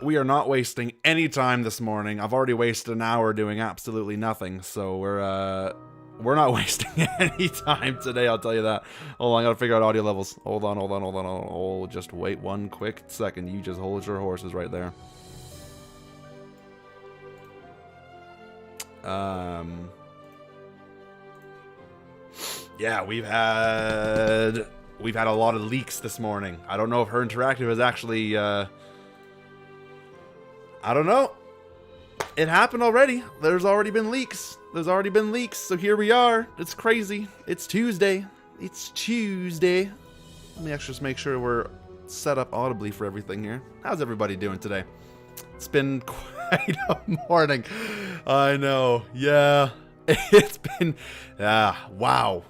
we are not wasting any time this morning. I've already wasted an hour doing absolutely nothing, so we're not wasting any time today, I'll tell you that. Hold on, I gotta figure out audio levels. Hold on. Oh, just wait one quick second. You just hold your horses right there. Yeah, we've had a lot of leaks this morning. I don't know if Her Interactive has actually, I don't know. It happened already. There's already been leaks. So here we are. It's crazy. It's Tuesday. Let me actually just make sure we're set up audibly for everything here. How's everybody doing today? It's been quite a morning. I know. Yeah. It's been, wow.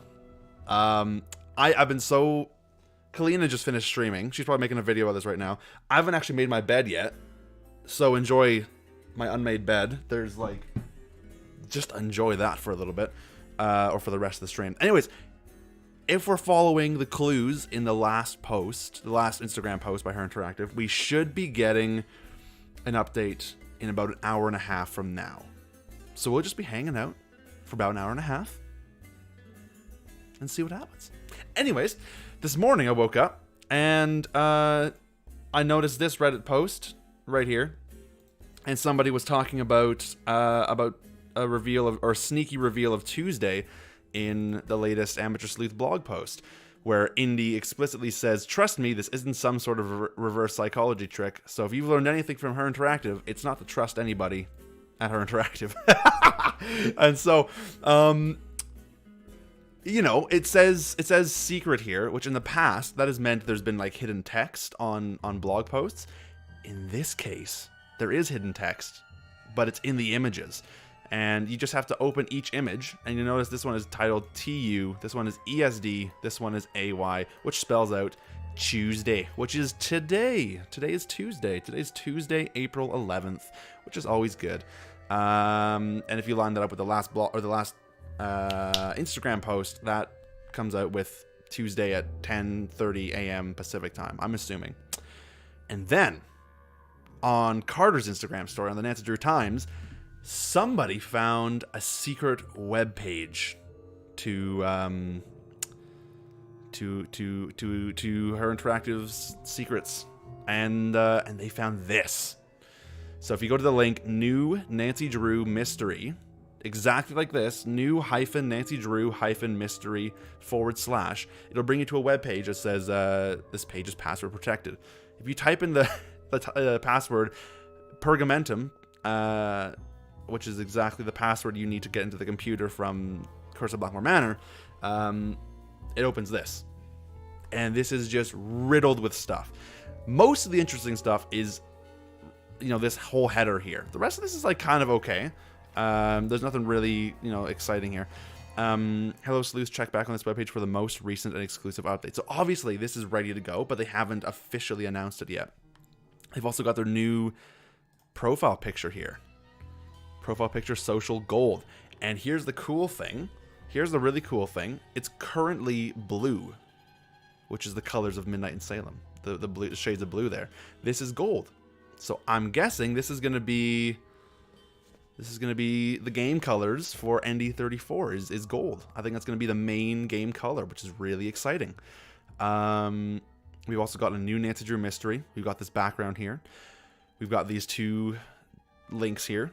I've been so... Kalina just finished streaming. She's probably making a video of this right now. I haven't actually made my bed yet. So enjoy my unmade bed. There's like... Just enjoy that for a little bit. Or for the rest of the stream. Anyways, if we're following the clues in the last post, the last Instagram post by Her Interactive, we should be getting an update in about an hour and a half from now. So we'll just be hanging out for about an hour and a half. And see what happens. Anyways, this morning I woke up and I noticed this Reddit post right here, and somebody was talking about a reveal of, or sneaky reveal of Tuesday in the latest Amateur Sleuth blog post, where Indy explicitly says, "Trust me, this isn't some sort of reverse psychology trick. So if you've learned anything from Her Interactive, it's not to trust anybody at Her Interactive." And so, you know, it says secret here, which in the past, that has meant there's been like hidden text on blog posts. In this case, there is hidden text, but it's in the images. And you just have to open each image, and you notice this one is titled TU, this one is ESD, this one is AY, which spells out Tuesday, which is today. Today is Tuesday. Today's Tuesday, April 11th, which is always good. And if you line that up with the last blog, or the last Instagram post, that comes out with Tuesday at 10:30 a.m. Pacific time, I'm assuming. And then, on Carter's Instagram story, on the Nancy Drew Times, somebody found a secret web page to Her Interactive's secrets, and they found this. So if you go to the link, new Nancy Drew mystery, exactly like this, new Nancy Drew mystery / it'll bring you to a web page that says this page is password protected. If you type in the password Pergamentum, which is exactly the password you need to get into the computer from Curse of Blackmore Manor, it opens this. And this is just riddled with stuff. Most of the interesting stuff is, you know, this whole header here. The rest of this is like kind of okay. There's nothing really, you know, exciting here. Hello Sleuths, check back on this webpage for the most recent and exclusive update. So obviously this is ready to go, but they haven't officially announced it yet. They've also got their new profile picture here. Profile picture social gold. And here's the cool thing. Here's the really cool thing. It's currently blue, which is the colors of Midnight in Salem. The blue shades of blue there. This is gold. So I'm guessing this is gonna be the game colors for ND34 is gold. I think that's gonna be the main game color, which is really exciting. We've also got a new Nancy Drew mystery. We've got this background here. We've got these two links here,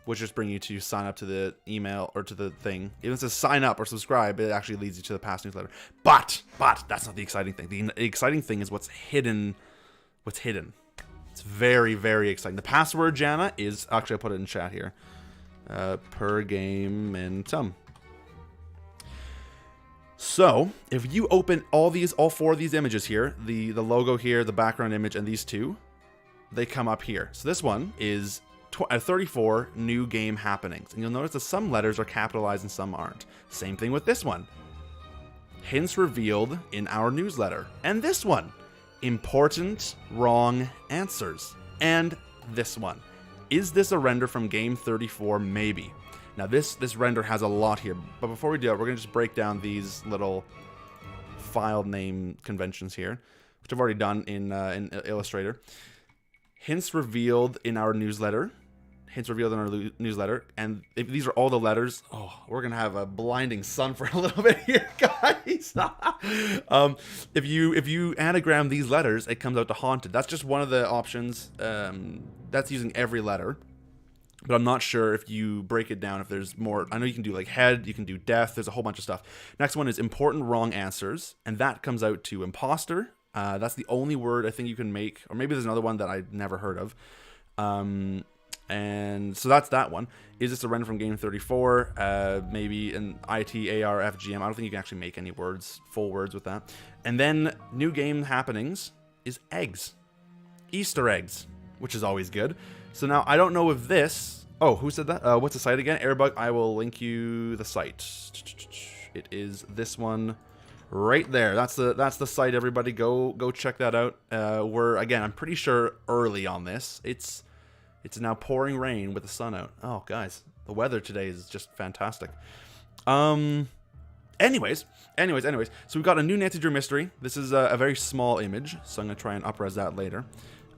which just bring you to sign up to the email or to the thing. Even if it says sign up or subscribe, it actually leads you to the past newsletter. But that's not the exciting thing. The exciting thing is what's hidden. What's hidden. It's very, very exciting. The password, Jana, is... Actually, I'll put it in chat here. Pergamentum. So, if you open all four of these images here, the logo here, the background image, and these two, they come up here. So this one is 34 new game happenings. And you'll notice that some letters are capitalized and some aren't. Same thing with this one. Hints revealed in our newsletter. And this one. Important wrong answers. And this one. Is this a render from game 34? Maybe. Now this render has a lot here. But before we do it, we're going to just break down these little file name conventions here, which I've already done in Illustrator. hints revealed in our newsletter. And if these are all the letters, we're going to have a blinding sun for a little bit here, guys. If you anagram these letters, it comes out to haunted. That's just one of the options. That's using every letter. But I'm not sure if you break it down, if there's more. I know you can do like head, you can do death. There's a whole bunch of stuff. Next one is important wrong answers. And that comes out to imposter. That's the only word I think you can make. Or maybe there's another one that I've never heard of. And so that's that one. Is this a render from game 34? Maybe an ITARFGM. I don't think you can actually make any words, full words with that. And then new game happenings is eggs. Easter eggs, which is always good. So now I don't know if this... Oh, who said that? What's the site again? Airbug, I will link you the site. It is this one right there. That's the site, everybody. Go check that out. We're, again, I'm pretty sure early on this. It's now pouring rain with the sun out. Oh, guys, the weather today is just fantastic. Anyways. So we've got a new Nancy Drew mystery. This is a very small image, so I'm going to try and up-res that later.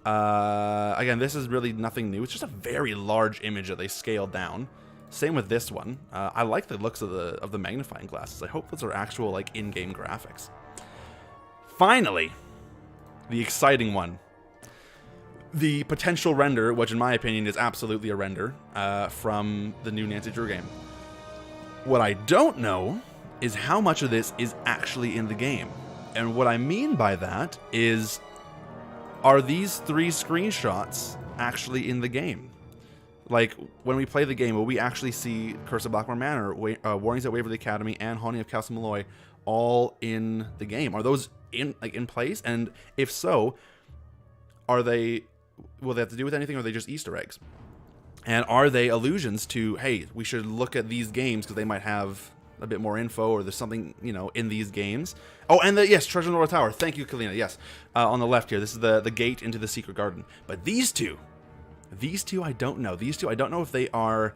Again, this is really nothing new. It's just a very large image that they scaled down. Same with this one. I like the looks of the magnifying glasses. I hope those are actual, like, in-game graphics. Finally, the exciting one. The potential render, which in my opinion is absolutely a render, from the new Nancy Drew game. What I don't know is how much of this is actually in the game. And what I mean by that is, are these 3 screenshots actually in the game? Like, when we play the game, will we actually see Curse of Blackmore Manor, Warnings at Waverly Academy, and Haunting of Castle Malloy all in the game? Are those in place? And if so, will they have to do with anything, or are they just Easter eggs? And are they allusions to, hey, we should look at these games because they might have a bit more info, or there's something, in these games. Oh, and yes, Treasure in the Royal Tower. Thank you, Kalina. Yes, on the left here. This is the gate into the secret garden. But these two, I don't know. These two, I don't know if they are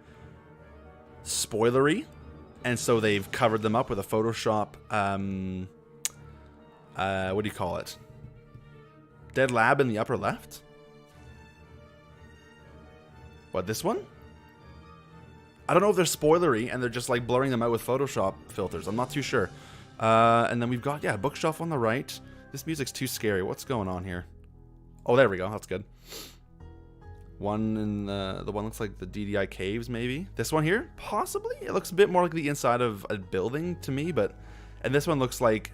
spoilery, and so they've covered them up with a Photoshop. What do you call it? Dead lab in the upper left. What, this one? I don't know if they're spoilery and they're just like blurring them out with Photoshop filters. I'm not too sure. And then we've got, bookshelf on the right. This music's too scary. What's going on here? Oh, there we go. That's good. One in the one looks like the DDI caves, maybe. This one here, possibly. It looks a bit more like the inside of a building to me, and this one looks like,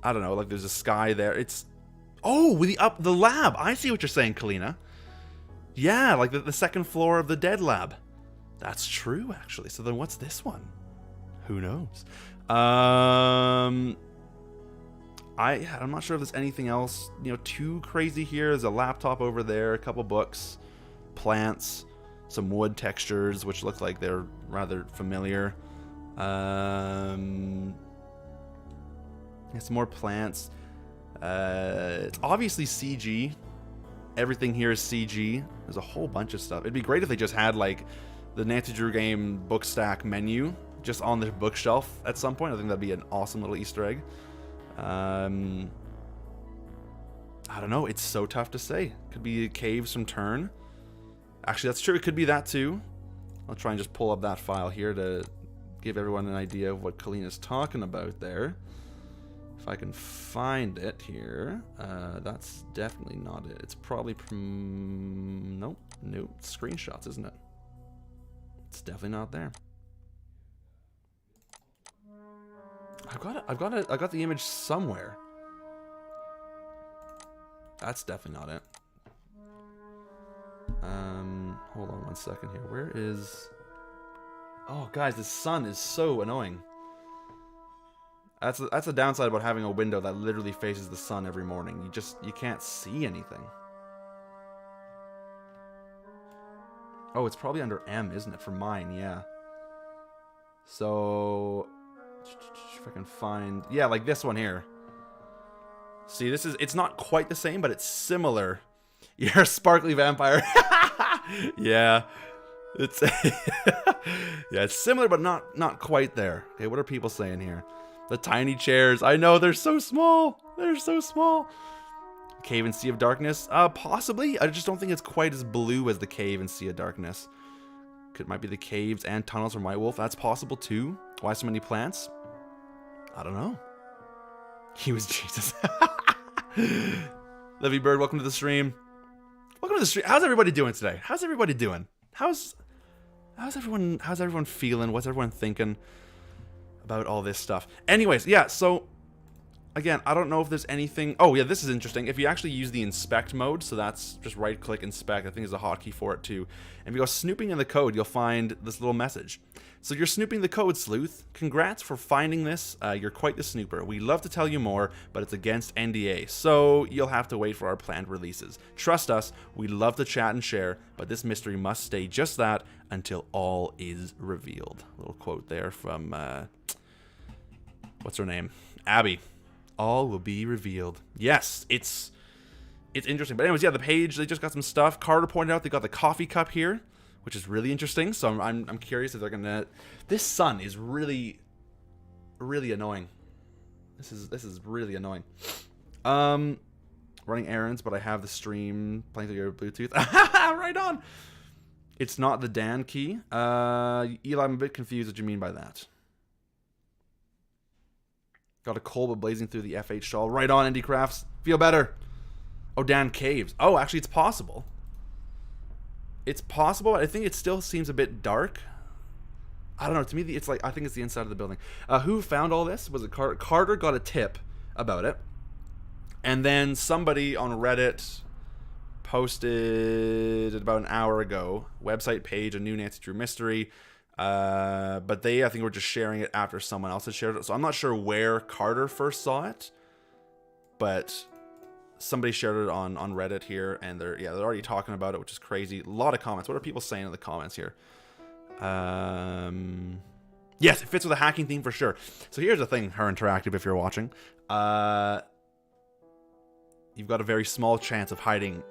I don't know, like there's a sky there. It's, oh, with the lab. I see what you're saying, Kalina. Yeah, like the second floor of the dead lab. That's true, actually. So then what's this one? Who knows? I'm not sure if there's anything else, too crazy here. There's a laptop over there, a couple books, plants, some wood textures, which look like they're rather familiar. Some more plants. It's obviously CG. Everything here is CG. There's a whole bunch of stuff. It'd be great if they just had, like, the Nancy Drew game book stack menu just on the bookshelf at some point. I think that'd be an awesome little Easter egg. I don't know. It's so tough to say. Could be caves from Turn. Actually, that's true. It could be that too. I'll try and just pull up that file here to give everyone an idea of what Kalina's talking about there. If I can find it here. That's definitely not it. It's probably nope. Screenshots, isn't it? It's definitely not there. I've got the image somewhere. That's definitely not it. Hold on one second here. Where is... Oh, guys, the sun is so annoying. That's the downside about having a window that literally faces the sun every morning. You can't see anything. Oh, it's probably under M, isn't it? For mine, yeah. So, if I can find... Yeah, like this one here. See, it's not quite the same, but it's similar. You're a sparkly vampire. Yeah. It's... yeah, it's similar, but not quite there. Okay, what are people saying here? The tiny chairs. I know, they're so small. They're so small. Cave and Sea of Darkness? Possibly. I just don't think it's quite as blue as the Cave and Sea of Darkness. Might be the caves and tunnels from White Wolf. That's possible too. Why so many plants? I don't know. He was Jesus. Livy Bird, welcome to the stream. Welcome to the stream. How's everybody doing today? How's everybody doing? How's everyone feeling? What's everyone thinking about all this stuff? Anyways, yeah, so again, I don't know if there's anything. Oh, yeah, this is interesting. If you actually use the inspect mode, so that's just right click inspect, I think there's a hotkey for it too. And if you go snooping in the code, you'll find this little message. So you're snooping the code, Sleuth. Congrats for finding this. You're quite the snooper. We'd love to tell you more, but it's against NDA, so you'll have to wait for our planned releases. Trust us, we love to chat and share, but this mystery must stay just that until all is revealed. A little quote there from, what's her name? Abby. All will be revealed. Yes, it's interesting. But anyways, yeah, the page, they just got some stuff. Carter pointed out they got the coffee cup here, which is really interesting. So I'm curious if they're gonna. This sun is really annoying. This is really annoying. Running errands, but I have the stream playing through your Bluetooth. Right on. It's not the Dan key. Eli, I'm a bit confused what you mean by that. Got a coal blazing through the FH stall. Right on, Indie Crafts. Feel better. Oh, Dan Caves. Oh, actually, it's possible. It's possible, but I think it still seems a bit dark. I don't know. To me, it's like, I think it's the inside of the building. Who found all this? Was it Carter? Carter got a tip about it. And then somebody on Reddit posted about an hour ago, website page, a new Nancy Drew mystery. But they, I think, were just sharing it after someone else had shared it. So I'm not sure where Carter first saw it, but somebody shared it on Reddit here, and they're already talking about it, which is crazy. A lot of comments. What are people saying in the comments here? Yes, it fits with a hacking theme for sure. So here's the thing, Her Interactive, if you're watching. You've got a very small chance of hiding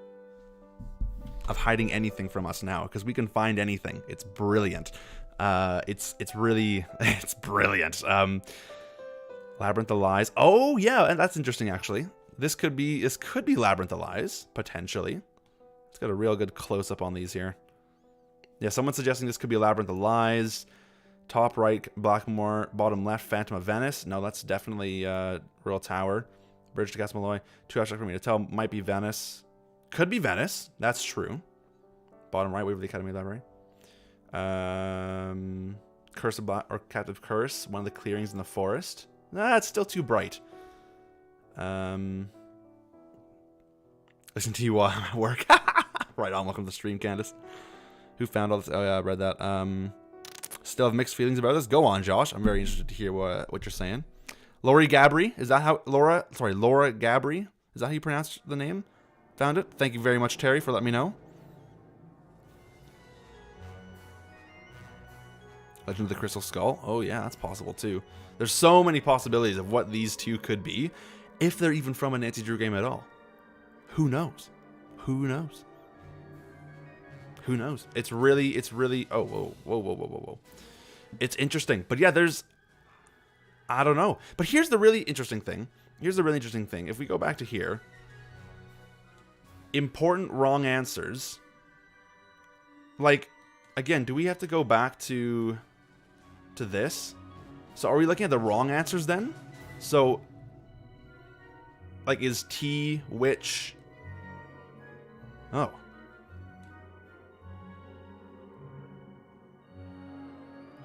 anything from us now, because we can find anything. It's brilliant. It's really it's brilliant. Labyrinth of Lies. Oh yeah, and that's interesting actually. This could be Labyrinth of Lies potentially. It's got a real good close up on these here. Yeah, someone's suggesting this could be Labyrinth of Lies. Top right, Blackmore. Bottom left, Phantom of Venice. No, that's definitely Royal Tower. Bridge to Castle Malloy. Too abstract for me to tell. Might be Venice. Could be Venice. That's true. Bottom right, Waverly Academy Library. Curse of Black or Captive Curse. One of the clearings in the forest. Nah, it's still too bright. Listen to you while I'm at work. Right on. Welcome to the stream, Candace. Who found all this? Oh yeah, I read that. Still have mixed feelings about this. Go on, Josh. I'm very interested to hear what you're saying. Lori Gabry. Is that how Laura Gabry? Is that how you pronounce the name? Found it. Thank you very much, Terry, for letting me know. Legend of the Crystal Skull. Oh yeah, that's possible too. There's so many possibilities of what these two could be, if they're even from a Nancy Drew game at all. Who knows? Who knows? Who knows? It's really. Oh, whoa. It's interesting, but yeah, I don't know. But here's the really interesting thing. If we go back to here, important wrong answers. Like, again, do we have to go back to this? So are we looking at the wrong answers then? So, like, is T which? Oh.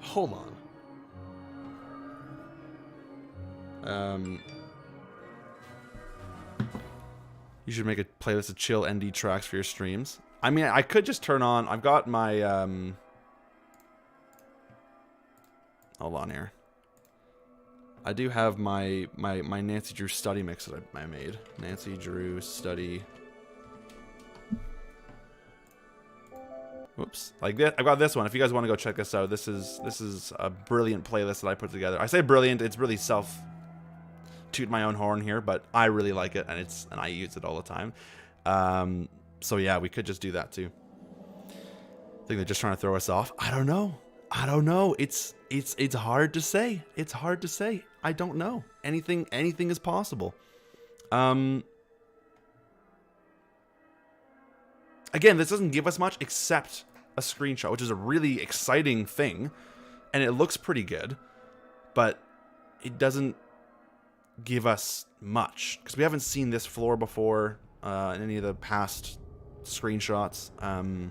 Hold on. You should make a playlist of chill ND tracks for your streams. I mean, I could just turn on. I've got my hold on here. I do have my Nancy Drew study mix that I made. Nancy Drew study. Whoops. Like this, I've got this one. If you guys want to go check this out, this is a brilliant playlist that I put together. I say brilliant, it's really toot my own horn here, but I really like it, and I use it all the time. So yeah, we could just do that too. I think they're just trying to throw us off. I don't know. It's hard to say. It's hard to say. I don't know. Anything is possible. Again, this doesn't give us much except a screenshot, which is a really exciting thing, and it looks pretty good, but it doesn't give us much because we haven't seen this floor before in any of the past screenshots. I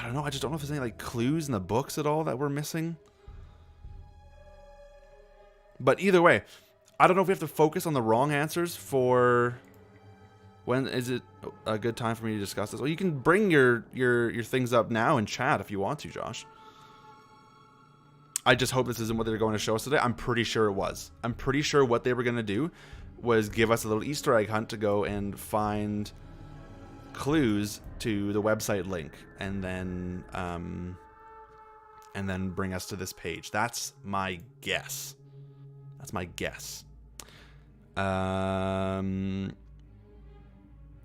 don't know. I just don't know if there's any like clues in the books at all that we're missing. But either way, I don't know if we have to focus on the wrong answers for... When is it a good time for me to discuss this? Well, you can bring your things up now in chat if you want to, Josh. I just hope this isn't what they're going to show us today. I'm pretty sure it was. I'm pretty sure what they were going to do was give us a little Easter egg hunt to go and find clues to the website link, and then bring us to this page. That's my guess. That's my guess.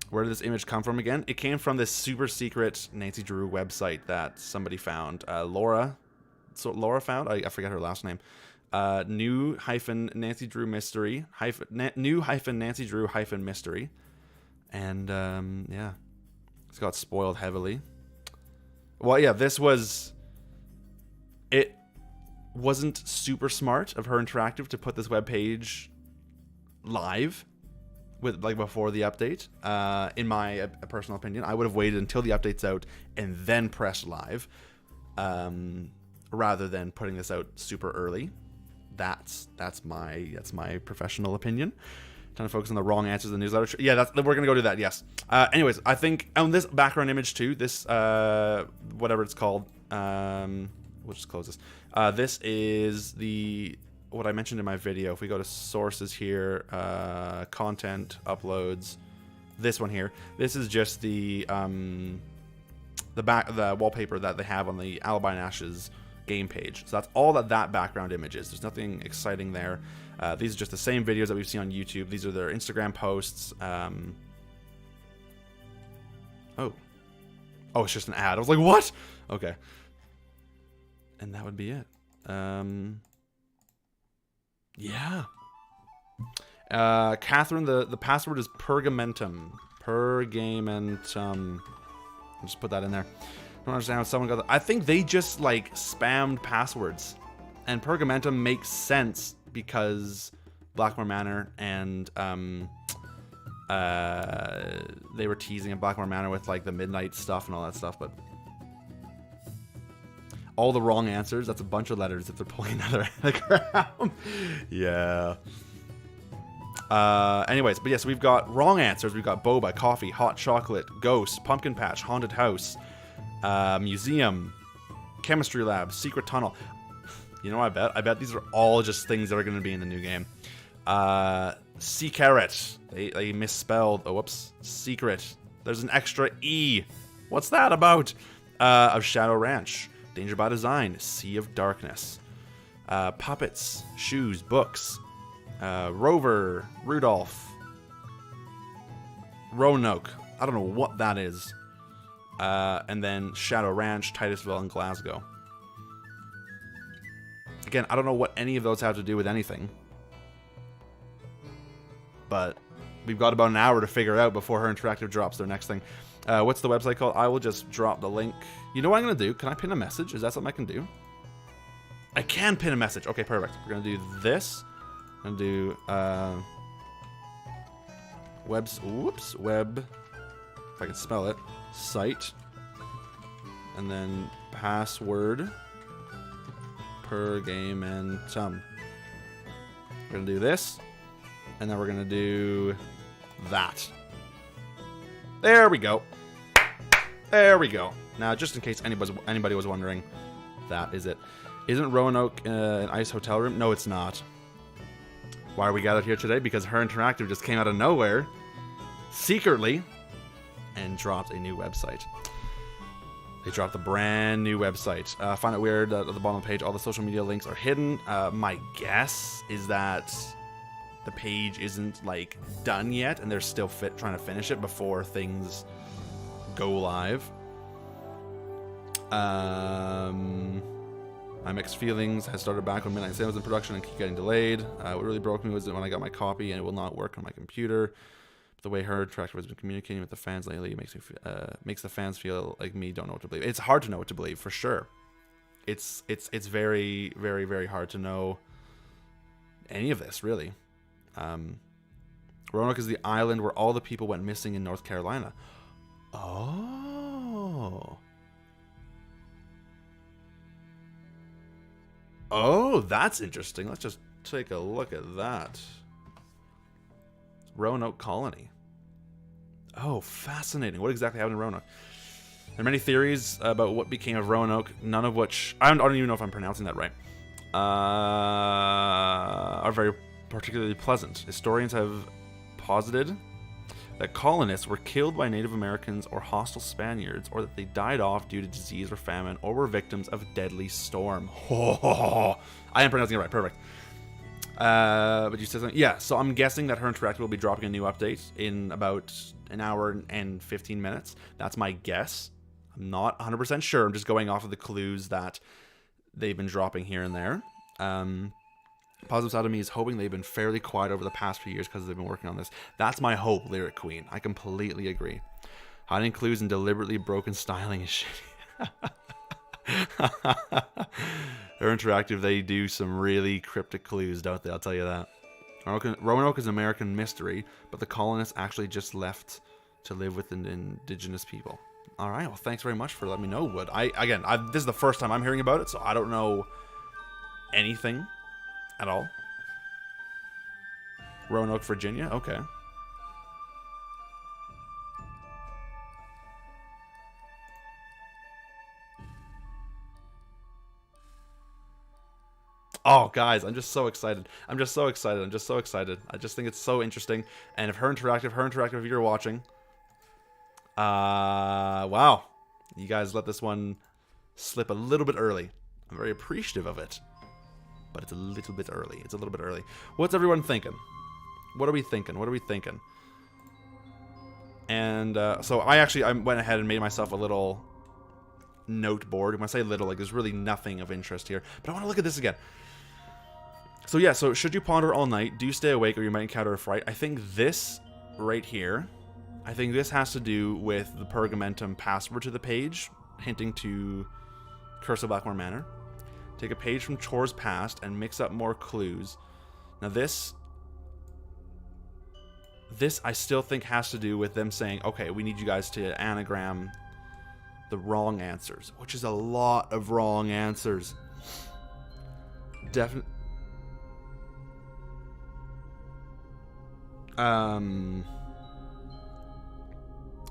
Where did this image come from again? It came from this super secret Nancy Drew website that somebody found. Laura found. I forget her last name. New-Nancy Drew mystery. New-Nancy Drew mystery. And yeah, it's got spoiled heavily. Well, yeah, this was... It wasn't super smart of Her Interactive to put this webpage live with like before the update. In my personal opinion, I would have waited until the update's out and then pressed live, rather than putting this out super early. That's my professional opinion. Trying to focus on the wrong answers in the newsletter. Yeah, we're gonna go do that. Yes. Anyways, I think on this background image too, this whatever it's called, we'll just close this. This is what I mentioned in my video. If we go to sources here, content, uploads, this one here. This is just the wallpaper that they have on the Alibi and Ashes game page. So that's all that background image is. There's nothing exciting there. These are just the same videos that we've seen on YouTube. These are their Instagram posts. Oh, it's just an ad. I was like, what? Okay. And that would be it. Yeah. Catherine, the password is Pergamentum. Pergamentum. I'll just put that in there. I don't understand how someone got that. I think they just like spammed passwords. And Pergamentum makes sense because Blackmore Manor and they were teasing at Blackmore Manor with like the midnight stuff and all that stuff, but all the wrong answers. That's a bunch of letters if they're pulling another anagram. Yeah. Anyways, but yes, we've got wrong answers. We've got boba, coffee, hot chocolate, ghost, pumpkin patch, haunted house, museum, chemistry lab, secret tunnel. You know what I bet these are all just things that are going to be in the new game. Sea carrot. They misspelled. Oh, whoops. Secret. There's an extra E. What's that about? Of Shadow Ranch. Danger by Design, Sea of Darkness, Puppets, Shoes, Books, Rover, Rudolph, Roanoke, I don't know what that is, and then Shadow Ranch, Titusville, and Glasgow. Again, I don't know what any of those have to do with anything, but we've got about an hour to figure out before Her Interactive drops their next thing. What's the website called? I will just drop the link. You know what I'm going to do? Can I pin a message? Is that something I can do? I can pin a message. Okay, perfect. We're going to do this. I'm going to do web, if I can spell it, site, and then password per game and some. We're going to do this, and then we're going to do that. There we go. There we go. Now, just in case anybody was wondering, that is it. Isn't Roanoke an ice hotel room? No, it's not. Why are we gathered here today? Because Her Interactive just came out of nowhere, secretly, and dropped a new website. They dropped a brand new website. Find it weird that at the bottom of the page, all the social media links are hidden. My guess is that the page isn't like done yet, and they're still trying to finish it before things go live. My Mixed Feelings has started back when Midnight Sail was in production and keep getting delayed. What really broke me was that when I got my copy and it will not work on my computer. The way her interactive has been communicating with the fans lately makes the fans feel like me don't know what to believe. It's hard to know what to believe, for sure. It's very, very, very hard to know any of this, really. Roanoke is the island where all the people went missing in North Carolina. Oh. Oh, that's interesting. Let's just take a look at that. Roanoke Colony. Oh, fascinating. What exactly happened in Roanoke? There are many theories about what became of Roanoke, none of which, I don't even know if I'm pronouncing that right, are very particularly pleasant. Historians have posited that colonists were killed by Native Americans or hostile Spaniards, or that they died off due to disease or famine, or were victims of a deadly storm. I am pronouncing it right, perfect. But you said something. Yeah, so I'm guessing that Her Interactive will be dropping a new update in about an hour and 15 minutes. That's my guess. I'm not 100% sure. I'm just going off of the clues that they've been dropping here and there. Positive side of me is hoping they've been fairly quiet over the past few years because they've been working on this. That's my hope, Lyric Queen. I completely agree. Hiding clues and deliberately broken styling is shitty. They're interactive. They do some really cryptic clues, don't they? I'll tell you that. Roanoke is an American mystery, but the colonists actually just left to live with indigenous people. All right. Well, thanks very much for letting me know, Wood. This is the first time I'm hearing about it, so I don't know anything at all. Roanoke, Virginia. Okay. Oh, guys, I'm just so excited. I'm just so excited. I just think it's so interesting. And if Her Interactive, if you're watching, wow, you guys let this one slip a little bit early. I'm very appreciative of it, but it's a little bit early. What's everyone thinking? What are we thinking? And so I went ahead and made myself a little note board. When I say little, like there's really nothing of interest here, but I want to look at this again. So yeah, so should you ponder all night, do stay awake or you might encounter a fright. I think this right here, has to do with the Pergamentum password to the page, hinting to Curse of Blackmore Manor. Take a page from Chores Past and mix up more clues. Now this I still think has to do with them saying, okay, we need you guys to anagram the wrong answers, which is a lot of wrong answers. Definitely.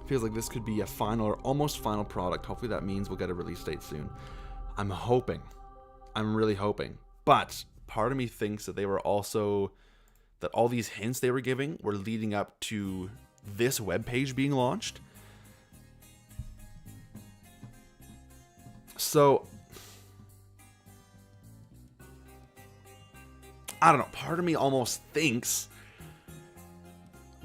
Feels like this could be a final or almost final product. Hopefully that means we'll get a release date soon. I'm really hoping. But part of me thinks that they were also, that all these hints they were giving were leading up to this webpage being launched. So I don't know. Part of me almost thinks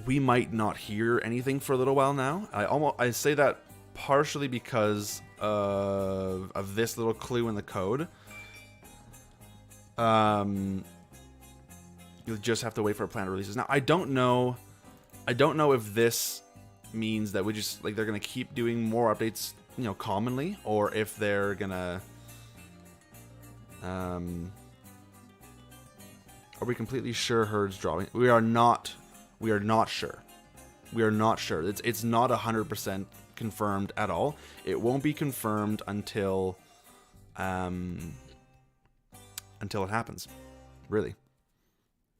we might not hear anything for a little while now. I say that partially because of this little clue in the code. You'll just have to wait for a planned releases. Now I don't know if this means that we just they're gonna keep doing more updates, commonly, or if they're gonna are we completely sure Herd's dropping? We are not sure. It's not 100% confirmed at all. It won't be confirmed until it happens. Really.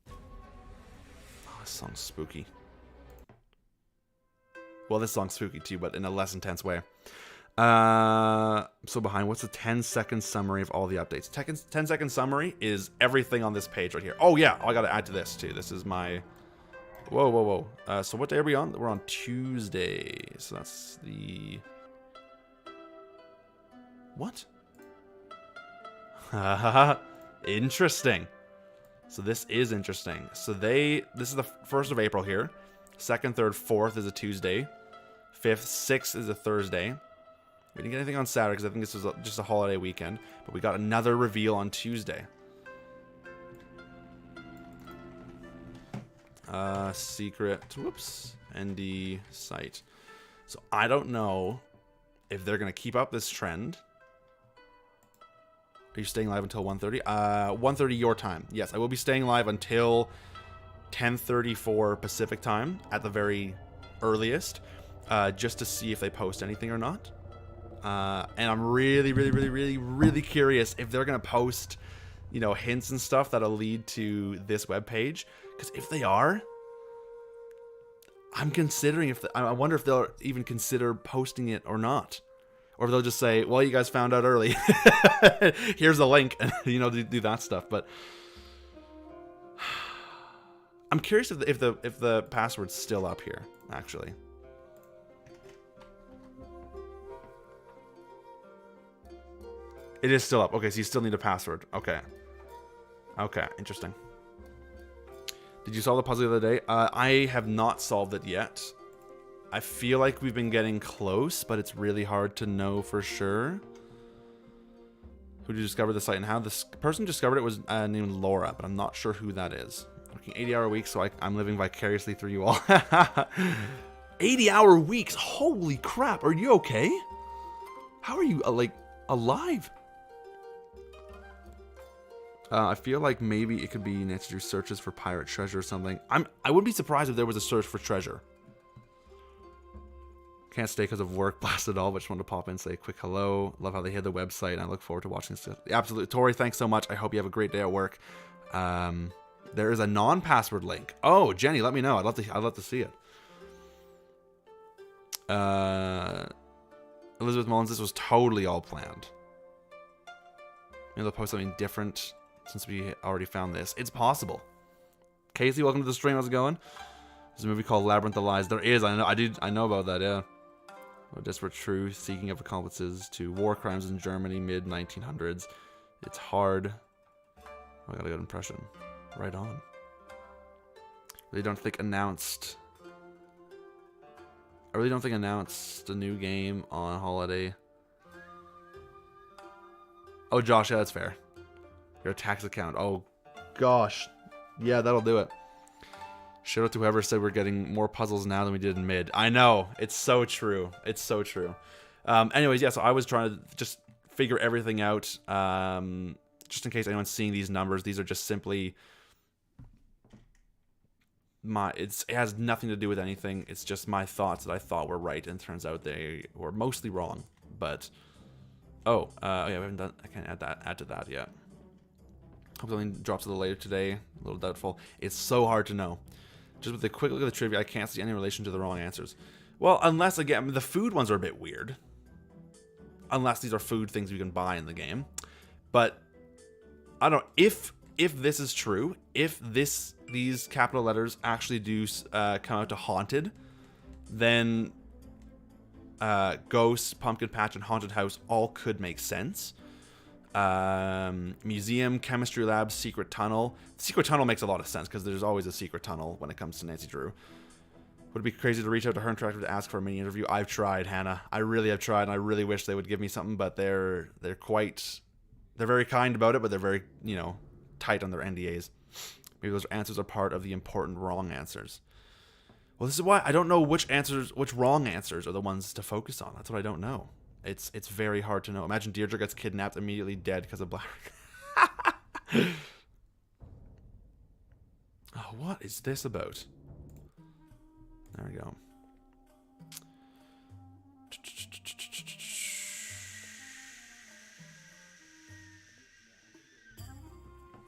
Oh, this song's spooky. Well, this song's spooky too, but in a less intense way. So behind, what's a 10-second summary of all the updates? 10-second summary is everything on this page right here. Oh yeah, I gotta add to this too. This is my... Whoa. So what day are we on? We're on Tuesday. So that's the... What? Interesting. So this is interesting. So this is the 1st of April here. 2nd, 3rd, 4th is a Tuesday. 5th, 6th is a Thursday. We didn't get anything on Saturday because I think this was just a holiday weekend. But we got another reveal on Tuesday. Secret. Whoops. ND site. So I don't know if they're going to keep up this trend. Are you staying live until 1:30? 1:30 your time. Yes, I will be staying live until 10:34 Pacific time at the very earliest, just to see if they post anything or not. And I'm really curious if they're gonna post, you know, hints and stuff that'll lead to this webpage. Because if they are, I'm considering if I wonder if they'll even consider posting it or not. Or they'll just say, well, you guys found out early. Here's a link. And, you know, do that stuff. But I'm curious if the password's still up here, actually. It is still up. Okay, so you still need a password. Okay. Okay, interesting. Did you solve the puzzle the other day? I have not solved it yet. I feel like we've been getting close, but it's really hard to know for sure. Who did you discover the site and how? This person discovered it was named Laura, but I'm not sure who that is. Working 80-hour weeks, so I'm living vicariously through you all. 80-hour weeks? Holy crap, are you okay? How are you, like, alive? I feel like maybe it could be Nancy Drew searches for pirate treasure or something. I wouldn't be surprised if there was a search for treasure. Can't stay because of work, blast it all, but just wanted to pop in and say a quick hello. Love how they hid the website, and I look forward to watching this. Absolutely. Tori, thanks so much. I hope you have a great day at work. There is a non-password link. Oh, Jenny, let me know. I'd love to see it. Elizabeth Mullins, this was totally all planned. Maybe they'll post something different since we already found this. It's possible. Casey, welcome to the stream. How's it going? There's a movie called Labyrinth of Lies. There is. I know about that, yeah. A desperate truth, seeking of accomplices to war crimes in Germany, mid-1900s. It's hard. Oh, I got a good impression. Right on. Really don't think announced. I really don't think announced a new game on holiday. Oh, Josh, yeah, that's fair. Your tax account. Oh, gosh. Yeah, that'll do it. Shout out to whoever said we're getting more puzzles now than we did in mid. I know. It's so true. It's so true. Anyways, yeah, so I was trying to just figure everything out. Just in case anyone's seeing these numbers, these are just simply it has nothing to do with anything. It's just my thoughts that I thought were right, and it turns out they were mostly wrong. But yeah, we haven't done. I can't add to that yet. Hope something drops a little later today. A little doubtful. It's so hard to know. Just with a quick look at the trivia, I can't see any relation to the wrong answers. Well, unless, again, the food ones are a bit weird. Unless these are food things we can buy in the game. But, I don't know. If this is true, if these capital letters actually do come out to Haunted, then Ghost, Pumpkin Patch, and Haunted House all could make sense. Museum, Chemistry Lab, Secret Tunnel. Secret Tunnel makes a lot of sense because there's always a secret tunnel when it comes to Nancy Drew. Would it be crazy to reach out to her interactive to ask for a mini interview? I've tried, Hannah. I really have tried, and I really wish they would give me something, but they're very kind about it, but they're very, you know, tight on their NDAs. Maybe those answers are part of the important wrong answers. Well, this is why I don't know which wrong answers are the ones to focus on. That's what I don't know. It's very hard to know. Imagine Deirdre gets kidnapped, immediately dead because of black. Oh, what is this about? There we go.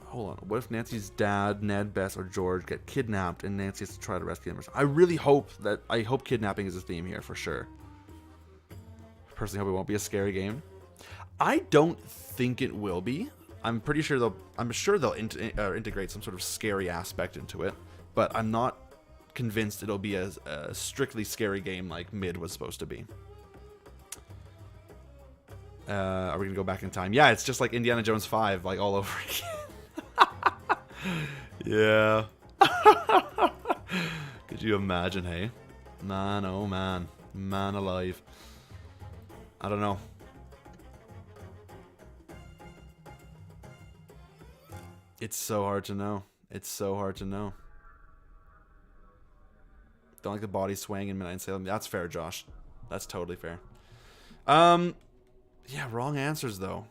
Hold on. What if Nancy's dad, Ned, Bess, or George get kidnapped and Nancy has to try to rescue them? I really hope kidnapping is a theme here for sure. Personally hope it won't be a scary game. I don't think it will be. I'm pretty sure I'm sure they'll integrate some sort of scary aspect into it, but I'm not convinced it'll be a strictly scary game like Mid was supposed to be. Are we gonna go back in time? Yeah, it's just like Indiana Jones 5, like all over again. Yeah. Could you imagine, hey? Man, oh man. Man alive. I don't know. It's so hard to know. It's so hard to know. Don't like the body swaying in Midnight Salem. That's fair, Josh. That's totally fair. Yeah, wrong answers though.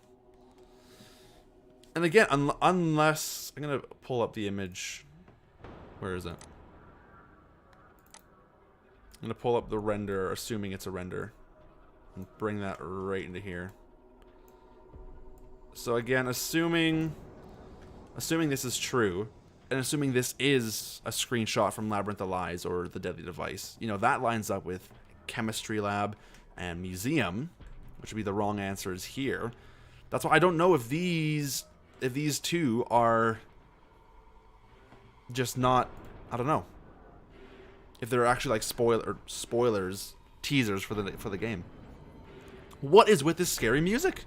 And again, unless I'm gonna pull up the image. Where is it? I'm gonna pull up the render, assuming it's a render, and bring that right into here. So again, assuming this is true, and assuming this is a screenshot from Labyrinth of Lies or The Deadly Device, you know, that lines up with Chemistry Lab and Museum, which would be the wrong answers here. That's why I don't know if these two are just not, I don't know, if they're actually like spoilers, teasers for the game. What is with this scary music?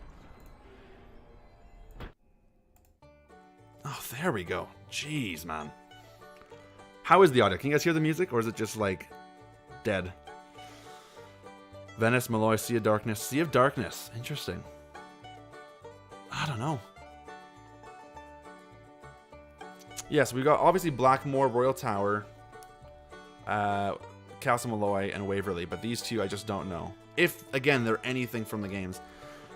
Oh, there we go. Jeez, man. How is the audio? Can you guys hear the music, or is it just like dead? Venice, Malloy, Sea of Darkness. Sea of Darkness. Interesting. I don't know. Yes, we got obviously Blackmore, Royal Tower, Castle Malloy, and Waverly, but these two I just don't know. If, again, they're anything from the games.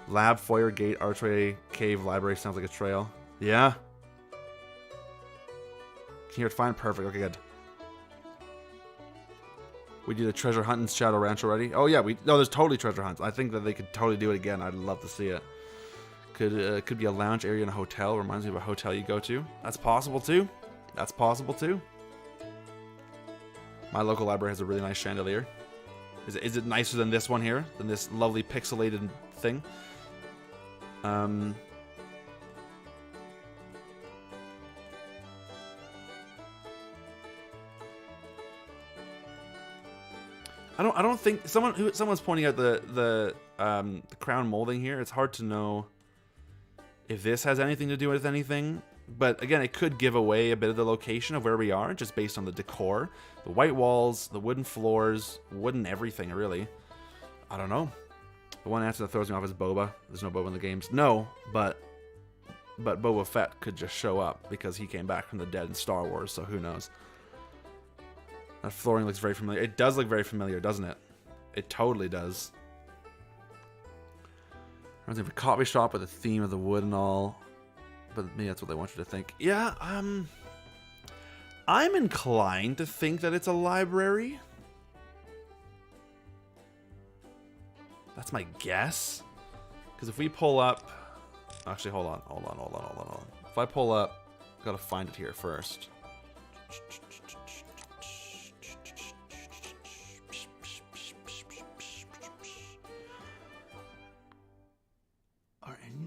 Lab, foyer, gate, archway, cave, library, sounds like a trail. Yeah. Can you hear it fine? Perfect. Okay, good. We did a treasure hunt in Shadow Ranch already. Oh yeah, no, there's totally treasure hunts. I think that they could totally do it again. I'd love to see it. Could be a lounge area in a hotel. Reminds me of a hotel you go to. That's possible too. That's possible too. My local library has a really nice chandelier. Is it nicer than this one here? Than this lovely pixelated thing? I don't think someone's pointing out the crown molding here. It's hard to know if this has anything to do with anything, but again, it could give away a bit of the location of where we are just based on the decor, the white walls, the wooden floors, wooden everything really. I don't know. The one answer that throws me off is Boba. There's no Boba in the games. No, but Boba Fett could just show up because he came back from the dead in Star Wars, so who knows. That flooring looks very familiar. It does look very familiar, doesn't it? It totally does. I was in a coffee shop with the theme of the wood and all, but maybe that's what they want you to think. Yeah, I'm inclined to think that it's a library. That's my guess. Because if we pull up, actually, hold on. If I pull up, I've got to find it here first.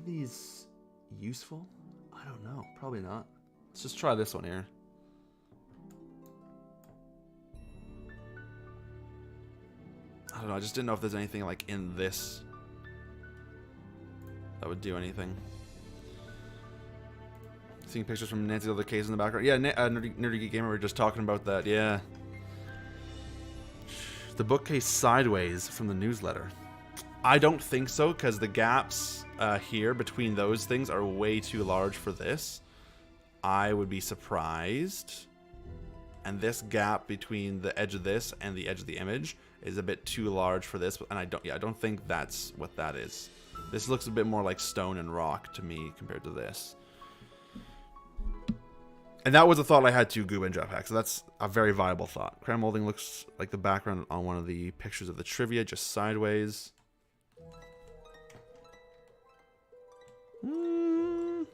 These useful? I don't know. Probably not. Let's just try this one here. I don't know. I just didn't know if there's anything like in this that would do anything. Seeing pictures from Nancy's other case in the background. Yeah, Nerdy Geek Gamer, we were just talking about that. Yeah. The bookcase sideways from the newsletter. I don't think so, because the gaps here between those things are way too large for this. I would be surprised. And this gap between the edge of this and the edge of the image is a bit too large for this. And I don't think that's what that is. This looks a bit more like stone and rock to me compared to this. And that was a thought I had too, Goob and Jetpack. So that's a very viable thought. Crown molding looks like the background on one of the pictures of the trivia, just sideways. I'm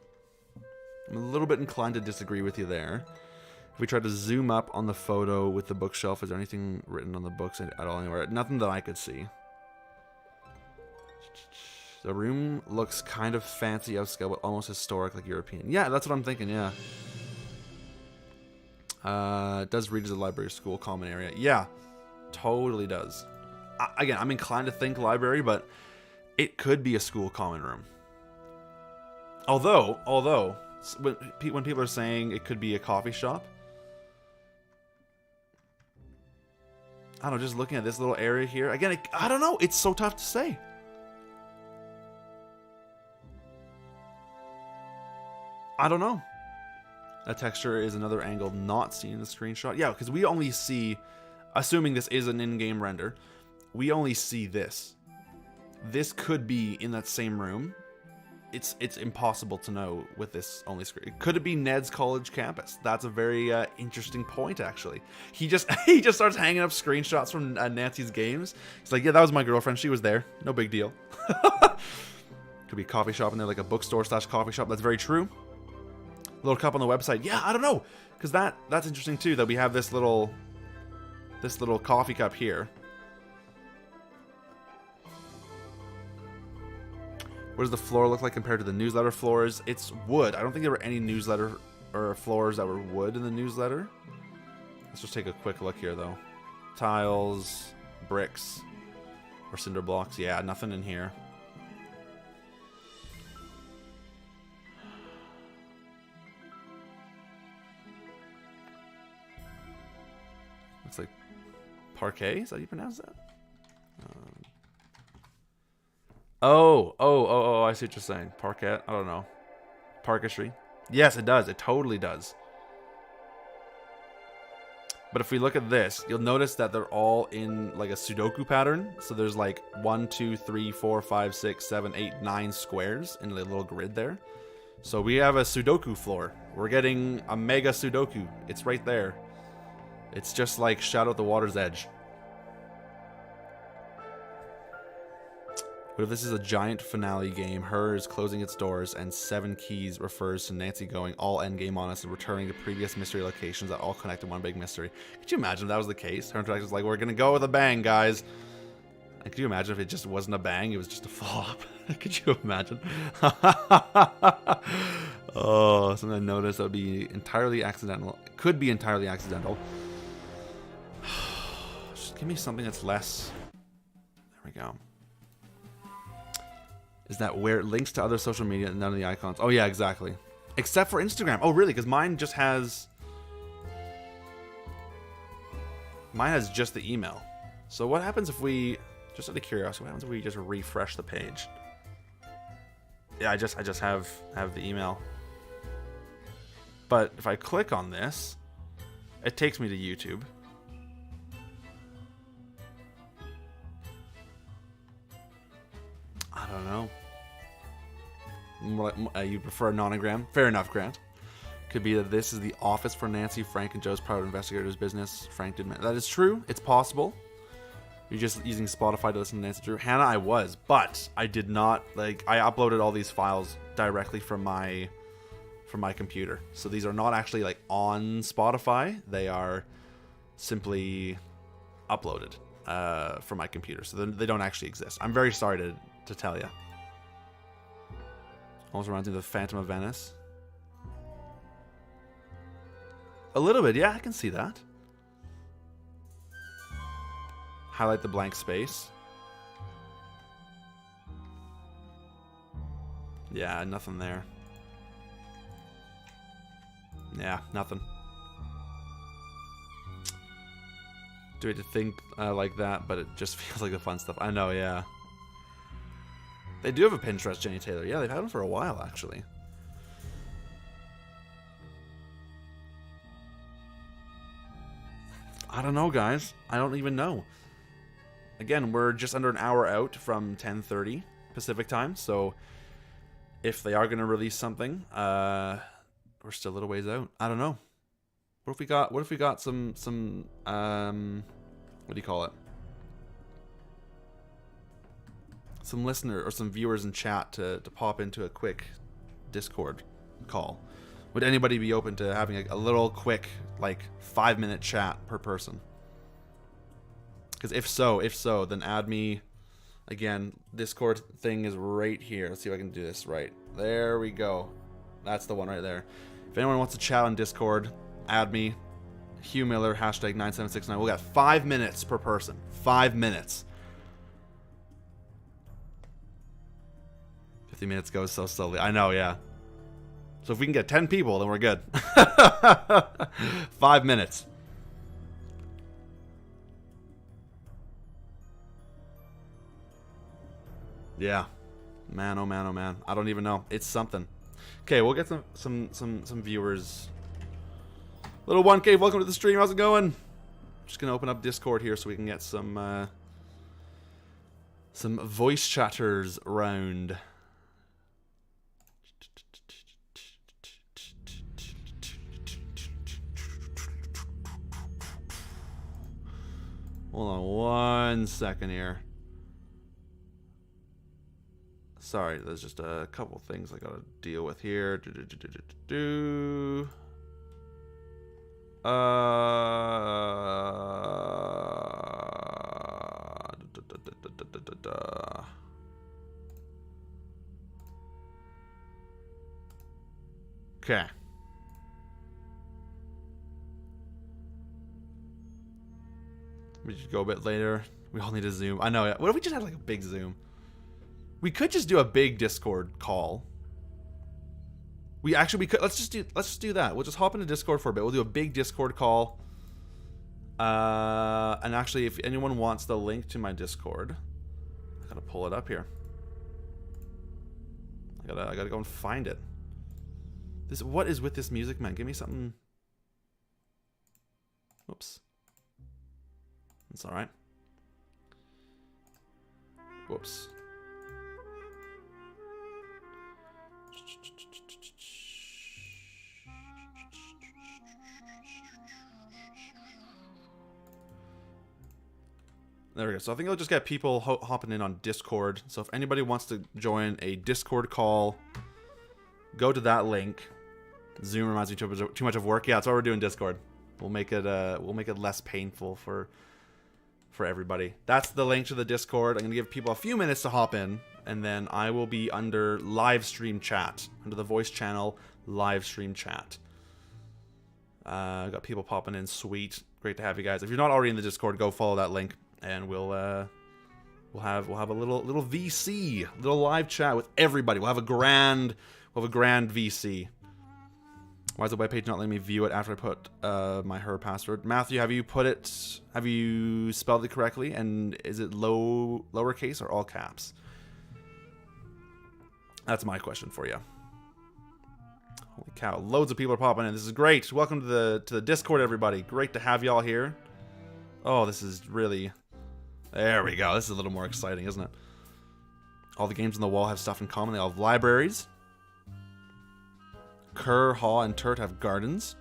a little bit inclined to disagree with you there. If we try to zoom up on the photo with the bookshelf, is there anything written on the books at all anywhere? Nothing that I could see. The room looks kind of fancy, upscale, but almost historic, like European. Yeah, that's what I'm thinking, yeah. It does read as a library or school common area. Yeah, totally does. Again, I'm inclined to think library, but it could be a school common room. Although, when people are saying it could be a coffee shop, I don't know, just looking at this little area here, again, I don't know, it's so tough to say. I don't know. That texture is another angle not seen in the screenshot. Yeah, because we only see assuming this is an in-game render, we only see this. This could be in that same room. It's impossible to know with this only screen. Could it be Ned's college campus? That's a very interesting point, actually. He just starts hanging up screenshots from Nancy's games. He's like, yeah, that was my girlfriend. She was there. No big deal. Could be a coffee shop in there, like a bookstore / coffee shop. That's very true. Little cup on the website. Yeah, I don't know, because that's interesting too. That we have this little coffee cup here. What does the floor look like compared to the newsletter floors? It's wood. I don't think there were any newsletter or floors that were wood in the newsletter. Let's just take a quick look here, though. Tiles, bricks, or cinder blocks. Yeah, nothing in here. Looks like parquet. Is that how you pronounce that? Oh, I see what you're saying. Parquet? I don't know. Parquetry? Yes, it does. It totally does. But if we look at this, you'll notice that they're all in like a Sudoku pattern. So there's like 1, 2, 3, 4, 5, 6, 7, 8, 9 squares in a little grid there. So we have a Sudoku floor. We're getting a mega Sudoku. It's right there. It's just like Shadow at the Water's Edge. What if this is a giant finale game? Her is closing its doors, and 7 keys refers to Nancy going all endgame on us and returning to previous mystery locations that all connect in one big mystery. Could you imagine if that was the case? Her interaction was like, we're gonna go with a bang, guys. And could you imagine if it just wasn't a bang, it was just a flop? Could you imagine? Oh, something I noticed that would be entirely accidental. It could be entirely accidental. Just give me something that's less. There we go. Is that where it links to other social media and none of the icons? Oh, yeah, exactly. Except for Instagram. Oh, really? Because mine just has... Mine has just the email. So what happens if we... Just out of curiosity, what happens if we just refresh the page? Yeah, I just have the email. But if I click on this, it takes me to YouTube. I don't know. You prefer a nonogram? Fair enough, Grant. Could be that this is the office for Nancy, Frank, and Joe's private investigator's business. Frank did that is true. It's possible. You're just using Spotify to listen to Nancy Drew. Hannah, I was, but I did not I uploaded all these files directly from my computer. So these are not actually like on Spotify. They are simply uploaded from my computer. So they don't actually exist. I'm very sorry to tell you. Almost reminds me of the Phantom of Venice. A little bit, yeah, I can see that. Highlight the blank space. Yeah, nothing there. Yeah, nothing. Do we have to think like that, but it just feels like the fun stuff. I know, yeah. They do have a Pinterest, Jenny Taylor. Yeah, they've had them for a while, actually. I don't know, guys. I don't even know. Again, we're just under an hour out from 10:30 Pacific time, so if they are going to release something, we're still a little ways out. I don't know. What if we got some what do you call it? Some listener or some viewers in chat to pop into a quick Discord call. Would anybody be open to having a little quick, like, 5-minute chat per person? Because if so, then add me. Again, Discord thing is right here. Let's see if I can do this right. There we go. That's the one right there. If anyone wants to chat on Discord, add me. Hugh Miller, hashtag 9769. We'll got 5 minutes per person. 5 minutes. 50 minutes goes so slowly. I know, yeah. So if we can get 10 people, then we're good. 5 minutes. Yeah. Man, oh man, oh man. I don't even know. It's something. Okay, we'll get some viewers. Little 1K, welcome to the stream. How's it going? Just gonna open up Discord here so we can get some voice chatters round. Hold on 1 second here. Sorry, there's just a couple things I gotta deal with here. Okay. We should go a bit later. We all need a Zoom. I know. What if we just had like a big Zoom? We could just do a big Discord call. We could. Let's just do that. We'll just hop into Discord for a bit. We'll do a big Discord call. And actually, if anyone wants the link to my Discord, I gotta pull it up here. I gotta go and find it. What is with this music, man? Give me something. Whoops. That's all right. Whoops. There we go. So I think I'll just get people hopping in on Discord. So if anybody wants to join a Discord call, go to that link. Zoom reminds me too much of work. Yeah, that's why we're doing Discord. We'll make it less painful for everybody. That's the link to the Discord. I'm gonna give people a few minutes to hop in, and then I will be under live stream chat, under the voice channel live stream chat. Got people popping in. Sweet, great to have you guys. If you're not already in the Discord, go follow that link, and we'll have a little VC, little live chat with everybody. We'll have a grand VC. Why is the webpage not letting me view it after I put her password? Matthew, have you spelled it correctly? And is it lowercase or all caps? That's my question for you. Holy cow, loads of people are popping in. This is great. Welcome to the Discord, everybody. Great to have y'all here. Oh, this is really... There we go. This is a little more exciting, isn't it? All the games on the wall have stuff in common. They all have libraries. Kerr, Haw, and Turt have gardens.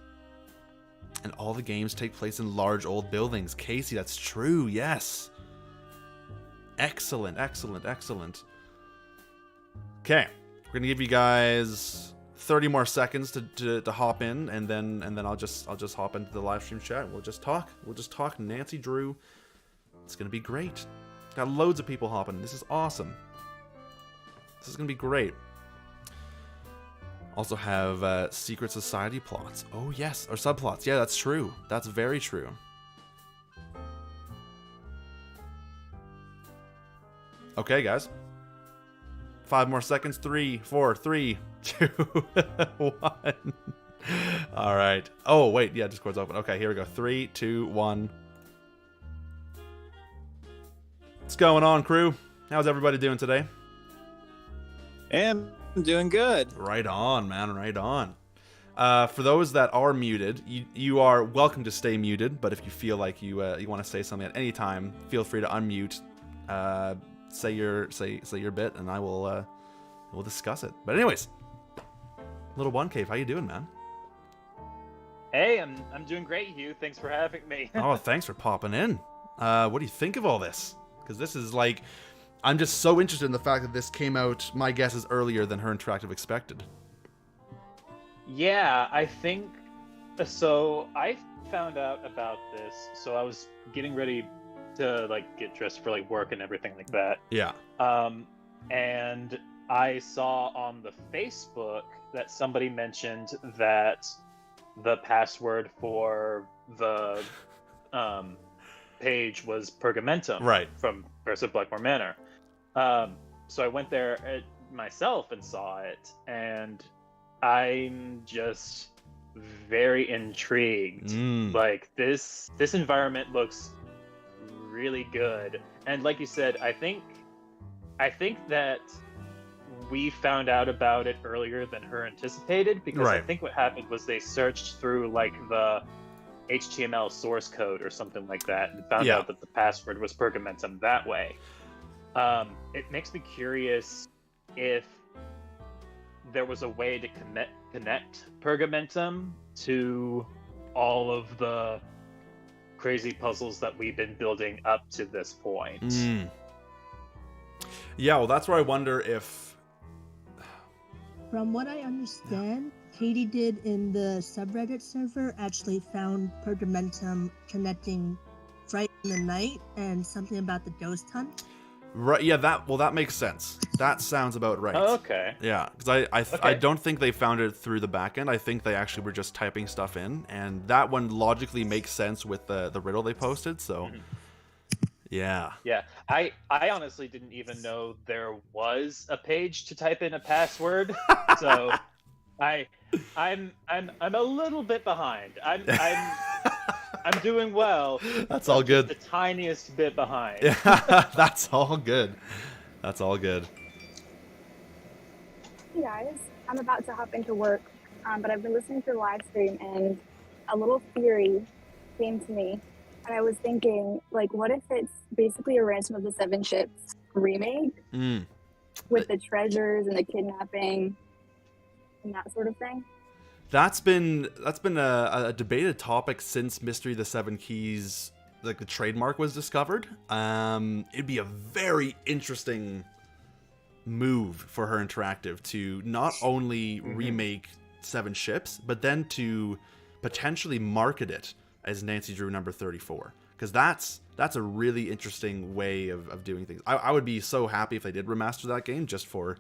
And all the games take place in large old buildings. Casey, that's true, yes. Excellent, excellent, excellent. Okay, we're gonna give you guys 30 more seconds to hop in, and then I'll just hop into the live stream chat. We'll just talk. Nancy Drew. It's gonna be great. Got loads of people hopping. This is awesome. This is gonna be great. Also have secret society plots. Oh yes, or subplots. Yeah, that's true. That's very true. Okay, guys. 5 more seconds. 3, 4, 3, 2, 1. All right. Oh wait, yeah, Discord's open. Okay, here we go. 3, 2, 1. What's going on, crew? How's everybody doing today? I'm doing good. Right on, man. Right on. For those that are muted, you are welcome to stay muted. But if you feel like you want to say something at any time, feel free to unmute. Say your bit, and I will we'll discuss it. But anyways, little One Cave, how you doing, man? Hey, I'm doing great, Hugh. Thanks for having me. Oh, thanks for popping in. What do you think of all this? Because this is like, I'm just so interested in the fact that this came out, my guess is earlier than Her Interactive expected. Yeah, I think so. I found out about this, so I was getting ready to like get dressed for like work and everything like that. Yeah. And I saw on the Facebook that somebody mentioned that the password for the page was Pergamentum, right, from Curse of Blackmore Manor. So I went there myself and saw it, and I'm just very intrigued. Like this environment looks really good, and like you said, I think that we found out about it earlier than Her anticipated, because right. I think what happened was they searched through like the HTML source code or something like that, and found Yeah. out that the password was Pergamentum that way. It makes me curious if there was a way to connect Pergamentum to all of the crazy puzzles that we've been building up to this point. Yeah, well, that's where I wonder if... From what I understand, Katie did in the subreddit server actually found Pergamentum connecting Fright in the Night and something about the ghost hunt. Right, yeah, that makes sense. That sounds about right. Oh, okay. Yeah, because I don't think they found it through the back end. I think they actually were just typing stuff in, and that one logically makes sense with the riddle they posted, so... Yeah. Yeah, I honestly didn't even know there was a page to type in a password, so I'm a little bit behind. I'm doing well. That's all good. The tiniest bit behind. Yeah, that's all good. That's all good. Hey guys, I'm about to hop into work, but I've been listening to the live stream and a little theory came to me. And I was thinking, like, what if it's basically a Ransom of the Seven Ships remake with the treasures and the kidnapping and that sort of thing? That's been a debated topic since Mystery of the Seven Keys, like the trademark, was discovered. It'd be a very interesting move for her interactive to not only remake Seven Ships, but then to potentially market it as Nancy Drew number 34, because that's a really interesting way of doing things. I would be so happy if they did remaster that game just for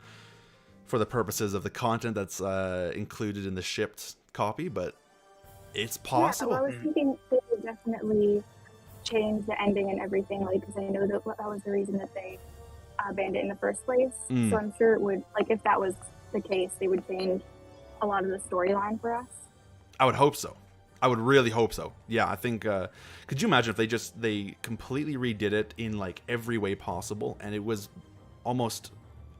the purposes of the content that's included in the shipped copy, but it's possible. Yeah, well, I was thinking they would definitely change the ending and everything, like, because I know that was the reason that they banned it in the first place. So I'm sure it would, like, if that was the case, they would change a lot of the storyline for us. I would hope so. I would really hope so. Yeah, I think... could you imagine if they completely redid it in, like, every way possible, and it was almost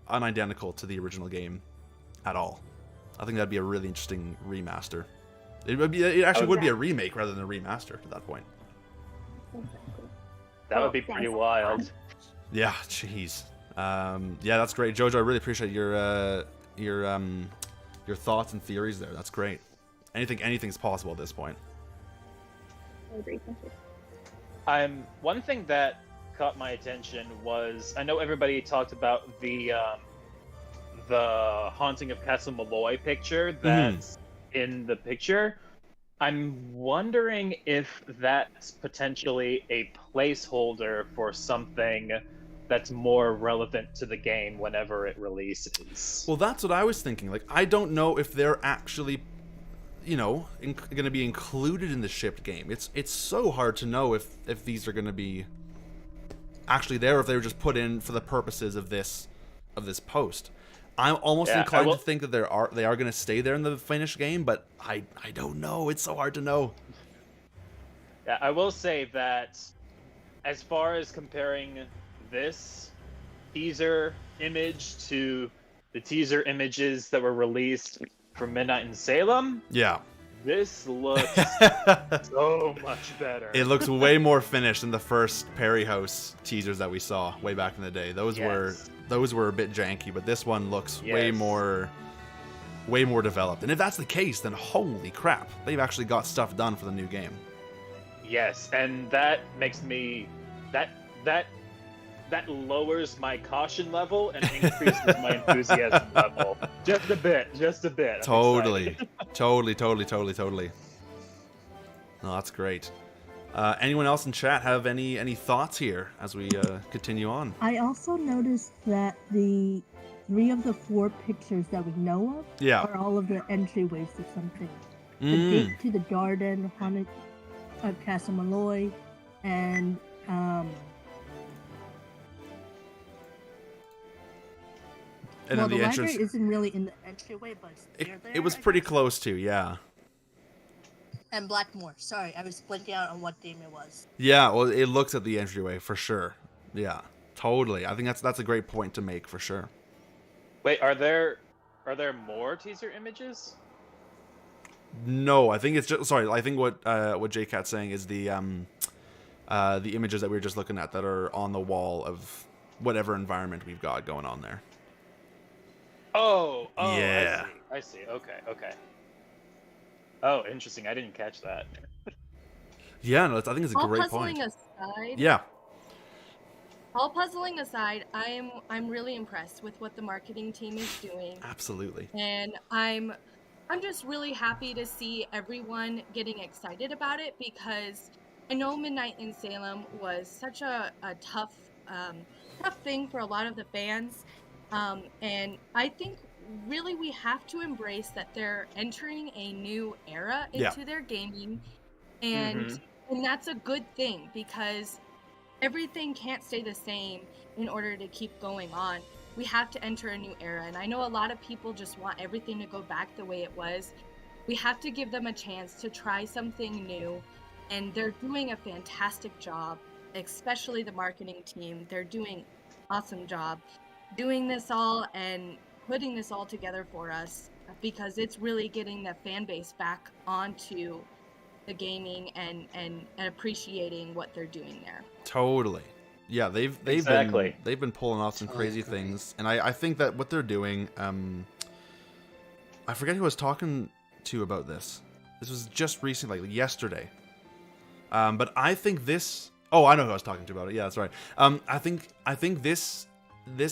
unidentical to the original game at all? I think that'd be a really interesting remaster. It actually would be a remake rather than a remaster at that point. Exactly. That would be pretty wild. Yeah, jeez. Yeah, that's great. Jojo, I really appreciate your thoughts and theories there. That's great. Anything's possible at this point. I agree. Thank you. One thing that caught my attention was, I know everybody talked about the Haunting of Castle Malloy picture that's in the picture. I'm wondering if that's potentially a placeholder for something that's more relevant to the game whenever it releases. Well, that's what I was thinking. Like, I don't know if they're actually, going to be included in the shipped game. It's so hard to know if these are going to be actually there, or if they were just put in for the purposes of this post. I'm almost inclined to think that they are going to stay there in the finished game, but I don't know. It's so hard to know. Yeah, I will say that as far as comparing this teaser image to the teaser images that were released for Midnight in Salem, yeah, this looks so much better. It looks way more finished than the first Perry House teasers that we saw way back in the day. Those were a bit janky, but this one looks way more developed. And if that's the case, then holy crap, they've actually got stuff done for the new game. Yes, and that makes me that lowers my caution level and increases my enthusiasm level just a bit. Totally. No, that's great. Anyone else in chat have any thoughts here as we continue on? I also noticed that the 3 of the 4 pictures that we know of are all of the entryways to something. The gate to the garden, Haunted of Castle Malloy, and and then the entrance library isn't really in the entryway, but it was pretty close to, yeah. And Blackmore. Sorry, I was blinking out on what game it was. Yeah, well, it looks at the entryway for sure. Yeah, totally. I think that's a great point to make for sure. Wait, are there more teaser images? No, I think it's just sorry. I think what JCat's saying is the images that we were just looking at that are on the wall of whatever environment we've got going on there. Oh, yeah. I see. Okay. Oh, interesting. I didn't catch that. Yeah, no, I think it's a great point. Yeah. All puzzling aside, I'm really impressed with what the marketing team is doing. Absolutely. And I'm just really happy to see everyone getting excited about it, because I know Midnight in Salem was such a tough thing for a lot of the fans. And I think really we have to embrace that they're entering a new era into their gaming, and that's a good thing, because everything can't stay the same in order to keep going on. We have to enter a new era, and I know a lot of people just want everything to go back the way it was. We have to give them a chance to try something new, and they're doing a fantastic job, especially the marketing team. They're doing an awesome job doing this all and putting this all together for us, because it's really getting the fan base back onto the gaming and appreciating what they're doing there. Totally. Yeah, they've been pulling off some crazy things, and I think that what they're doing, I forget who I was talking to about this. This was just recently, like yesterday. But I think this. Oh, I know who I was talking to about it. Yeah, that's right. I think this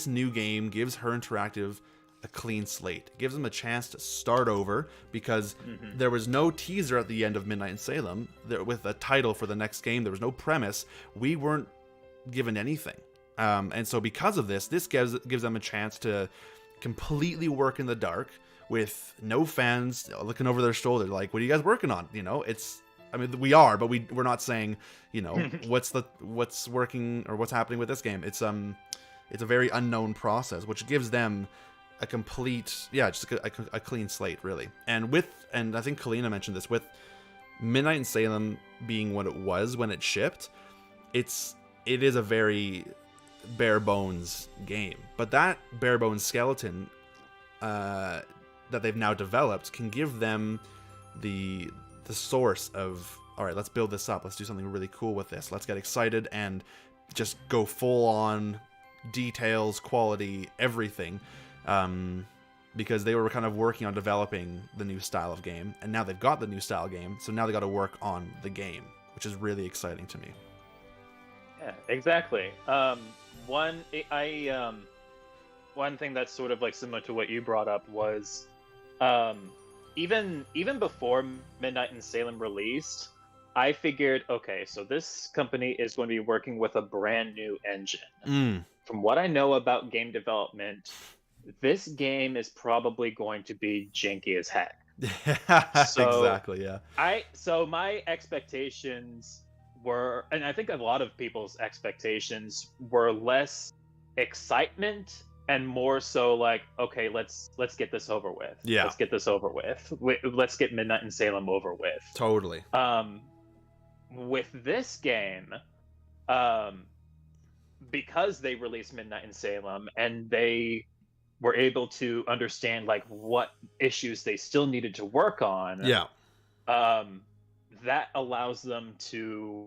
new game gives Her Interactive a clean slate. It gives them a chance to start over, because there was no teaser at the end of Midnight in Salem with a title for the next game. There was no premise. We weren't given anything, and so because of this gives them a chance to completely work in the dark with no fans looking over their shoulder like, what are you guys working on? We are, but we're not saying, what's working or what's happening with this game. It's a very unknown process, which gives them a complete, just a clean slate, really. And I think Kalina mentioned this, with Midnight in Salem being what it was when it shipped, it is a very bare bones game. But that bare bones skeleton that they've now developed can give them the source of, all right, let's build this up. Let's do something really cool with this. Let's get excited and just go full on details, quality, everything. Because they were kind of working on developing the new style of game, and now they've got the new style game, so now they got to work on the game, which is really exciting to me. Yeah, exactly. One thing that's sort of like similar to what you brought up was, even before Midnight in Salem released, I figured, okay, so this company is going to be working with a brand new engine. From what I know about game development, this game is probably going to be janky as heck. Exactly, yeah. So my expectations were, and I think a lot of people's expectations were, less excitement and more so like, okay, let's get this over with. Yeah. Let's get this over with. Let's get Midnight in Salem over with. Totally. With this game, because they released Midnight in Salem and they were able to understand like what issues they still needed to work on. Yeah. That allows them to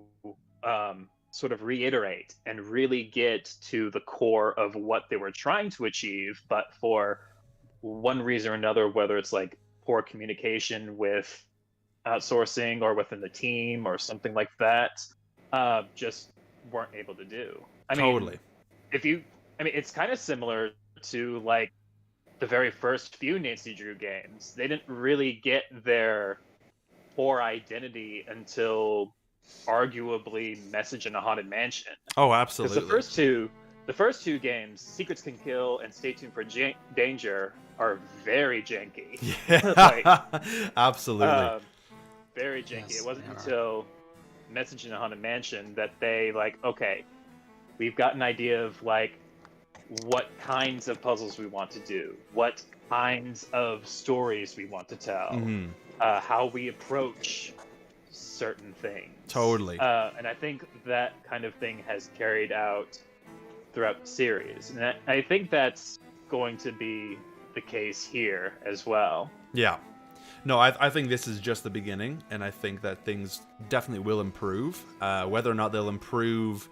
sort of reiterate and really get to the core of what they were trying to achieve, but for one reason or another, whether it's like poor communication with outsourcing or within the team or something like that, just weren't able to do. Totally. It's kind of similar to like the very first few Nancy Drew games. They didn't really get their core identity until arguably Message in a Haunted Mansion. Oh, absolutely. Because the first two games, Secrets Can Kill and Stay Tuned for Danger, are very janky. Yeah, absolutely. Very janky. Yes, it wasn't until Message in a Haunted Mansion that they like, okay, we've got an idea of like what kinds of puzzles we want to do, what kinds of stories we want to tell, how we approach certain things. Totally. And I think that kind of thing has carried out throughout the series. And I think that's going to be the case here as well. Yeah. No, I think this is just the beginning, and I think that things definitely will improve. Whether or not they'll improve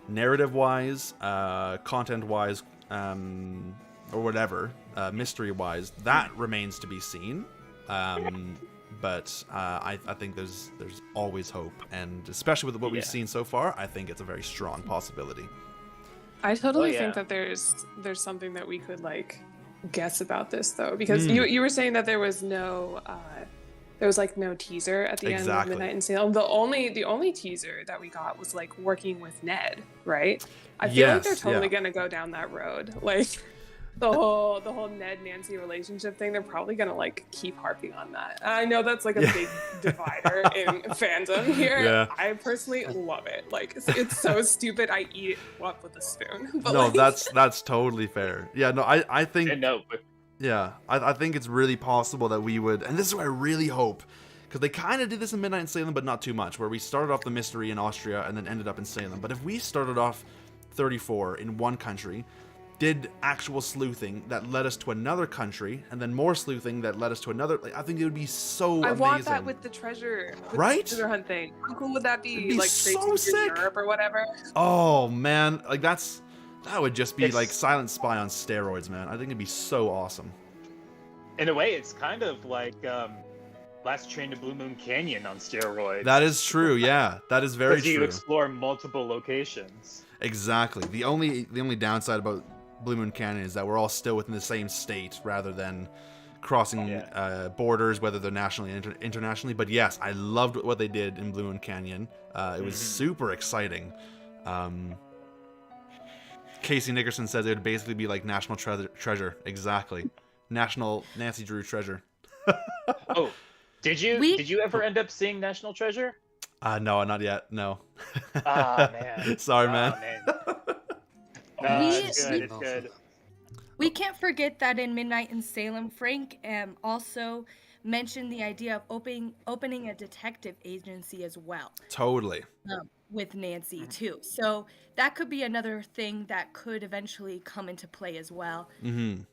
narrative-wise, content-wise, or whatever, mystery-wise, that remains to be seen. But I think there's always hope, and especially with what we've seen so far, I think it's a very strong possibility. I totally think that there's something that we could like guess about this though, because you were saying that there was no no teaser at the end of Midnight in Salem. The only teaser that we got was like working with Ned, right? I feel like they're totally gonna go down that road, like the whole Ned Nancy relationship thing. They're probably gonna like keep harping on that. I know that's like a big divider in fandom here. Yeah. I personally love it. Like it's so stupid. I eat it up with a spoon. But no, like... that's totally fair. Yeah, no, I think. Yeah, I think it's really possible that we would, and this is what I really hope, because they kind of did this in Midnight in Salem, but not too much, where we started off the mystery in Austria and then ended up in Salem. But if we started off 34 in one country, did actual sleuthing that led us to another country, and then more sleuthing that led us to another, like, I think it would be so amazing. I want that with the treasure, right? The treasure hunt thing. How cool would that be? Like so sick. Europe or whatever. Oh man, like that would just be like Silent Spy on steroids, man. I think it'd be so awesome. In a way, it's kind of like Last Train to Blue Moon Canyon on steroids. That is true, yeah. That is very true. You explore multiple locations. Exactly. The only downside about Blue Moon Canyon is that we're all still within the same state rather than crossing borders, whether they're nationally and internationally. But yes, I loved what they did in Blue Moon Canyon. It was super exciting. Casey Nickerson says it would basically be like National Treasure. Exactly. National Nancy Drew Treasure. Oh, did you ever end up seeing National Treasure? No, not yet. No. Ah, man. Sorry, man. It's good. It's good. We can't forget that in Midnight in Salem, Frank also mentioned the idea of opening a detective agency as well. Totally. With Nancy too. So that could be another thing that could eventually come into play as well. Mm-hmm.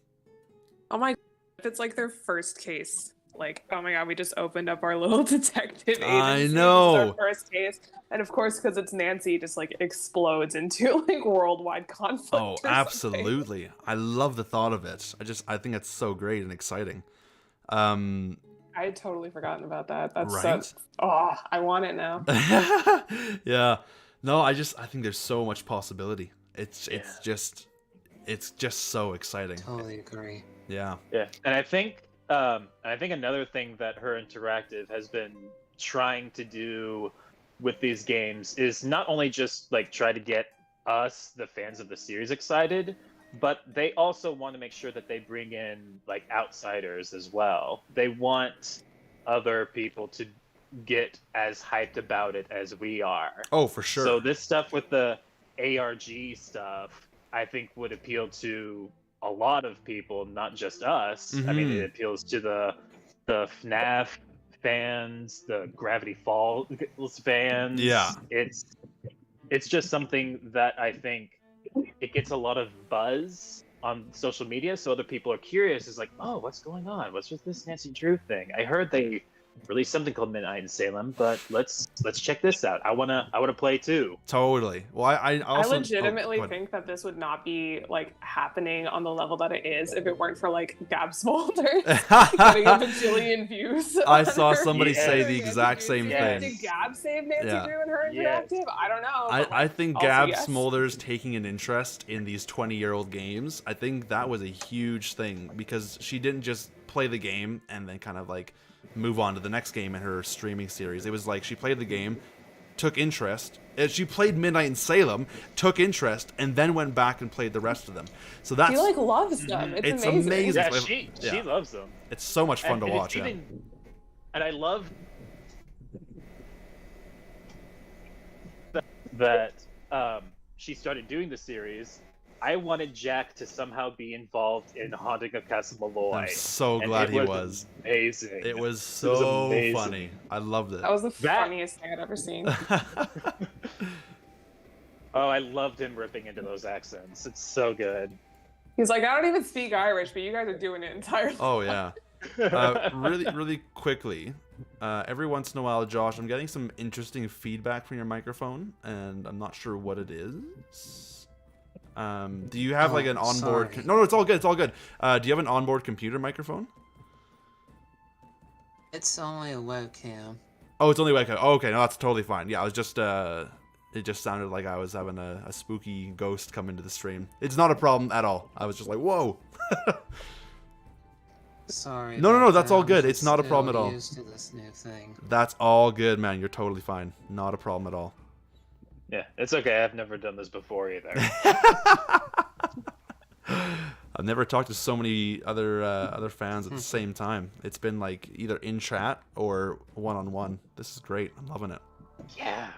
Oh my God. If it's like their first case, like, oh my God, we just opened up our little detective agency. I know. It's our first case. And of course, because it's Nancy, just like explodes into like worldwide conflict. Oh, absolutely. I love the thought of it. I think it's so great and exciting. I had totally forgotten about that. That's right? I want it now. Yeah. No, I think there's so much possibility. It's just so exciting. Totally agree. Yeah. Yeah. And I think another thing that Her Interactive has been trying to do with these games is not only just like try to get us, the fans of the series, excited, but they also want to make sure that they bring in like outsiders as well. They want other people to get as hyped about it as we are. Oh, for sure. So this stuff with the ARG stuff, I think would appeal to a lot of people, not just us. Mm-hmm. I mean, it appeals to the FNAF fans, the Gravity Falls fans. Yeah. It's just something that I think it gets a lot of buzz on social media, so other people are curious. It's like, oh, what's going on? What's with this Nancy Drew thing? I heard they released something called Midnight in Salem, but let's check this out. I wanna play too. Totally. Well, I also legitimately think that this would not be like happening on the level that it is if it weren't for like Gab Smulders getting a bajillion views. I saw somebody say the exact same thing. Did Gab save Nancy Drew in Her Interactive? I don't know. I think Gab Smulders taking an interest in these 20-year-old games, I think that was a huge thing, because she didn't just play the game and then kind of like move on to the next game in her streaming series. It was like she played the game, took interest. She played Midnight in Salem, took interest, and then went back and played the rest of them. So that's she like loves them. It's amazing. Yeah, she loves them. It's so much fun to watch. And I love that she started doing the series. I wanted Jack to somehow be involved in Haunting of Castle Malloy. I'm so glad he was. Amazing. It was so funny. I loved it. That was the funniest thing I'd ever seen. Oh, I loved him ripping into those accents. It's so good. He's like, I don't even speak Irish, but you guys are doing it entirely. Oh, yeah. Really quickly, every once in a while, Josh, I'm getting some interesting feedback from your microphone, and I'm not sure what it is. Do you have like an onboard? No, it's all good. It's all good. Do you have an onboard computer microphone? It's only a webcam. Oh, it's only webcam. Oh, okay, no, that's totally fine. Yeah, I was just it just sounded like I was having a spooky ghost come into the stream. It's not a problem at all. I was just like, whoa. Sorry. No, that's all good. It's not a problem at all. Used to this new thing. That's all good, man. You're totally fine. Not a problem at all. Yeah, it's okay. I've never done this before either. I've never talked to so many other fans at the same time. It's been like either in chat or one-on-one. This is great. I'm loving it. Yeah.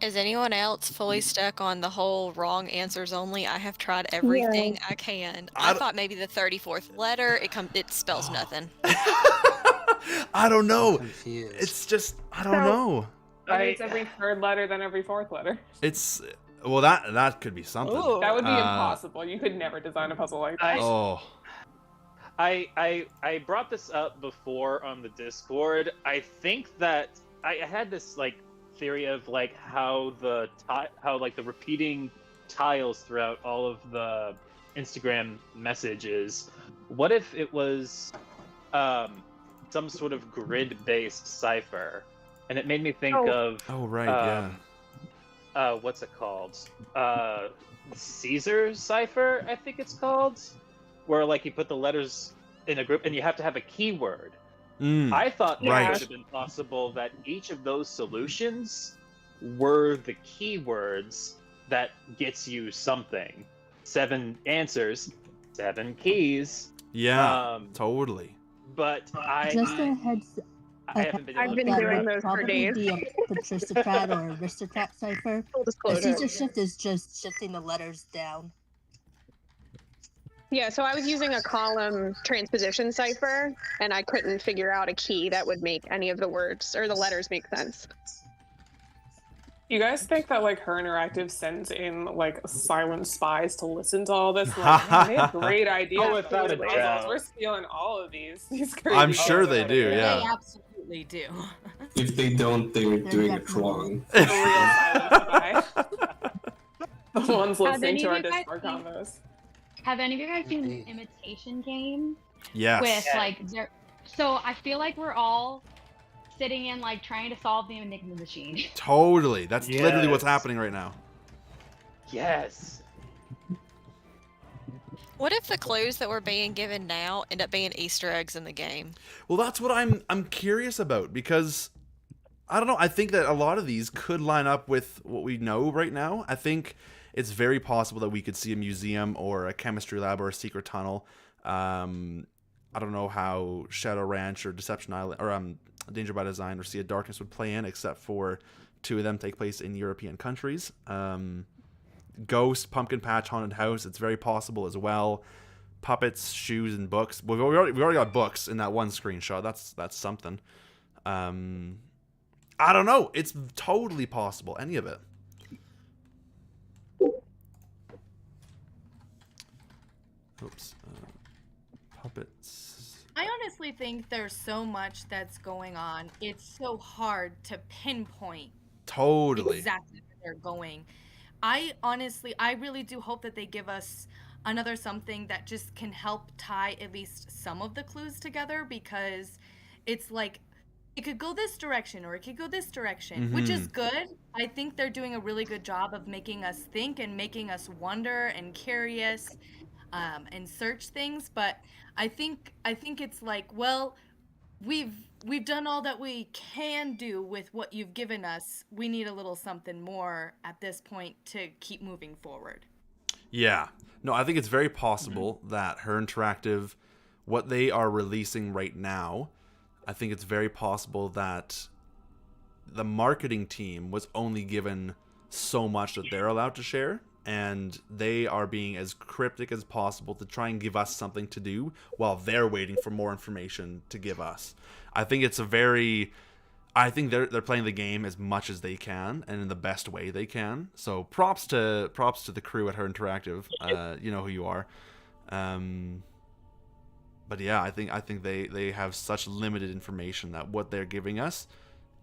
Is anyone else fully stuck on the whole wrong answers only? I have tried everything I can. I thought maybe the 34th letter, it spells nothing. I don't know. Confused. It's just, I don't know. It's every third letter, then every fourth letter. It's, well, that could be something. Ooh. That would be impossible. You could never design a puzzle like that. I brought this up before on the Discord. I think that I had this like theory of like how the repeating tiles throughout all of the Instagram messages. What if it was some sort of grid-based cipher? And it made me think of what's it called? Caesar cipher, I think it's called, where like you put the letters in a group and you have to have a keyword. I thought that would have been possible that each of those solutions were the keywords that gets you something. 7 answers, 7 keys. Yeah, totally. But just a heads. I've been doing those for days. Be a patristocrat or aristocrat cipher. The Caesar shift is just shifting the letters down. Yeah, so I was using a column transposition cipher, and I couldn't figure out a key that would make any of the words or the letters make sense. You guys think that like Her Interactive sends in like silent spies to listen to all this? Like, man, they have great ideas. Oh, without a doubt. We're stealing all of these crazy I'm sure they do, yeah. They absolutely do. If they don't, they're doing it wrong. The real silent spy. The ones listening to our Discord combos. Have any of you guys seen an imitation game? Yes. With like, so I feel like we're all sitting in like trying to solve the Enigma machine. Totally. That's literally what's happening right now. Yes. What if the clues that we're being given now end up being Easter eggs in the game? Well, that's what I'm curious about, because I don't know. I think that a lot of these could line up with what we know right now. I think it's very possible that we could see a museum or a chemistry lab or a secret tunnel. I don't know how Shadow Ranch or Deception Island or Danger by Design or Sea of Darkness would play in, except for 2 of them take place in European countries. Ghost, Pumpkin Patch, Haunted House, it's very possible as well. Puppets, shoes, and books. Well, we already got books in that one screenshot. That's something. I don't know. It's totally possible. Any of it. Oops. Puppets. I honestly think there's so much that's going on. It's so hard to pinpoint Totally. exactly where they're going. I really do hope that they give us another something that just can help tie at least some of the clues together, because it's like it could go this direction or it could go this direction, which is good. I think they're doing a really good job of making us think and making us wonder and curious. And search things, but I think it's like, well, we've done all that we can do with what you've given us. We need a little something more at this point to keep moving forward. Yeah. No, I think it's very possible that Her Interactive, what they are releasing right now, I think it's very possible that the marketing team was only given so much that they're allowed to share. And they are being as cryptic as possible to try and give us something to do while they're waiting for more information to give us. I think it's I think they're playing the game as much as they can and in the best way they can. So props to the crew at Her Interactive. You know who you are. But yeah, I think they have such limited information that what they're giving us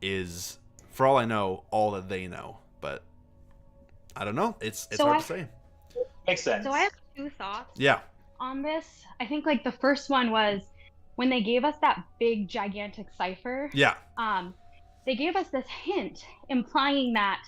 is, for all I know, all that they know. But I don't know. It's hard to say. Makes sense. So I have 2 thoughts. Yeah. On this, I think like the first one was when they gave us that big gigantic cipher. Yeah. They gave us this hint implying that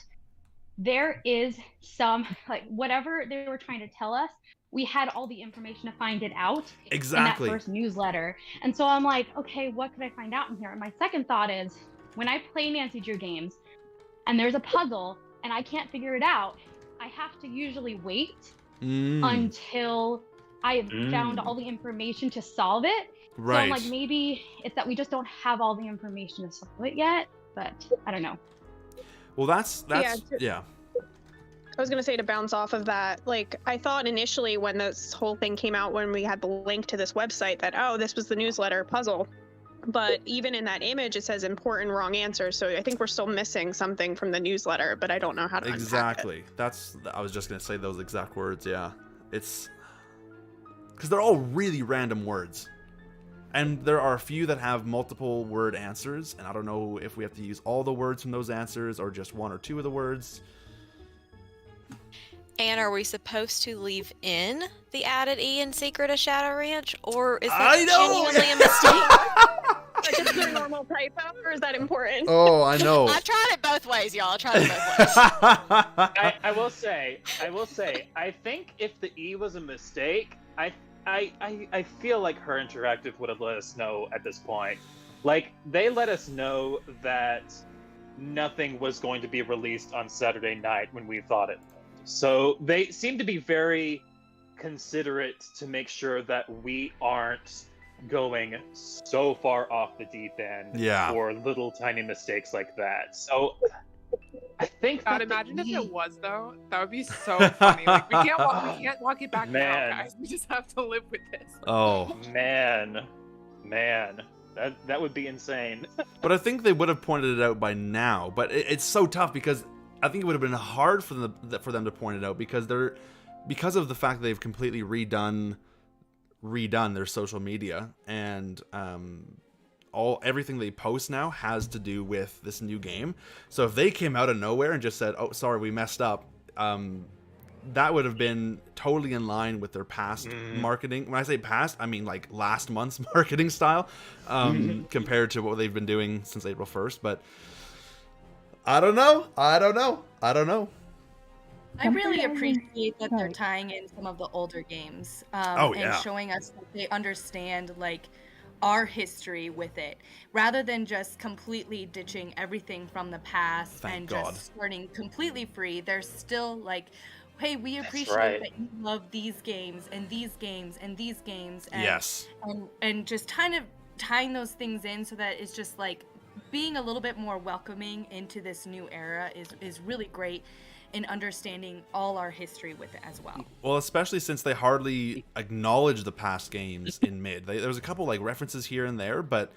there is some, like, whatever they were trying to tell us, we had all the information to find it out. Exactly. In that first newsletter. And so I'm like, okay, what could I find out in here? And my second thought is, when I play Nancy Drew games and there's a puzzle and I can't figure it out, I have to usually wait until I have found all the information to solve it. Right. So I'm like, maybe it's that we just don't have all the information to solve it yet, but I don't know. Well, that's yeah. I was gonna say, to bounce off of that, like, I thought initially when this whole thing came out, when we had the link to this website, that, oh, this was the newsletter puzzle. But even in that image, it says important wrong answer. So I think we're still missing something from the newsletter, but I don't know how to exactly. I was just gonna say those exact words. Yeah, it's because they're all really random words. And there are a few that have multiple word answers, and I don't know if we have to use all the words from those answers or just 1 or 2 of the words. And are we supposed to leave in the added E in Secret of Shadow Ranch, or is I that know! genuinely a mistake? Like, is it a normal typo, or is that important? Oh, I know. I tried it both ways, y'all. I tried it both ways. I will say, I think if the E was a mistake, I feel like Her Interactive would have let us know at this point. Like, they let us know that nothing was going to be released on Saturday night when we thought it would. So they seem to be very considerate to make sure that we aren't going so far off the deep end for little tiny mistakes like that. So I think God, imagine if it was, though. That would be so funny. Like, we can't walk it back now, guys. We just have to live with this. Oh man, that would be insane. But I think they would have pointed it out by now. But it's so tough because I think it would have been hard for them to point it out because of the fact that they've completely redone their social media, and everything they post now has to do with this new game. So if they came out of nowhere and just said, "Oh, sorry, we messed up," that would have been totally in line with their past marketing. When I say past, I mean like last month's marketing style, compared to what they've been doing since April 1st. But I don't know. I really appreciate that they're tying in some of the older games and showing us that they understand like our history with it, rather than just completely ditching everything from the past just starting completely free. They're still like, hey, we appreciate that you love these games and these games and these games, and just kind of tying those things in so that it's just like being a little bit more welcoming into this new era is really great in understanding all our history with it as well. Well, especially since they hardly acknowledge the past games in mid. There was a couple like references here and there, but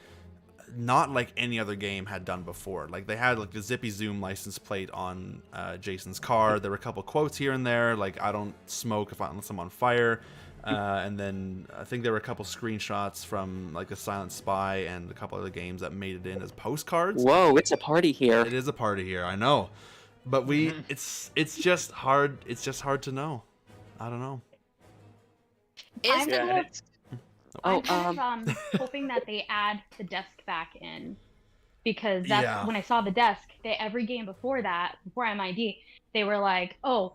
not like any other game had done before. Like they had like the Zippy Zoom license plate on Jason's car. There were a couple quotes here and there, like "I don't smoke unless I'm on fire." And then I think there were a couple screenshots from like The Silent Spy and a couple other games that made it in as postcards. Whoa, it's a party here. It is a party here, I know. But it's just hard. It's just hard to know. I don't know. I'm kind of hoping that they add the desk back in, because that's when I saw the desk. Every game before that, before MID, they were like, "Oh,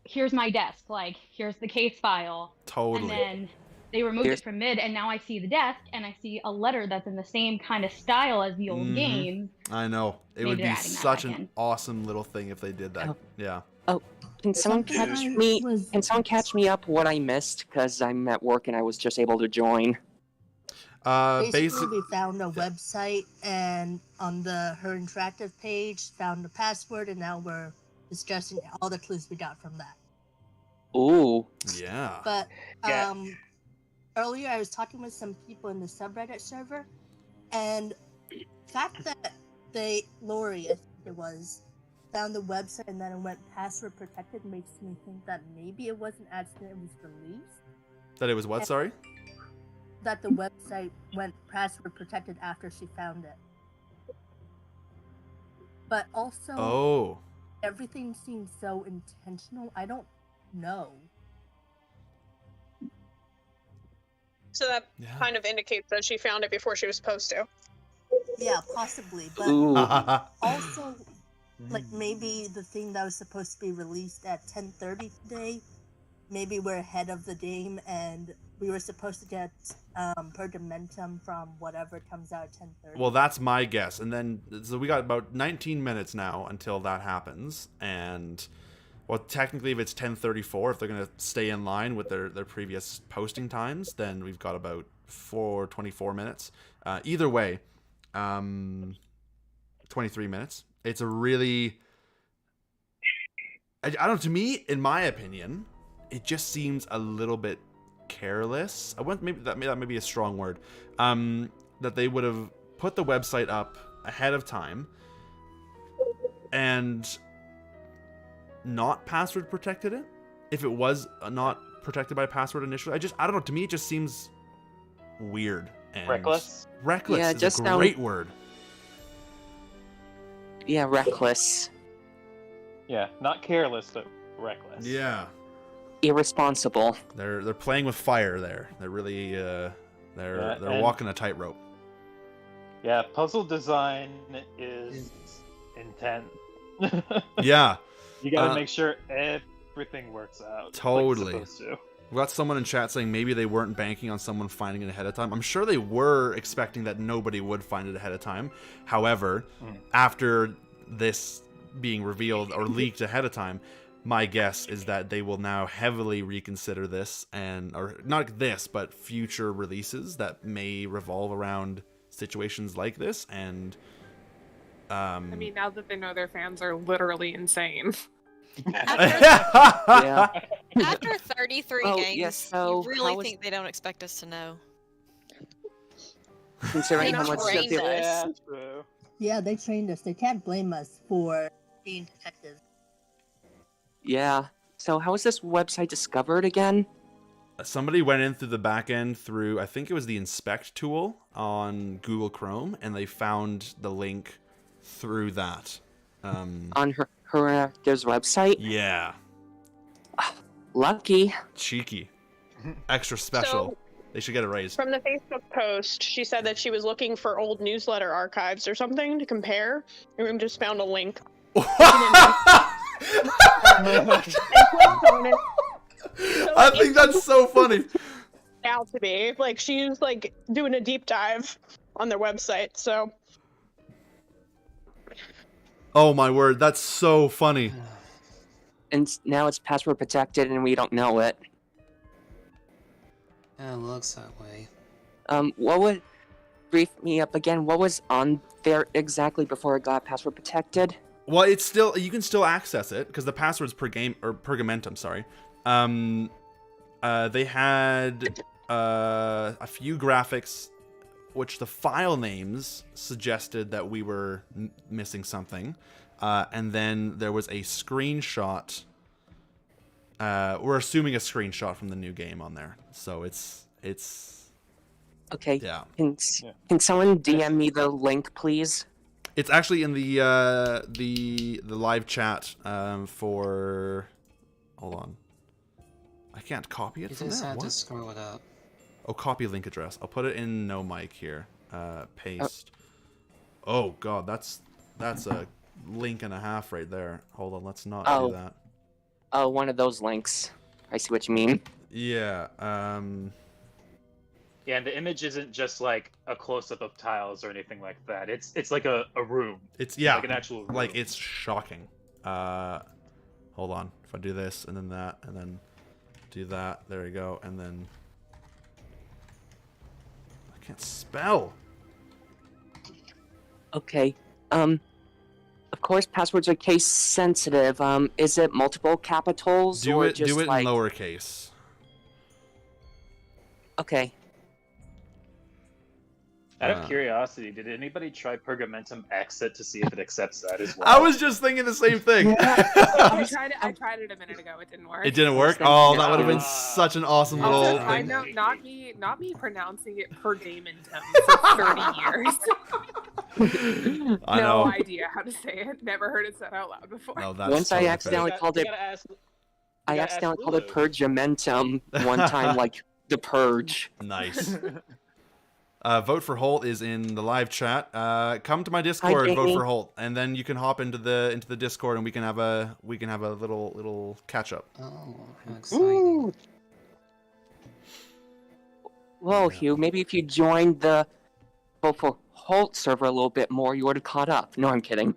here's my desk. Like, here's the case file." Totally. And then they removed it from mid, and now I see the desk, and I see a letter that's in the same kind of style as the old game. I know. It would be such an awesome little thing if they did that. Yeah. Oh, can someone catch me? Can someone catch me up what I missed? Because I'm at work and I was just able to join. Basically, we found a website, and on the Her Interactive page, found the password, and now we're discussing all the clues we got from that. Ooh. Yeah. But earlier I was talking with some people in the subreddit server, and the fact that Lori, I think it was, found the website and then it went password protected makes me think that maybe it wasn't accident, it was released. That it was what, sorry? that the website went password protected after she found it. But also, everything seems so intentional. I don't know. So that kind of indicates that she found it before she was supposed to. Yeah, possibly. But also, like maybe the thing that was supposed to be released at 10:30 today, maybe we're ahead of the game and we were supposed to get Pergamentum from whatever comes out at 10:30. Well, that's my guess. And then, so we got about 19 minutes now until that happens. And, well, technically, if it's 10:34, if they're going to stay in line with their previous posting times, then we've got about 24 minutes. Either way, 23 minutes. It's a really... I don't know, to me, in my opinion, it just seems a little bit careless. Maybe that may be a strong word. That they would have put the website up ahead of time and not password protected it if it was not protected by password initially. I don't know. To me, it just seems weird and reckless. Reckless is a great word. Yeah, reckless. Yeah, not careless, but reckless. Yeah. Irresponsible. They're playing with fire there. They're really they're walking a tightrope. Yeah, puzzle design is intense. Yeah. You gotta make sure everything works out. Totally. Like it's supposed to. We got someone in chat saying maybe they weren't banking on someone finding it ahead of time. I'm sure they were expecting that nobody would find it ahead of time. However, after this being revealed or leaked ahead of time, my guess is that they will now heavily reconsider this, or not this, but future releases that may revolve around situations like this. And I mean, now that they know their fans are literally insane. After 33 games, yes, so you really think they don't expect us to know? Considering how much trained us. Yeah, they trained us. They can't blame us for being detectives. Yeah. So how was this website discovered again? Somebody went in through the back end through, I think it was the inspect tool on Google Chrome, and they found the link through that. On there's website? Yeah. Lucky. Cheeky. Extra special. So, they should get a raise. From the Facebook post, she said that she was looking for old newsletter archives or something to compare, and we just found a link. I think that's so funny. Out to be like she's like doing a deep dive on their website. So, oh my word, that's so funny. And now it's password protected, and we don't know it. Yeah, it looks that way. What would brief me up again? What was on there exactly before it got password protected? Well, it's still, you can still access it because the password's Pergamentum. Sorry. They had a few graphics, which the file names suggested that we were missing something, and then there was a screenshot. We're assuming a screenshot from the new game on there, so it's. Okay. Yeah. Can someone DM me the link, please? It's actually in the live chat for. Hold on. I can't copy it from there. You just have what? to scroll it up. Oh, copy link address. I'll put it in no mic here. Paste. Oh god, that's a link and a half right there. Hold on, let's not do that. Oh, one of those links. I see what you mean. Yeah. Yeah, and the image isn't just like a close-up of tiles or anything like that. It's like a room. It's like an actual room. Like it's shocking. Hold on. If I do this and then that and then do that, there we go, and then I can't spell. Okay. Of course, passwords are case sensitive. Is it multiple capitals do or it just do it like... in lowercase? Okay. Out of curiosity, did anybody try Pergamentum Exit to see if it accepts that as well? I was just thinking the same thing. I tried it a minute ago. It didn't work. It didn't work? Oh, that would have been such an awesome little I thing. know, not me pronouncing it Pergamentum for 30 years. No idea how to say it. Never heard it said out loud before. No, that's Once totally I accidentally fair. called it. I accidentally called it Purgamentum one time, like the purge. Nice. Vote for Holt is in the live chat. Come to my Discord, vote for Holt, and then you can hop into the Discord, and we can have a little catch up. Oh, how exciting! Whoa, Hugh, maybe if you joined the Vote for Holt server a little bit more, you would have caught up. No, I'm kidding.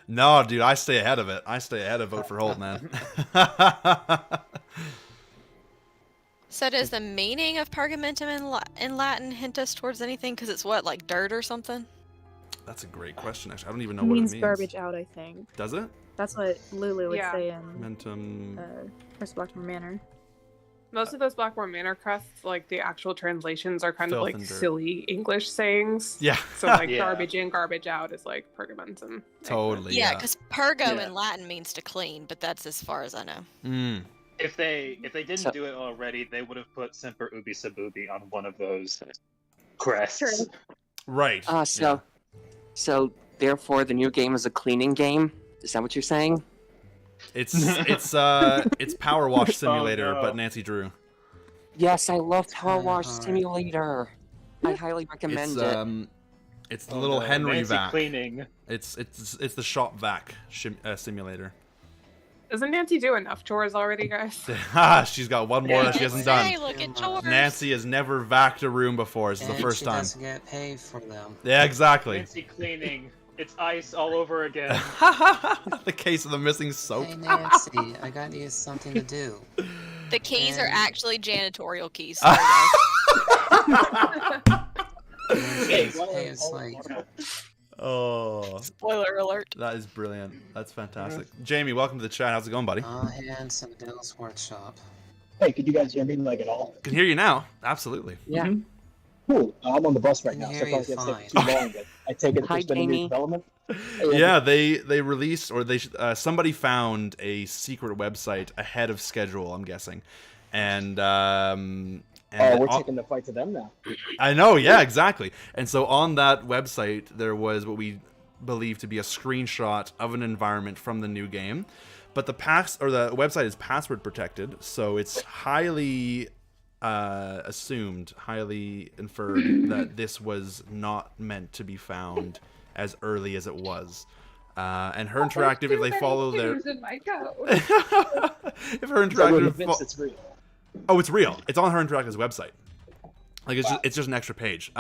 No, dude, I stay ahead of it. I stay ahead of Vote for Holt, man. So does the meaning of Pergamentum in Latin hint us towards anything? Because it's what, like dirt or something? That's a great question, actually. I don't even know what it means. It means garbage out, I think. Does it? That's what Lulu would say in Momentum. First Blackmore Manor. Most of those Blackmore Manor crests, like the actual translations are kind of like silly English sayings. Yeah. So like garbage in, garbage out is like Pergamentum. Totally. Yeah, because purgo in Latin means to clean, but that's as far as I know. If they didn't do it already, they would have put Semper Ubi Sububi on one of those crests. Right. So therefore the new game is a cleaning game? Is that what you're saying? It's Power Wash Simulator, but Nancy Drew. Yes, I love Power Wash Simulator. I highly recommend it. It's the little Henry Nancy vac. cleaning. It's the shop vac simulator. Doesn't Nancy do enough chores already, guys? She's got one more that she hasn't done. Look at chores. Nancy has never vacked a room before. This is the first time. She doesn't get paid for them. Yeah, exactly. Nancy cleaning. It's ice all over again. The case of the missing soap. Hey Nancy, I got you something to do. The keys are actually janitorial keys. Hey, it's like... Oh. Spoiler alert. That is brilliant. That's fantastic. Jamie, welcome to the chat. How's it going, buddy? All hands in Bill's workshop. Hey, could you guys hear me like at all? Can hear you now. Absolutely. Yeah. Cool. I'm on the bus right now, so hear if you I take fine. too long, but I take it there's been a new development. Yeah, they released, or somebody found a secret website ahead of schedule, I'm guessing. And we're taking the fight to them now. I know, yeah, exactly. And so on that website, there was what we believe to be a screenshot of an environment from the new game. But the website is password protected, so it's highly assumed, highly inferred that this was not meant to be found as early as it was. And Her Interactive, if they follow their... if Her Interactive... It's real. Oh, it's real. It's on Her Interactive's website. Like, it's just an extra page.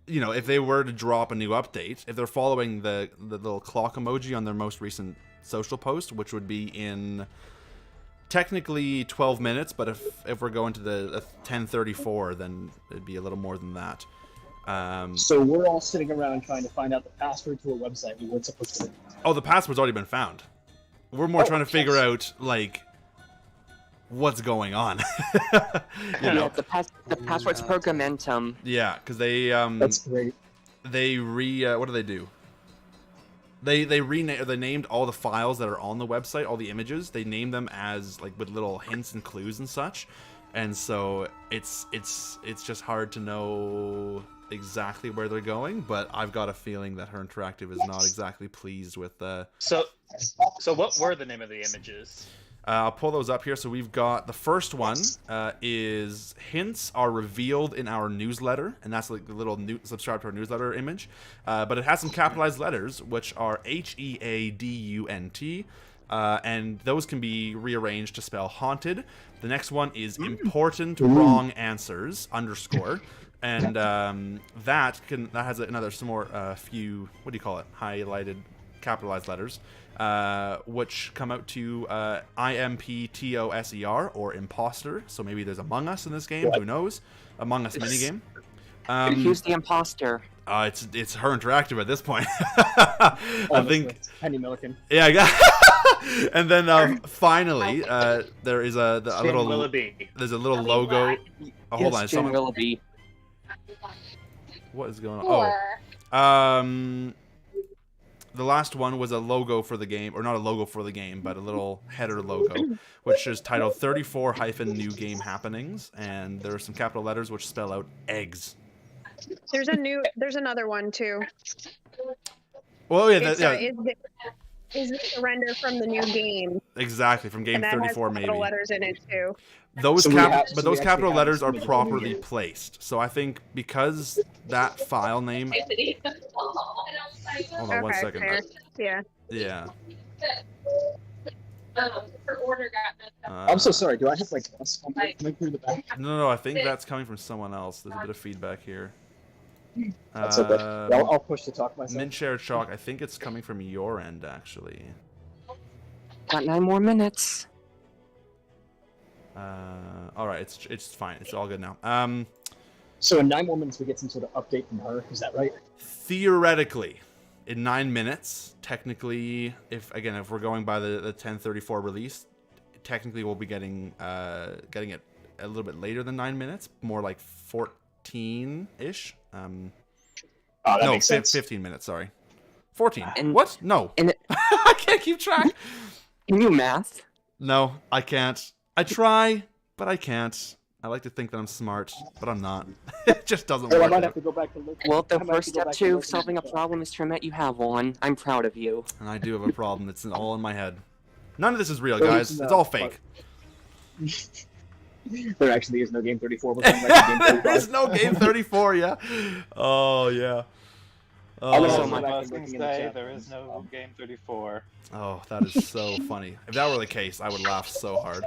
You know, if they were to drop a new update, if they're following the little clock emoji on their most recent social post, which would be in technically 12 minutes, but if we're going to the 10:34, then it'd be a little more than that. So we're all sitting around trying to find out the password to a website we weren't supposed to. Oh, the password's already been found. We're more trying to figure out, like, what's going on. You know? The password's Pergamentum. Yeah, because they That's great. what do they do? They named all the files that are on the website, all the images. They named them as, like, with little hints and clues and such. And so it's just hard to know exactly where they're going, but I've got a feeling that Her Interactive is not exactly pleased with the... So what were the name of the images? I'll pull those up here. So we've got the first one is hints are revealed in our newsletter, and that's like the little subscribe to our newsletter image. But it has some capitalized letters, which are HEADUNT, and those can be rearranged to spell haunted. The next one is important wrong answers _ and that has some more few, what do you call it, highlighted capitalized letters, which come out to IMPTOSER, or imposter. So maybe there's Among Us in this game. Who knows? Among Us minigame. Who's the imposter? It's Her Interactive at this point. I think Penny Milliken. Yeah, I got. And then finally, there is there's a little logo. Oh, hold on, Willoughby. What is going on? Four. Oh. The last one was a logo for the game, or not a logo for the game, but a little header logo, which is titled 34-new game happenings, and there are some capital letters which spell out eggs. There's another one too. Well, yeah, Is this a render from the new game? Exactly, from game 34 maybe. Capital letters in it too. Those those capital letters are properly placed. So I think because that file name. Hold on 1 second. Fair. Yeah. Yeah. I'm so sorry. Do I have like dust coming through the back? No, I think that's coming from someone else. There's a bit of feedback here. That's okay. I'll push to talk myself. Mint shared chalk. I think it's coming from your end actually. Got 9 more minutes. All right, it's fine. It's all good now. So in 9 more minutes we get some sort of update from her. Is that right? Theoretically, in 9 minutes, technically, if we're going by the 1034 release, technically we'll be getting it a little bit later than 9 minutes, more like 14-ish. That makes sense. 15 minutes. Sorry, 14. And what? No, I can't keep track. Can you math? No, I can't. I try, but I can't. I like to think that I'm smart, but I'm not. It just doesn't work. I might have to go back to look. Well, the first step to solving a problem is to admit you have one. I'm proud of you. And I do have a problem. It's all in my head. None of this is real, guys. It's all fake. There actually is no game 34. There is no game 34, yeah. Oh, yeah. I was going to say there is no game 34. Oh, that is so funny. If that were the case, I would laugh so hard.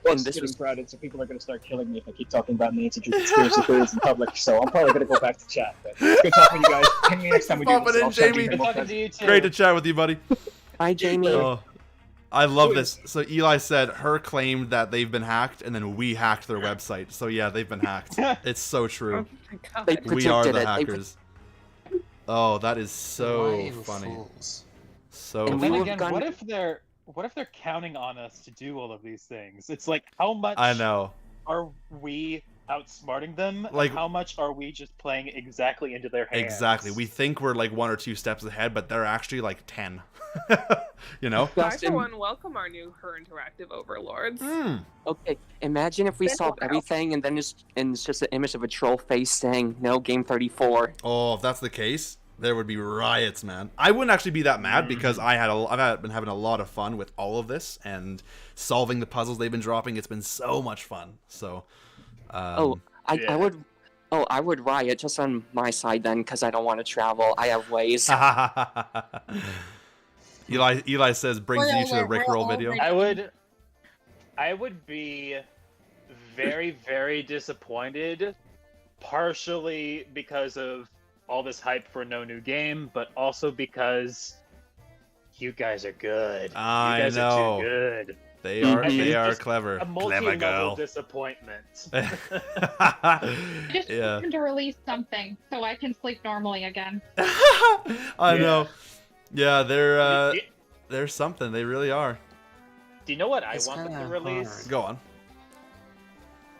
Well, this was crowded, so people are going to start killing me if I keep talking about Nancy Drew conspiracy theories in public. So I'm probably going to go back to chat. But it's good talking to you guys. Ping me next time we do this. In, Jamie. Great to chat with you, buddy. Bye, Jamie. Oh, I love this. So Eli said her claimed that they've been hacked, and then we hacked their website. So yeah, they've been hacked. It's so true. Oh my God. We are the hackers. Oh, that is so funny. So. And then again, what if they're counting on us to do all of these things? It's like, how much I know are we outsmarting them? Like, how much are we just playing exactly into their hands? Exactly. We think we're like 1 or 2 steps ahead, but they're actually like 10. You know? I, for one, welcome our new Her Interactive overlords. Okay, imagine if we solved everything and then it's just an image of a troll face saying, no, game 34. Oh, if that's the case, there would be riots, man. I wouldn't actually be that mad because I've been having a lot of fun with all of this and solving the puzzles they've been dropping. It's been so much fun. So, I would riot just on my side then because I don't want to travel. I have ways. Eli says brings you to the Rickroll video. I would be very, very disappointed, partially because of all this hype for no new game, but also because you guys are good. I you guys know. are too good. They are clever. A clever girl. Disappointment. Just want to release something so I can sleep normally again. I know. Yeah, they're something. They really are. Do you know what I want them to release? Hard. Go on.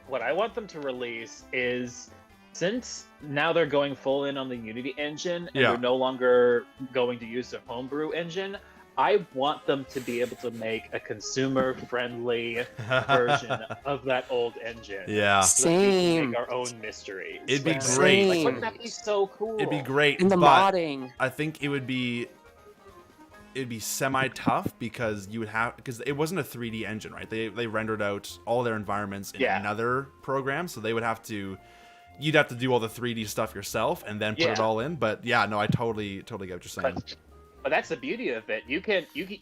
What I want them to release is, since now they're going full in on the Unity engine and they're no longer going to use their homebrew engine, I want them to be able to make a consumer-friendly version of that old engine. Yeah. So that we can make our own mysteries. It'd be great. Like, wouldn't that be so cool? It'd be great. In the modding. I think it'd be semi-tough because it wasn't a 3D engine, right? They rendered out all their environments in another program, so you'd have to do all the 3D stuff yourself and then put it all in. But yeah, no, I totally get what you're saying. But that's the beauty of it. You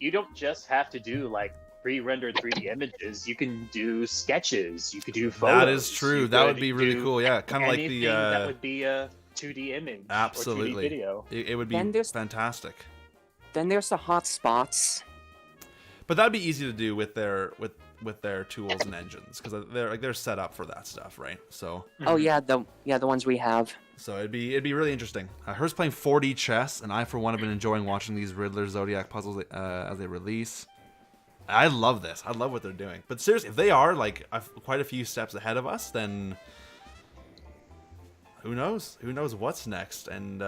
don't just have to do like pre-rendered 3D images. You can do sketches. You could do photos. That is true. That would be really cool. Yeah, kind of like the that would be a 2D image. Absolutely. Or 2D video. It would be fantastic. Then there's the hot spots. But that'd be easy to do with their tools and engines because they're set up for that stuff, right? So. Oh yeah, the ones we have. So it'd be really interesting. Her's playing 4D chess, and I for one have been enjoying watching these Riddler Zodiac puzzles as they release. I love this. I love what they're doing. But seriously, if they are like quite a few steps ahead of us, then who knows? Who knows what's next? And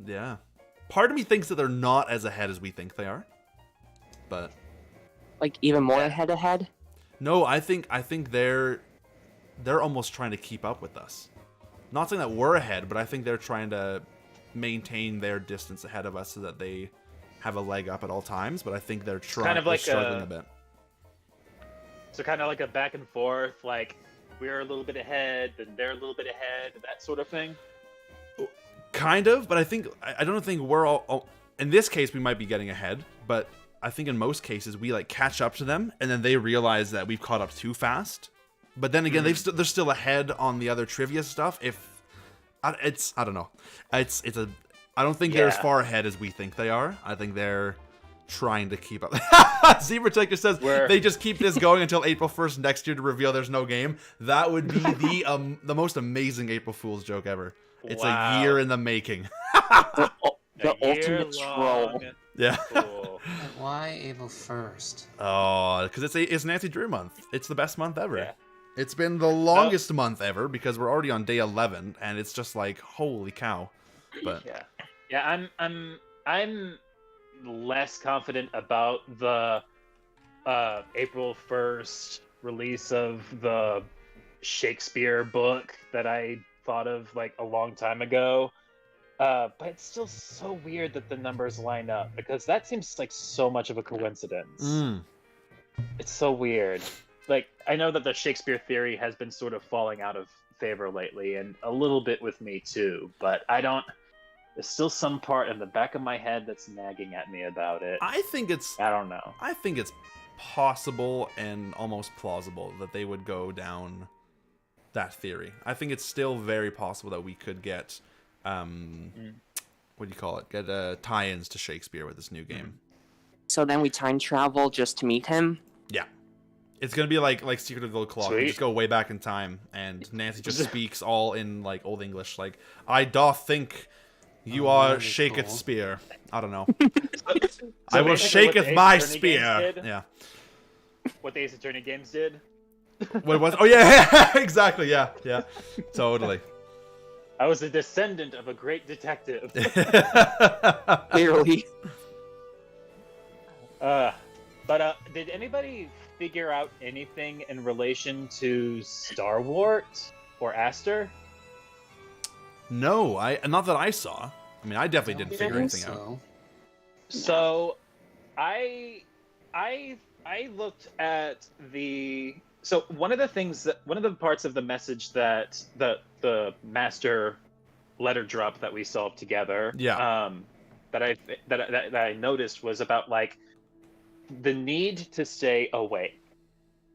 yeah, part of me thinks that they're not as ahead as we think they are, but like even more ahead. No, I think they're almost trying to keep up with us. Not saying that we're ahead, but I think they're trying to maintain their distance ahead of us so that they have a leg up at all times. But I think they're struggling a bit. So kind of like a back and forth, like we're a little bit ahead, then they're a little bit ahead, that sort of thing. Kind of, but I don't think we're all. In this case, we might be getting ahead, but I think in most cases we like catch up to them, and then they realize that we've caught up too fast. But then again, they're still ahead on the other trivia stuff. I don't know. I don't think they're as far ahead as we think they are. I think they're trying to keep up. Zebra Taker says they just keep this going until April 1st next year to reveal there's no game. That would be the most amazing April Fool's joke ever. It's a year in the making. The ultimate troll. Yeah. Cool. Why April 1st? Oh, because it's Nancy Drew month. It's the best month ever. Yeah. It's been the longest month ever because we're already on day 11, and it's just like holy cow. But yeah, I'm less confident about the April 1st release of the Shakespeare book that I thought of like a long time ago. But it's still so weird that the numbers line up because that seems like so much of a coincidence. It's so weird. Like, I know that the Shakespeare theory has been sort of falling out of favor lately, and a little bit with me too, but there's still some part in the back of my head that's nagging at me about it. I don't know. I think it's possible and almost plausible that they would go down that theory. I think it's still very possible that we could get, what do you call it? Get tie-ins to Shakespeare with this new game. So then we time travel just to meet him? Yeah. It's gonna be like Secret of the Gold Clock. Sweet. We just go way back in time, and Nancy just speaks all in like Old English, like "I doth think you are shaketh spear." I don't know. I will shaketh my spear. Yeah. What the Ace Attorney games did. What was? Oh yeah, exactly. Yeah, totally. I was a descendant of a great detective. Clearly. But did anybody figure out anything in relation to Starwort or Aster? No, not that I saw. I mean, I definitely didn't figure anything out. So, I looked at the. So one of the parts of the message that the master letter drop that we solved together, that I noticed was about like the need to stay awake.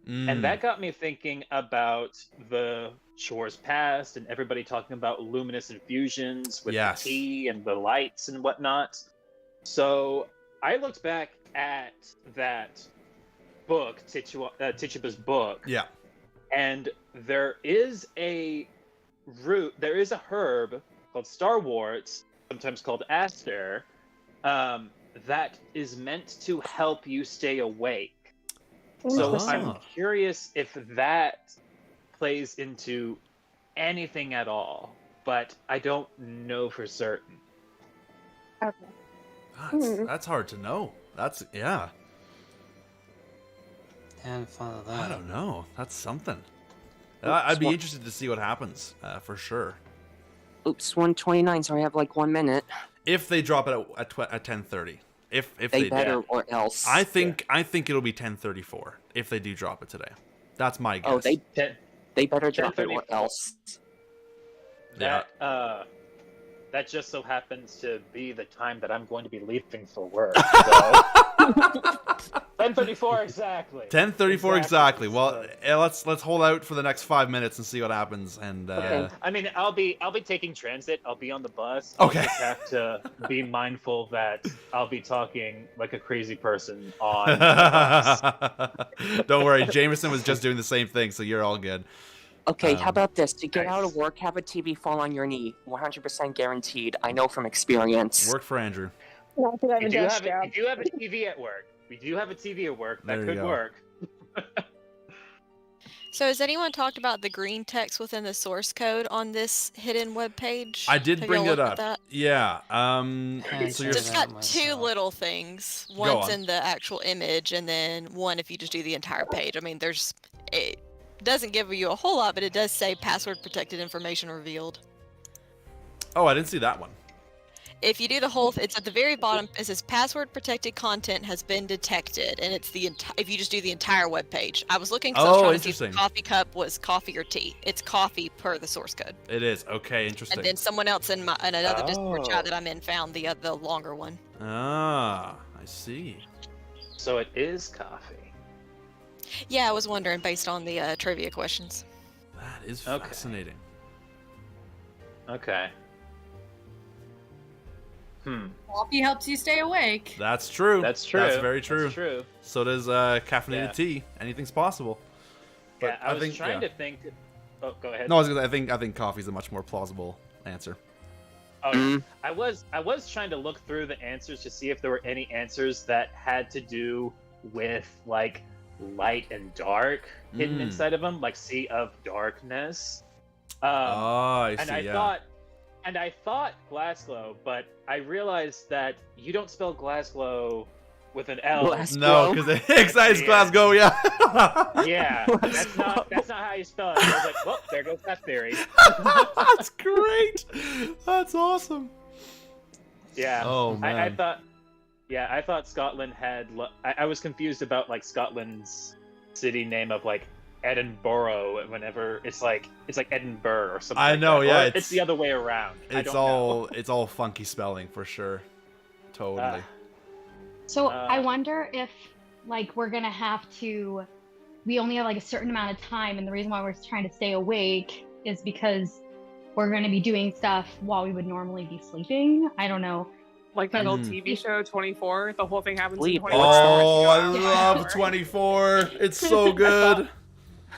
And that got me thinking about the Shores Past and everybody talking about luminous infusions with the tea and the lights and whatnot. So I looked back at that book, Tituba's book. Yeah. And there is a herb called Starwort, sometimes called Aster, that is meant to help you stay awake. So I'm curious if that plays into anything at all, but I don't know for certain. Okay. That's hard to know. Yeah. And follow that. I don't know. That's something. I'd be interested to see what happens, for sure. Oops, 1:29, so I have like 1 minute. If they drop it at 10:30. If they better or else. I think it'll be 10:34 if they do drop it today. That's my guess. Oh, they better drop it or else. That just so happens to be the time that I'm going to be leaving for work. So. 10:34 exactly. 10:34 exactly. Well, let's hold out for the next 5 minutes and see what happens. And I mean, I'll be taking transit. I'll be on the bus. Okay. I just have to be mindful that I'll be talking like a crazy person on the bus. Don't worry, Jameson was just doing the same thing, so you're all good. Okay, how about this? To get out of work, have a TV fall on your knee. 100% guaranteed. I know from experience. Worked for Andrew. Not that I have a desk job. We do have a TV at work. We do have a TV at work. That could work. So has anyone talked about the green text within the source code on this hidden web page? I did Have bring y'all it looked at up. that? Yeah. So it's got two little things. One's in the actual image, and then one if you just do the entire page. I mean, it doesn't give you a whole lot, but it does say password protected information revealed. Oh, I didn't see that one. If you do the whole, it's at the very bottom. It says password protected content has been detected, and it's if you just do the entire web page. I was looking because I was trying to see if the coffee cup was coffee or tea. It's coffee per the source code. It is. Okay, interesting. And then someone else in another Discord chat that I'm in found the longer one. Ah, I see. So it is coffee. Yeah, I was wondering based on the trivia questions. That is fascinating. Okay. Coffee helps you stay awake. That's true. That's true. That's very true. That's true. So does caffeinated tea. Anything's possible. But Yeah, I was trying to think. Oh, go ahead. No, I think coffee's a much more plausible answer. Oh, I was trying to look through the answers to see if there were any answers that had to do with like light and dark hidden inside of them, like Sea of Darkness. I see. I thought Glasgow, but I realized that you don't spell Glasgow with an L. No, because it's Glasgow, yeah. Yeah, that's not how you spell it. I was like, well, there goes that theory. That's great. That's awesome. Yeah. Oh man. I thought Scotland had. I was confused about like Scotland's city name of like Edinburgh. Whenever it's like Edinburgh or something. I know, like yeah. Or it's the other way around. It's all funky spelling for sure. Totally. So I wonder if like we're gonna have to. We only have like a certain amount of time, and the reason why we're trying to stay awake is because we're going to be doing stuff while we would normally be sleeping. I don't know. Like that old TV show 24, the whole thing happens in 24 Oh, I love 24. It's so good.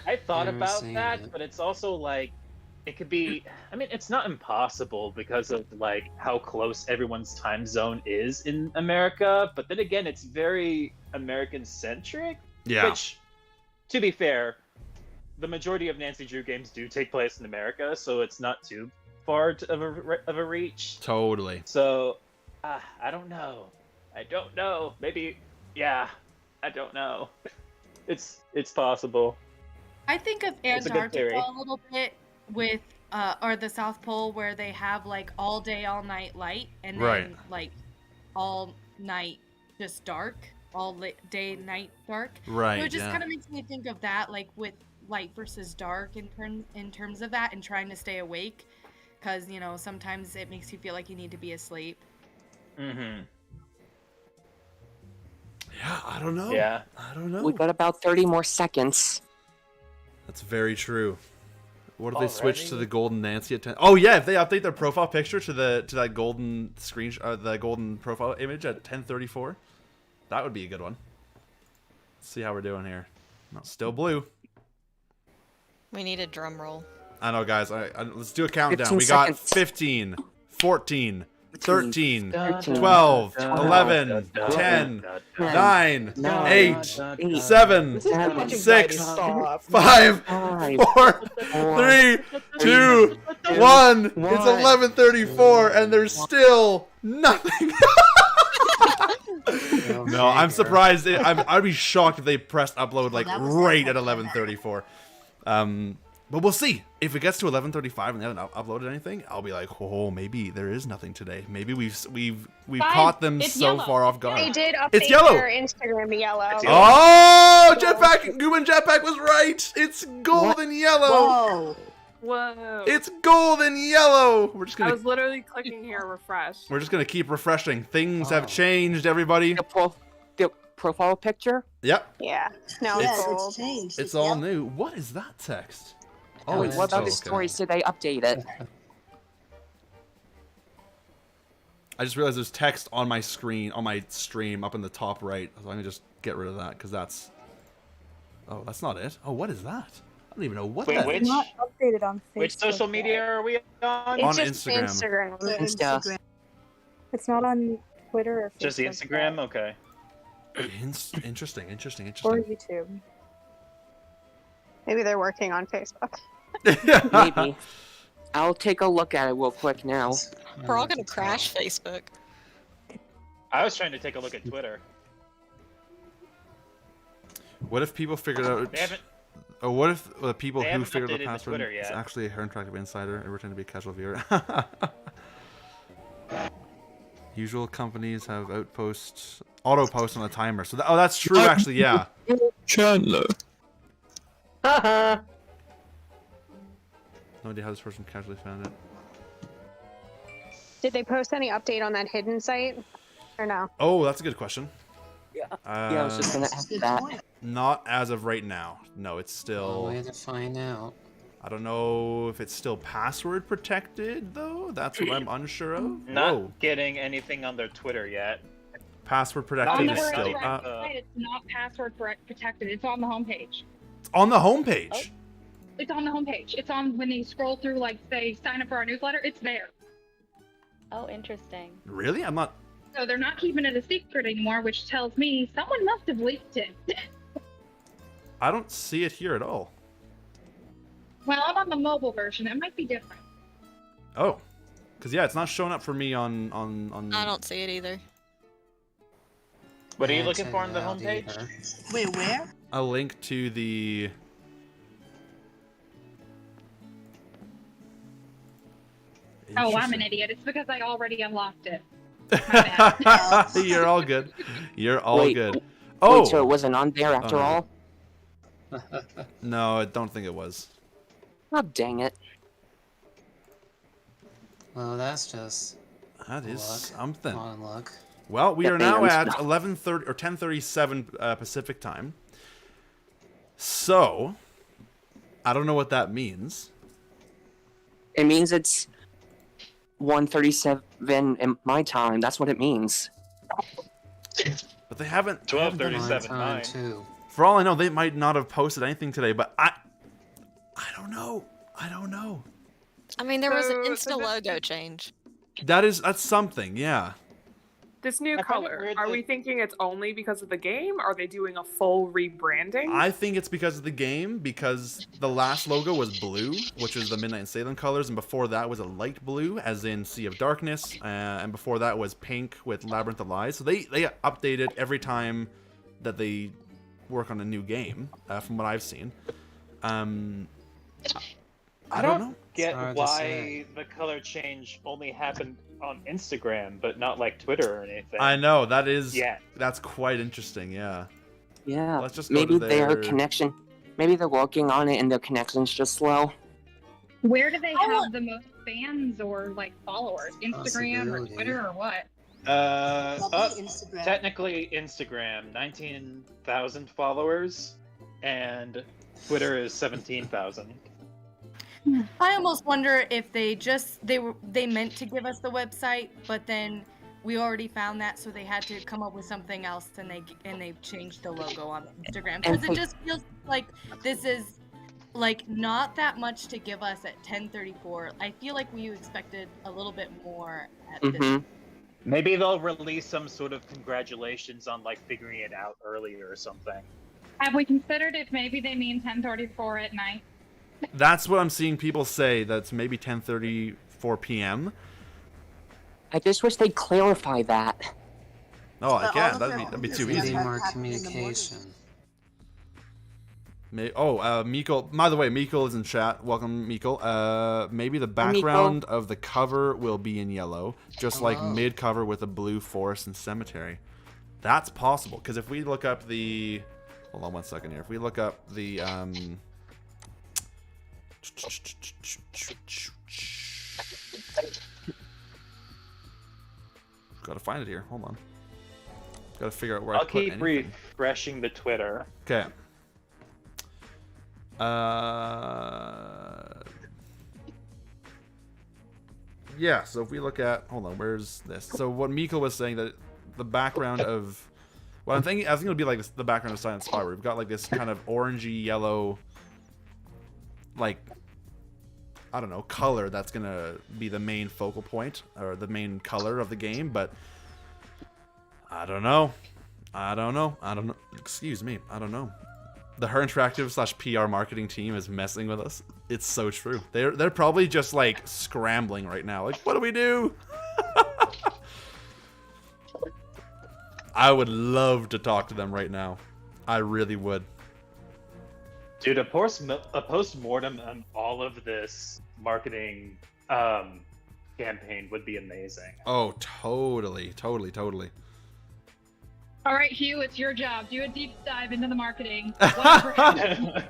I thought about that, but it's also like it could be. I mean, it's not impossible because of like how close everyone's time zone is in America. But then again, it's very American centric. Yeah. Which, to be fair, the majority of Nancy Drew games do take place in America, so it's not too far of a reach. Totally. So, I don't know. Maybe, yeah. I don't know. It's possible. I think of Antarctica a little bit with, or the South Pole, where they have like all day, all night light, and then like all night just dark. All day, night, dark. Right. So it just kind of makes me think of that, like with light versus dark in terms of that, and trying to stay awake, because sometimes it makes you feel like you need to be asleep. Mm-hmm. Yeah, I don't know. Yeah, I don't know. We got about 30 more seconds. That's very true. What if they switch to the golden Nancy at 10? Oh yeah, if they update their profile picture to that golden the golden profile image at 10:34. That would be a good one. Let's see how we're doing here. No, still blue. We need a drum roll. I know, guys. Let's do a countdown. We got 15, 14, 13, 12, 11, 10, 9, 8, 7, 6, 5, 4, 3, 2, 1. It's 11:34, and there's still nothing. No, I'm surprised. I'd be shocked if they pressed upload like right at 11:34. But we'll see. If it gets to 11:35 and they haven't uploaded anything, I'll be like, oh, maybe there is nothing today. Maybe we've caught them so far off guard. They did update It's yellow. their Instagram yellow. Oh, Jetpack, Gooban Jetpack was right. It's golden yellow. Whoa. It's golden yellow. We're just gonna. I was literally clicking here, refresh. We're just gonna keep refreshing. Things have changed, everybody. The profile picture? Yep. Yeah. No, it's changed. It's all new. What is that text? Oh, what about the stories? Did they update it? I just realized there's text on my screen, on my stream, up in the top right. So I'm gonna just get rid of that because that's. Oh, that's not it. Oh, what is that? I don't even know what that is. It's not updated on Facebook. Which social media are we on? On It's just Instagram. Instagram. It's not on Twitter or Facebook. Just the Instagram? Okay. Interesting. Or YouTube. Maybe they're working on Facebook. Maybe. I'll take a look at it real quick now. We're all gonna crash Facebook. I was trying to take a look at Twitter. What if people figured out? They haven't. Oh, what if the people They who haven't figured out the updated the password Twitter is yet. actually a interactive insider and pretend to be a casual viewer? Usual companies have auto post on a timer. So that's true, actually. Yeah. Chandler. No idea how this person casually found it. Did they post any update on that hidden site, or no? Oh, that's a good question. Yeah. I was just gonna ask that. Not as of right now. No, it's still. Way to find out. I don't know if it's still password protected though. That's what I'm unsure of. Not getting anything on their Twitter yet. Password On protected the is still. website, it's not password protected. It's on the homepage. It's on the homepage. It's on the homepage. It's on when you scroll through, like, say, sign up for our newsletter. It's there. Oh, interesting. Really? I'm not. So they're not keeping it a secret anymore, which tells me someone must have leaked it. I don't see it here at all. Well, I'm on the mobile version. It might be different. Oh, because yeah, it's not showing up for me on. I don't see it either. What are you looking for on the homepage? Wait, where? A link to the. Oh, I'm an idiot. It's because I already unlocked it. You're all good. You're all Wait, good. Wait, Oh, so it wasn't on there after all? No, I don't think it was. Oh, dang it. Well, that's just. That is something. On luck. Well, we The are now fans at know. 11:30 or 10:37 Pacific time. So, I don't know what that means. It means it's 1:37 in my time. That's what it means. But they haven't. 12:37 mine. For all I know, they might not have posted anything today. But I don't know. I don't know. I mean, there was an Insta logo change. That's something. Yeah. This new I find it color, weird are that- we thinking it's only because of the game? Are they doing a full rebranding? I think it's because of the game, because the last logo was blue, which was the Midnight in Salem colors, and before that was a light blue, as in Sea of Darkness, and before that was pink with Labyrinth of Lies. So they update it every time that they work on a new game, from what I've seen. I don't know. Get why the color change only happened on Instagram, but not like Twitter or anything. I know, that's quite interesting, yeah. Yeah. Let's just go maybe to their their connection. Maybe they're working on it and their connection's just slow. Where do they have the most fans or, like, followers? Instagram or Twitter or what? Technically Instagram, 19,000 followers, and Twitter is 17,000. I almost wonder if they meant to give us the website, but then we already found that, so they had to come up with something else, and they changed the logo on Instagram, because it just feels like this is like not that much to give us at 10:34. I feel like we expected a little bit more at this. Maybe they'll release some sort of congratulations on like figuring it out earlier or something. Have we considered if maybe they mean 10:34 at night? That's what I'm seeing people say. That's maybe 10:34 p.m. I just wish they'd clarify that. Oh, again, that'd be too easy. More communication. Mikkel. By the way, Mikkel is in chat. Welcome, Mikkel. Maybe the background of the cover will be in yellow, just like mid cover with a blue forest and cemetery. That's possible, because if we look up the, hold on one second here. If we look up the gotta find it here. Hold on. Gotta figure out where I put anything. I'll keep refreshing the Twitter. Okay. Yeah, so if we look at, hold on, where's this? So what Miko was saying, that the background of, well, I think it'll be like this, the background of Silent Spy, where we've got like this kind of orangey yellow, like, I don't know, color that's gonna be the main focal point, or the main color of the game, but I don't know. Excuse me, I don't know. the Her Interactive / PR marketing team is messing with us. It's so true. They're probably just like scrambling right now. Like, what do we do? I would love to talk to them right now. I really would. Dude, a post-mortem on all of this marketing campaign would be amazing. Oh, totally. All right, Hugh, it's your job. Do a deep dive into the marketing. Whatever happened.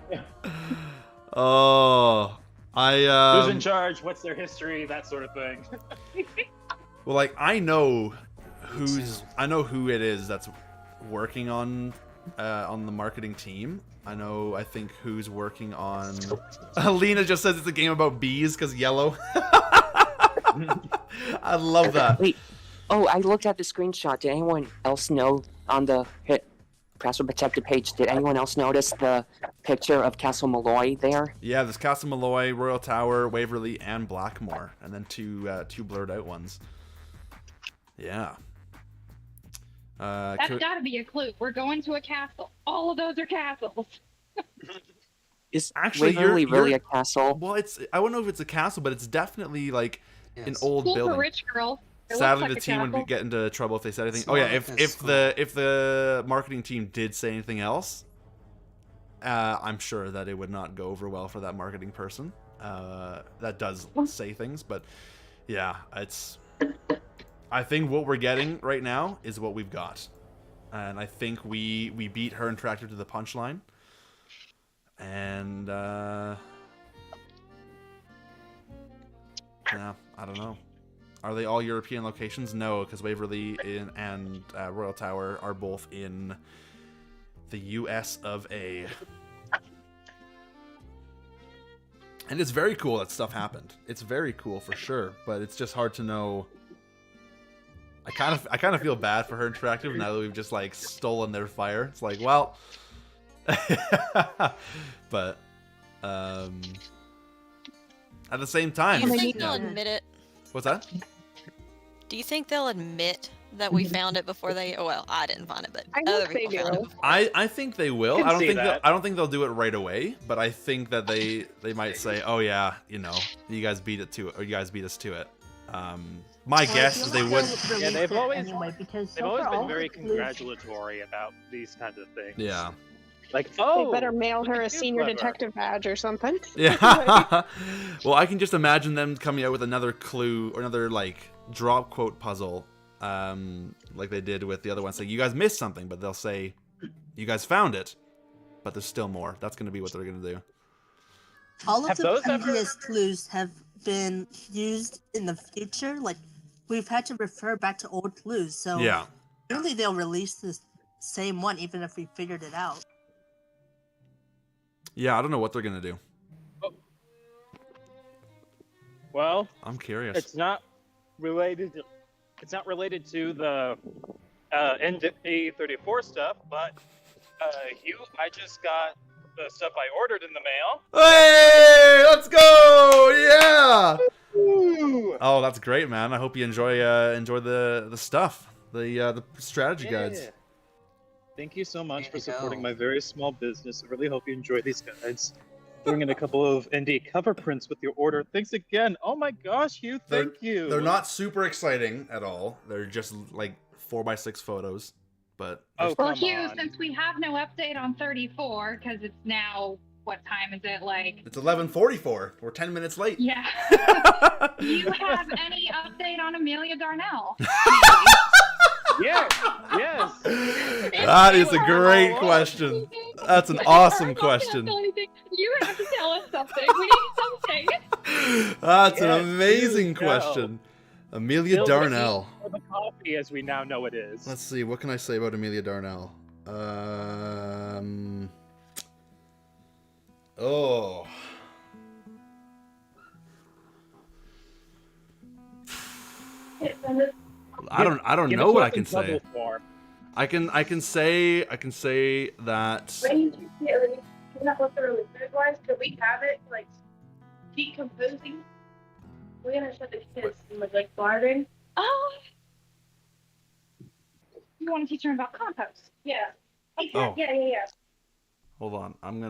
Oh, Who's in charge? What's their history? That sort of thing. Well, like I know who it is that's working on the marketing team. I think who's working on. Lena just says it's a game about bees because yellow. I love that. Wait. Oh, I looked at the screenshot. Did anyone else know on the password protected page? Did anyone else notice the picture of Castle Malloy there? Yeah, there's Castle Malloy, Royal Tower, Waverly, and Blackmore, and then two blurred out ones. Yeah. That's gotta be a clue. We're going to a castle. All of those are castles. Is actually really a castle? Well, I don't know if it's a castle, but it's definitely like an old Cool building. For rich girl. Sadly, like the team would get into trouble if they said anything. It's Oh yeah, not if the marketing team did say anything else, I'm sure that it would not go over well for that marketing person. That does say things, but yeah, I think what we're getting right now is what we've got, and I think we beat Her Interactive to the punchline, and yeah, I don't know. Are they all European locations? No, because Waverly and Royal Tower are both in the US of A. And it's very cool that stuff happened. It's very cool for sure, but it's just hard to know. I kind of feel bad for Her Interactive now that we've just like stolen their fire. It's like, well, but at the same time, Do you think they'll admit it? What's that? Do you think they'll admit that we found it before they? Oh, well, I didn't find it, but other people found it. I think they will. I don't think they'll do it right away, but I think that they might say, "Oh yeah, you guys beat it to it, or you guys beat us to it." My guess is they would. Yeah, they've always because been very congratulatory about these kinds of things. Yeah. Like, they better mail her a senior detective badge or something. Yeah. Well, I can just imagine them coming out with another clue or another like drop quote puzzle, like they did with the other one. Say, you guys missed something, but they'll say, you guys found it, but there's still more. That's going to be what they're going to do. All of the previous clues have been used in the future. Like, we've had to refer back to old clues. So yeah, really they'll release the same one, even if we figured it out. Yeah, I don't know what they're going to do. Oh. Well, I'm curious. It's not related to the NDW stuff, but Hugh, I just got the stuff I ordered in the mail. Hey, let's go! Yeah. Woo. Oh, that's great, man. I hope you enjoy the stuff, the strategy guides. Thank you so much for supporting my very small business. I really hope you enjoy these guides. Throwing in a couple of ND cover prints with your order. Thanks again. Oh my gosh, Hugh, thank you. They're not super exciting at all. They're just like 4x6 photos. But well, Hugh, since we have no update on 34, because it's now, what time is it? Like it's 11:44. We're 10 minutes late. Yeah. Do you have any update on Amelia Darnell? Yes. That is a great question. That's an awesome question. You have to tell us something. We need something. That's an amazing question. Amelia Darnell. Or the coffee, as we now know it is. Let's see. What can I say about Amelia Darnell? Oh. I don't know what I can say. I can say that. Could we have it like decomposing? We're gonna shut the kids with like garden. Oh, you want to teach them about compost? Yeah. Oh. Yeah. Hold on. I'm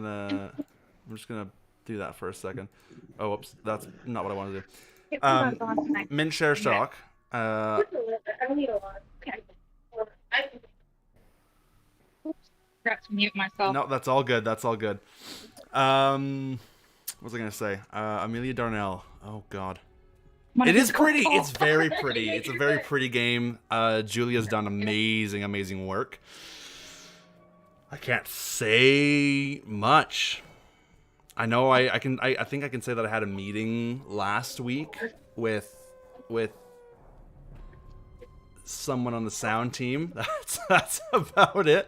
just gonna do that for a second. Oh, whoops. That's not what I want to do. Mint share shock. I don't need a lot. Okay. Forgot to mute myself. No, that's all good. That's all good. What was I gonna say? Amelia Darnell. Oh God. It is pretty. It's very pretty. It's a very pretty game. Julia's done amazing work. I can't say much. I know I think I can say that I had a meeting last week with someone on the sound team. That's about it.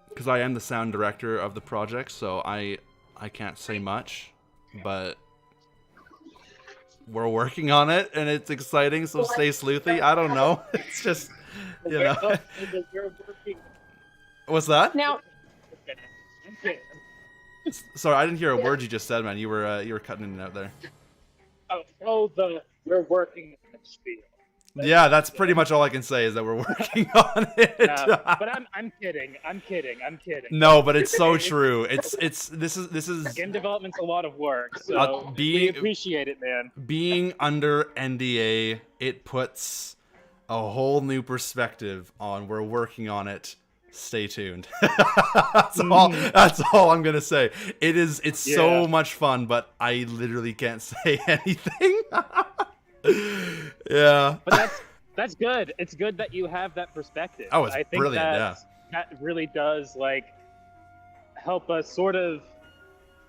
Because I am the sound director of the project, so I can't say much, but we're working on it and it's exciting, so stay sleuthy. I don't know. It's just, you know. What's that? Now, sorry, I didn't hear a word you just said, man. You were cutting in and out there. We're working on the spiel. Yeah, that's pretty much all I can say is that we're working on it. But I'm kidding. No, but it's so true. This is game development's a lot of work, so we appreciate it, man. Being under NDA, it puts a whole new perspective on we're working on it. Stay tuned. That's all I'm gonna say. It's so much fun, but I literally can't say anything. Yeah. But that's good. It's good that you have that perspective. Oh, it's brilliant, that really does help us sort of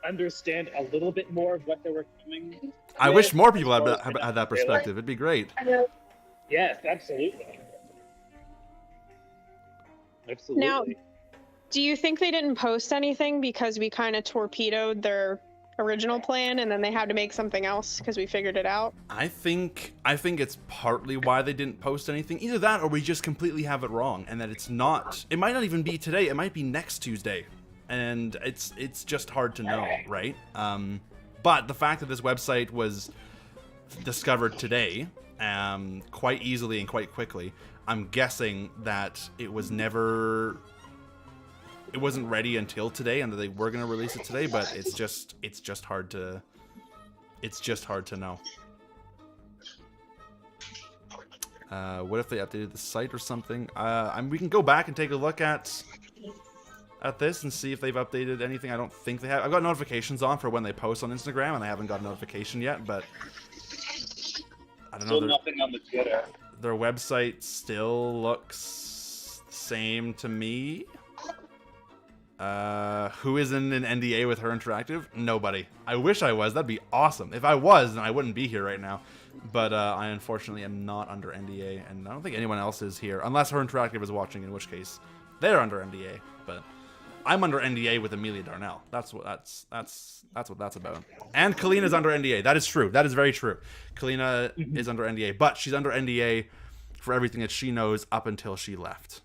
understand a little bit more of what they were coming. I wish more people had that perspective. It'd be great. Yes, absolutely. Now, do you think they didn't post anything because we kind of torpedoed their original plan and then they had to make something else because we figured it out? I think it's partly why they didn't post anything. Either that or we just completely have it wrong and that it might not even be today. It might be next Tuesday. And it's just hard to know, right? But the fact that this website was discovered today quite easily and quite quickly, I'm guessing that it wasn't ready until today, and that they were going to release it today. But it's just hard to know. What if they updated the site or something? We can go back and take a look at this and see if they've updated anything. I don't think they have. I've got notifications on for when they post on Instagram, and I haven't got a notification yet. But I don't know. Still nothing on the Twitter. Their website still looks the same to me. Who is in an NDA with Her Interactive? Nobody. I wish I was. That'd be awesome. If I was, then I wouldn't be here right now. But I unfortunately am not under NDA, and I don't think anyone else is here, unless Her Interactive is watching, in which case they're under NDA. But I'm under NDA with Amelia Darnell. That's what that's about. And Kalina's under NDA. That is true. That is very true. Kalina is under NDA, but she's under NDA for everything that she knows up until she left.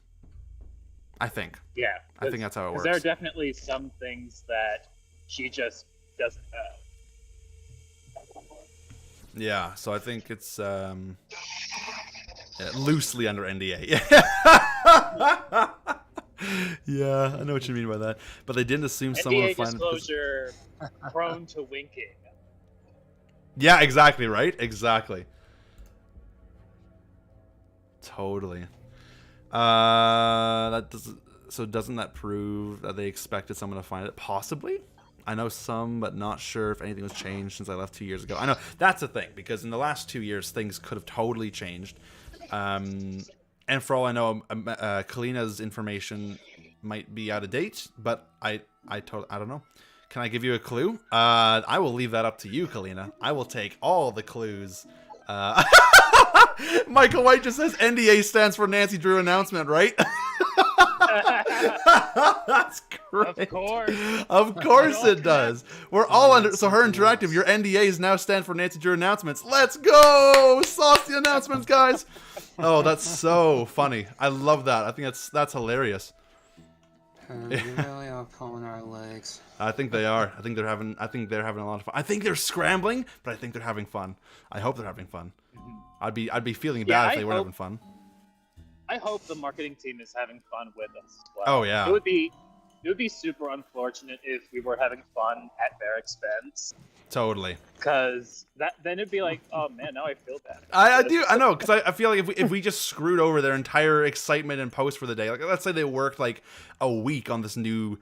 I think. Yeah. I think that's how it works. There are definitely some things that she just doesn't know. Yeah, so I think it's loosely under NDA. Yeah, I know what you mean by that. But they didn't assume someone would find disclosure prone to winking. Yeah, exactly, right? Exactly. Totally. Doesn't that prove that they expected someone to find it? Possibly. I know some, but not sure if anything was changed since I left 2 years ago. I know that's the thing, because in the last 2 years things could have totally changed. And for all I know, Kalina's information might be out of date, but I don't know. Can I give you a clue? I will leave that up to you, Kalina. I will take all the clues. Michael White just says NDA stands for Nancy Drew announcement, right? That's great. Of course it does. We're all under. So Her Interactive, your NDAs now stand for Nancy Drew announcements. Let's go! Sauce the announcements, guys. Oh, that's so funny. I love that. I think that's hilarious. We really are pulling our legs. I think they are. I think they're having a lot of fun. I think they're scrambling, but I think they're having fun. I hope they're having fun. I'd be feeling bad if they weren't having fun. I hope the marketing team is having fun with us as well. Oh yeah. It would be super unfortunate if we were having fun at their expense. Totally. Because then it'd be like, oh man, now I feel bad. I know, because I feel like if we just screwed over their entire excitement and post for the day, like let's say they worked like a week on this new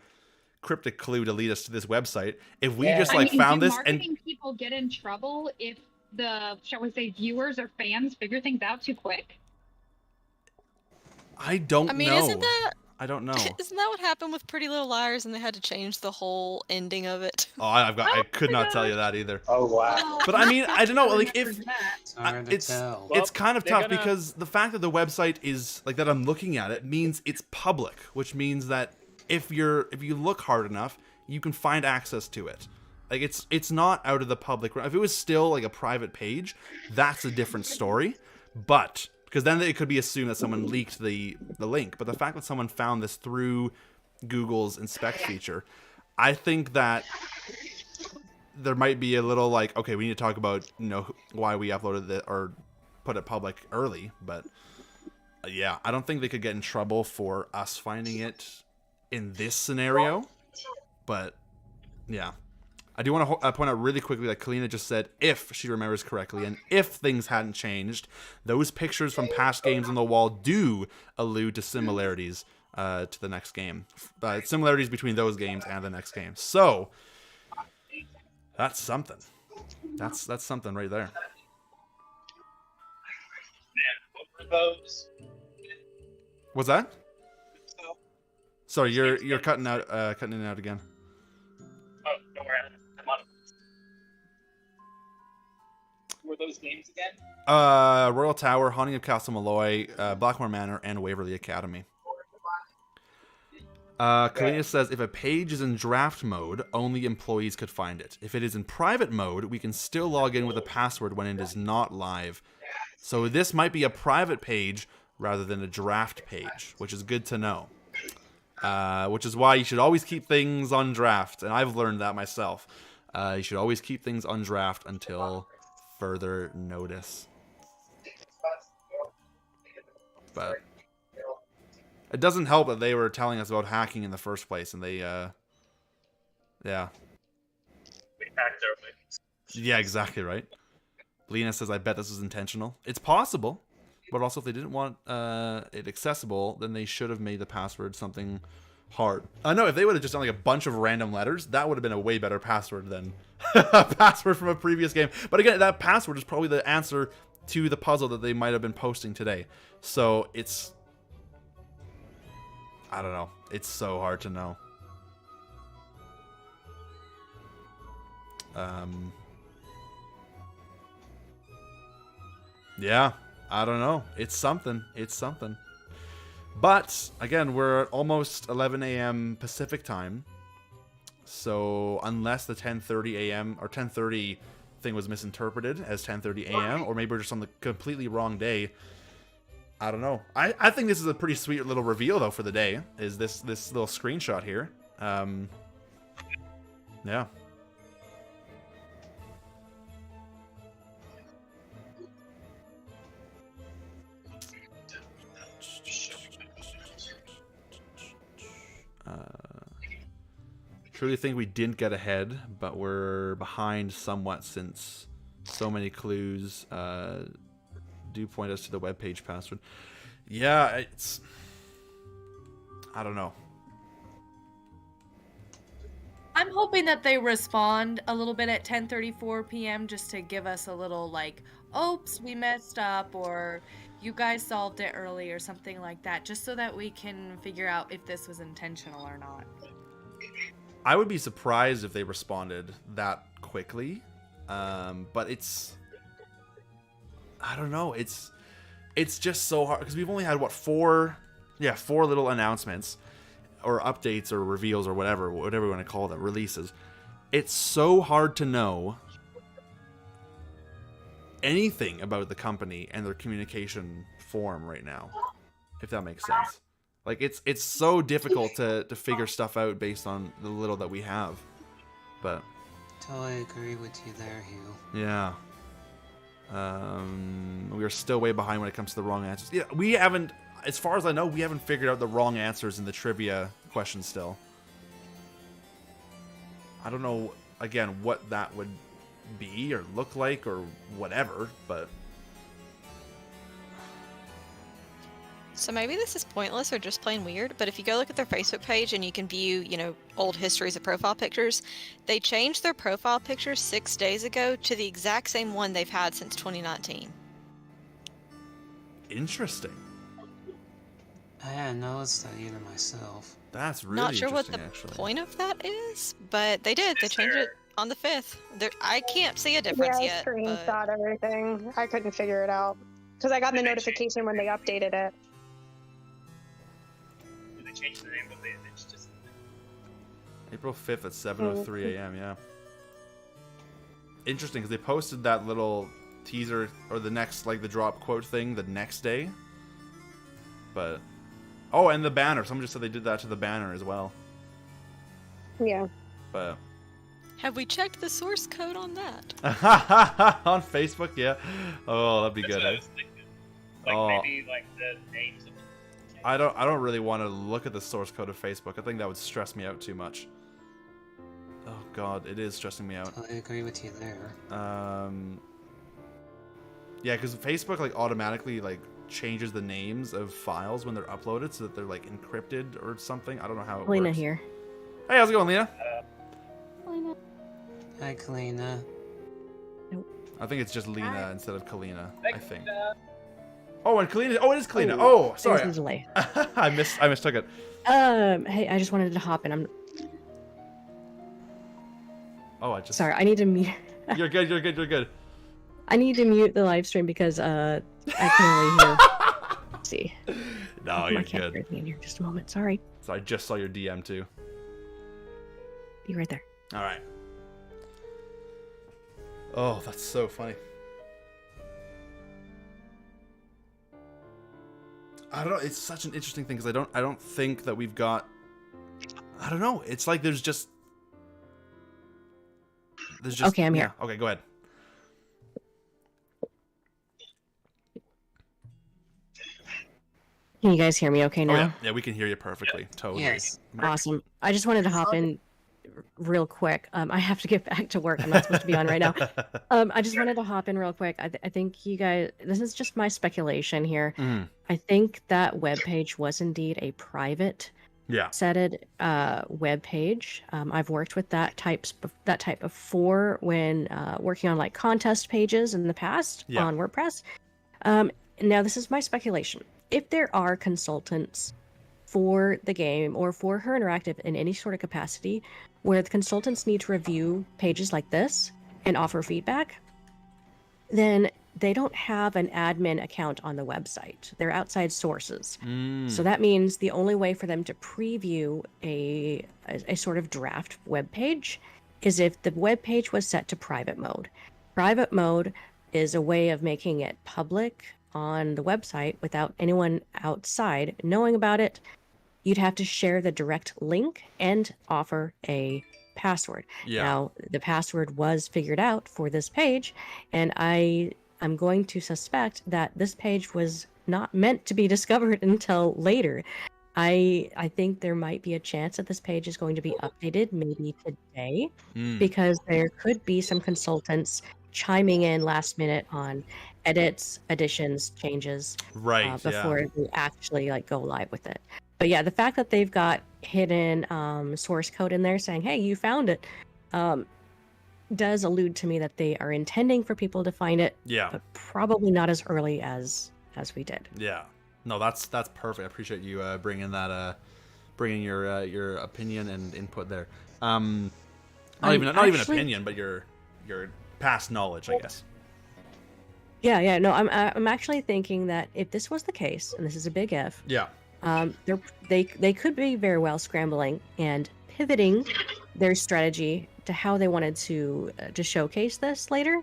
cryptic clue to lead us to this website. If we just found this and marketing people get in trouble if the, shall we say, viewers or fans figure things out too quick? I don't know. Isn't that... I don't know. Isn't that what happened with Pretty Little Liars and they had to change the whole ending of it? Oh, I could not tell you that either. Oh wow. But I don't know, like if it's kind of tough because the fact that the website is like that I'm looking at it means it's public, which means that if you look hard enough, you can find access to it. Like it's not out of the public. If it was still like a private page, that's a different story. But because then it could be assumed that someone leaked the link. But the fact that someone found this through Google's inspect feature, I think that there might be a little like, okay, we need to talk about why we uploaded it or put it public early. But yeah, I don't think they could get in trouble for us finding it in this scenario. But yeah. I do want to point out really quickly that Kalina just said, if she remembers correctly, and if things hadn't changed, those pictures from past games on the wall do allude to similarities to the next game. Similarities between those games and the next game. So, that's something. That's something right there. What were those? What's that? Sorry, you're cutting in and out again. Oh, don't worry. I'm on it. Were those games again? Royal Tower, Haunting of Castle Malloy, Blackmore Manor, and Waverly Academy. Kalina says, if a page is in draft mode, only employees could find it. If it is in private mode, we can still log in with a password when it is not live. So this might be a private page rather than a draft page, which is good to know. Which is why you should always keep things on draft, and I've learned that myself. You should always keep things on draft until further notice. But it doesn't help that they were telling us about hacking in the first place, and they, yeah. We hacked our wings. Yeah, exactly right. Lena says, I bet this was intentional. It's possible. But also, if they didn't want it accessible, then they should have made the password something hard. No, if they would have just done like a bunch of random letters, that would have been a way better password than a password from a previous game. But again, that password is probably the answer to the puzzle that they might have been posting today. So it's... I don't know. It's so hard to know. Yeah. I don't know. It's something. It's something. But, again, we're at almost 11 a.m. Pacific time. So, unless the 10:30 a.m. or 10:30 thing was misinterpreted as 10:30 a.m. or maybe we're just on the completely wrong day, I don't know. I think this is a pretty sweet little reveal, though, for the day, is this little screenshot here. Yeah. Truly think we didn't get ahead, but we're behind somewhat since so many clues do point us to the webpage password. Yeah, it's... I don't know. I'm hoping that they respond a little bit at 10:34 p.m. just to give us a little like, oops, we messed up, or you guys solved it early, or something like that, just so that we can figure out if this was intentional or not. I would be surprised if they responded that quickly, but it's... I don't know. It's just so hard, because we've only had, what, four little announcements, or updates, or reveals, or whatever we want to call them, releases. It's so hard to know anything about the company and their communication form right now, if that makes sense. Like, it's so difficult to figure stuff out based on the little that we have. But... Totally agree with you there, Hugh. Yeah. We are still way behind when it comes to the wrong answers. Yeah, we haven't... as far as I know, we haven't figured out the wrong answers in the trivia questions still. I don't know, again, what that would be or look like or whatever, but... So maybe this is pointless or just plain weird, but if you go look at their Facebook page and you can view, you know, old histories of profile pictures, they changed their profile picture 6 days ago to the exact same one they've had since 2019. Interesting. I hadn't noticed that either myself. That's really Not sure what the actually. point of that is, but they did. They changed it on the 5th. I can't see a difference yet. I screenshot everything. I couldn't figure it out. Because I got the notification when they updated it. Did they change the name of the image? Just... April 5th at 7:03 a.m., yeah. Interesting, because they posted that little teaser, or the next, like, the drop quote thing the next day. But... Oh, and the banner. Someone just said they did that to the banner as well. Yeah. But... Have we checked the source code on that? On Facebook, yeah. Oh, that'd be That's good. what I was thinking. Like, maybe, like, the names of... I don't really want to look at the source code of Facebook. I think that would stress me out too much. Oh god, it is stressing me out. I agree with you there. Yeah, because Facebook like automatically like changes the names of files when they're uploaded so that they're like encrypted or something. I don't know how it Lena works. here. Hey, how's it going, Lena? Lena. Hi, Kalina. I think it's just Lena instead of Kalina. I think. Kalina. Oh, and Kalina. Oh, it is Kalina. Oh, sorry. There's a delay. I mistook it. Hey, I just wanted to hop in. I just. Sorry, I need to mute. You're good. You're good. You're good. I need to mute the live stream because I can only hear. Let's see. No, you're good. In here just a moment. Sorry. So I just saw your DM too. Be right there. All right. Oh, that's so funny. I don't know. It's such an interesting thing because I don't think that we've got. I don't know. It's like there's just. Okay, I'm here. Okay, go ahead. Can you guys hear me okay now? Oh, yeah, we can hear you perfectly. Totally. Yes. Awesome. I just wanted to hop in real quick. I have to get back to work. I'm not supposed to be on right now. I just wanted to hop in real quick. I think you guys, this is just my speculation here. Mm-hmm. I think that webpage was indeed a private setted web page. I've worked with that type before when working on like contest pages in the past on WordPress. Now this is my speculation. If there are consultants for the game or for Her Interactive in any sort of capacity where the consultants need to review pages like this and offer feedback, then they don't have an admin account on the website. They're outside sources. So that means the only way for them to preview a sort of draft web page is if the web page was set to private mode. Private mode is a way of making it public on the website without anyone outside knowing about it. You'd have to share the direct link and offer a password. Now, the password was figured out for this page, and I'm going to suspect that this page was not meant to be discovered until later. I think there might be a chance that this page is going to be updated maybe today because there could be some consultants chiming in last minute on edits, additions, changes before we actually like go live with it. But yeah, the fact that they've got hidden source code in there saying, hey, you found it, does allude to me that they are intending for people to find it, but probably not as early as we did. Yeah. No, that's perfect. I appreciate you bringing your opinion and input there. Not even opinion, but your past knowledge, I guess. Yeah. No, I'm actually thinking that if this was the case, and this is a big if, they could be very well scrambling and pivoting their strategy to how they wanted to showcase this later.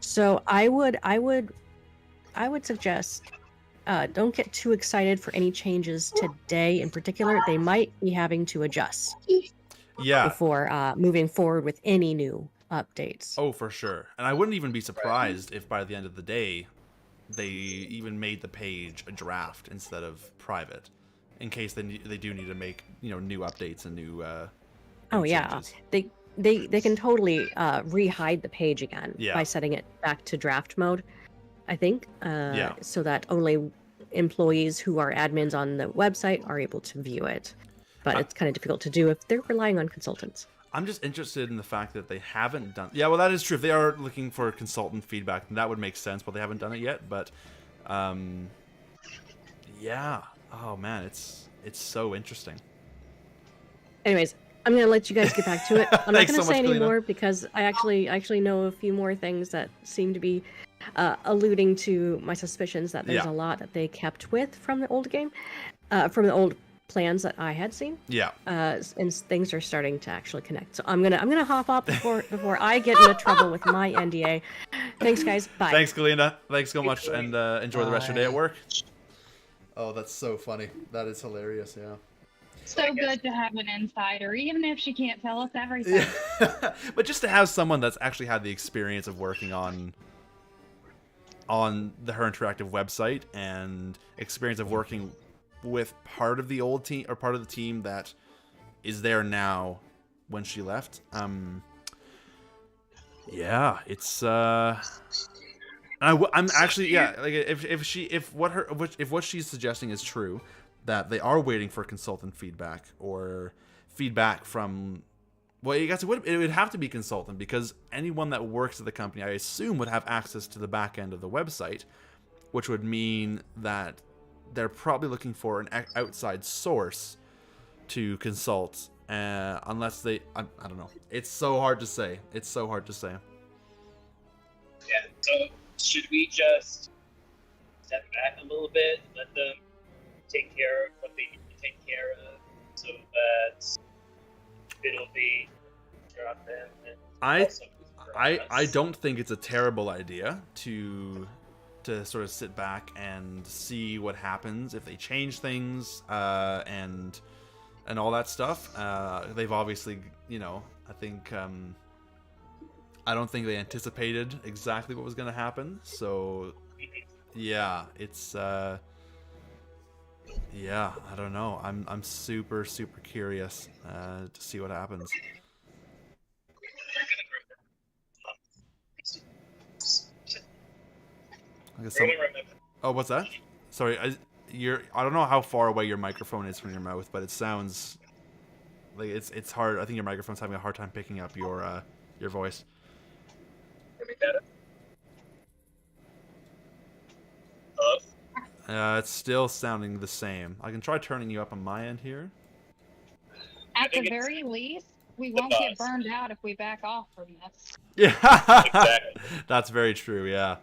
So I would suggest don't get too excited for any changes today in particular. They might be having to adjust before moving forward with any new updates. Oh, for sure. And I wouldn't even be surprised if by the end of the day they even made the page a draft instead of private, in case they do need to make new updates and new. Oh yeah, changes. They can totally re-hide the page again by setting it back to draft mode, I think. So that only employees who are admins on the website are able to view it. But it's kind of difficult to do if they're relying on consultants. I'm just interested in the fact that they haven't done... Yeah, well, that is true. If they are looking for consultant feedback, then that would make sense, but they haven't done it yet. But, yeah. Oh, man, it's so interesting. Anyways, I'm going to let you guys get back to it. I'm not going to say any more because I actually know a few more things that seem to be alluding to my suspicions that there's a lot that they kept with from the old game, from the old plans that I had seen. Yeah. And things are starting to actually connect. So I'm gonna hop off before I get into trouble with my NDA. Thanks, guys. Bye. Thanks, Galina. Thanks so much, and enjoy the rest of your day at work. Oh, that's so funny. That is hilarious. Yeah. So good to have an insider, even if she can't tell us everything. Yeah. But just to have someone that's actually had the experience of working on the Her Interactive website and experience of working with part of the old team or part of the team that is there now when she left. Yeah, it's I'm actually like if what she's suggesting is true, that they are waiting for consultant feedback or feedback from, well, I guess it would have to be consultant, because anyone that works at the company, I assume, would have access to the back end of the website, which would mean that they're probably looking for an outside source to consult, unless they... I don't know. It's so hard to say. It's so hard to say. Yeah, so should we just step back a little bit, let them take care of what they need to take care of, so that it'll be drop them? I don't think it's a terrible idea to sort of sit back and see what happens if they change things and all that stuff. They've obviously, I think I don't think they anticipated exactly what was going to happen. So yeah, it's yeah, I don't know. I'm super curious to see what happens. Oh, what's that? Sorry, I don't know how far away your microphone is from your mouth, but it sounds like it's hard. I think your microphone's having a hard time picking up your voice. It's still sounding the same. I can try turning you up on my end here. At the very least, we won't get burned out if we back off from this. Yeah, exactly. That's very true. Yeah.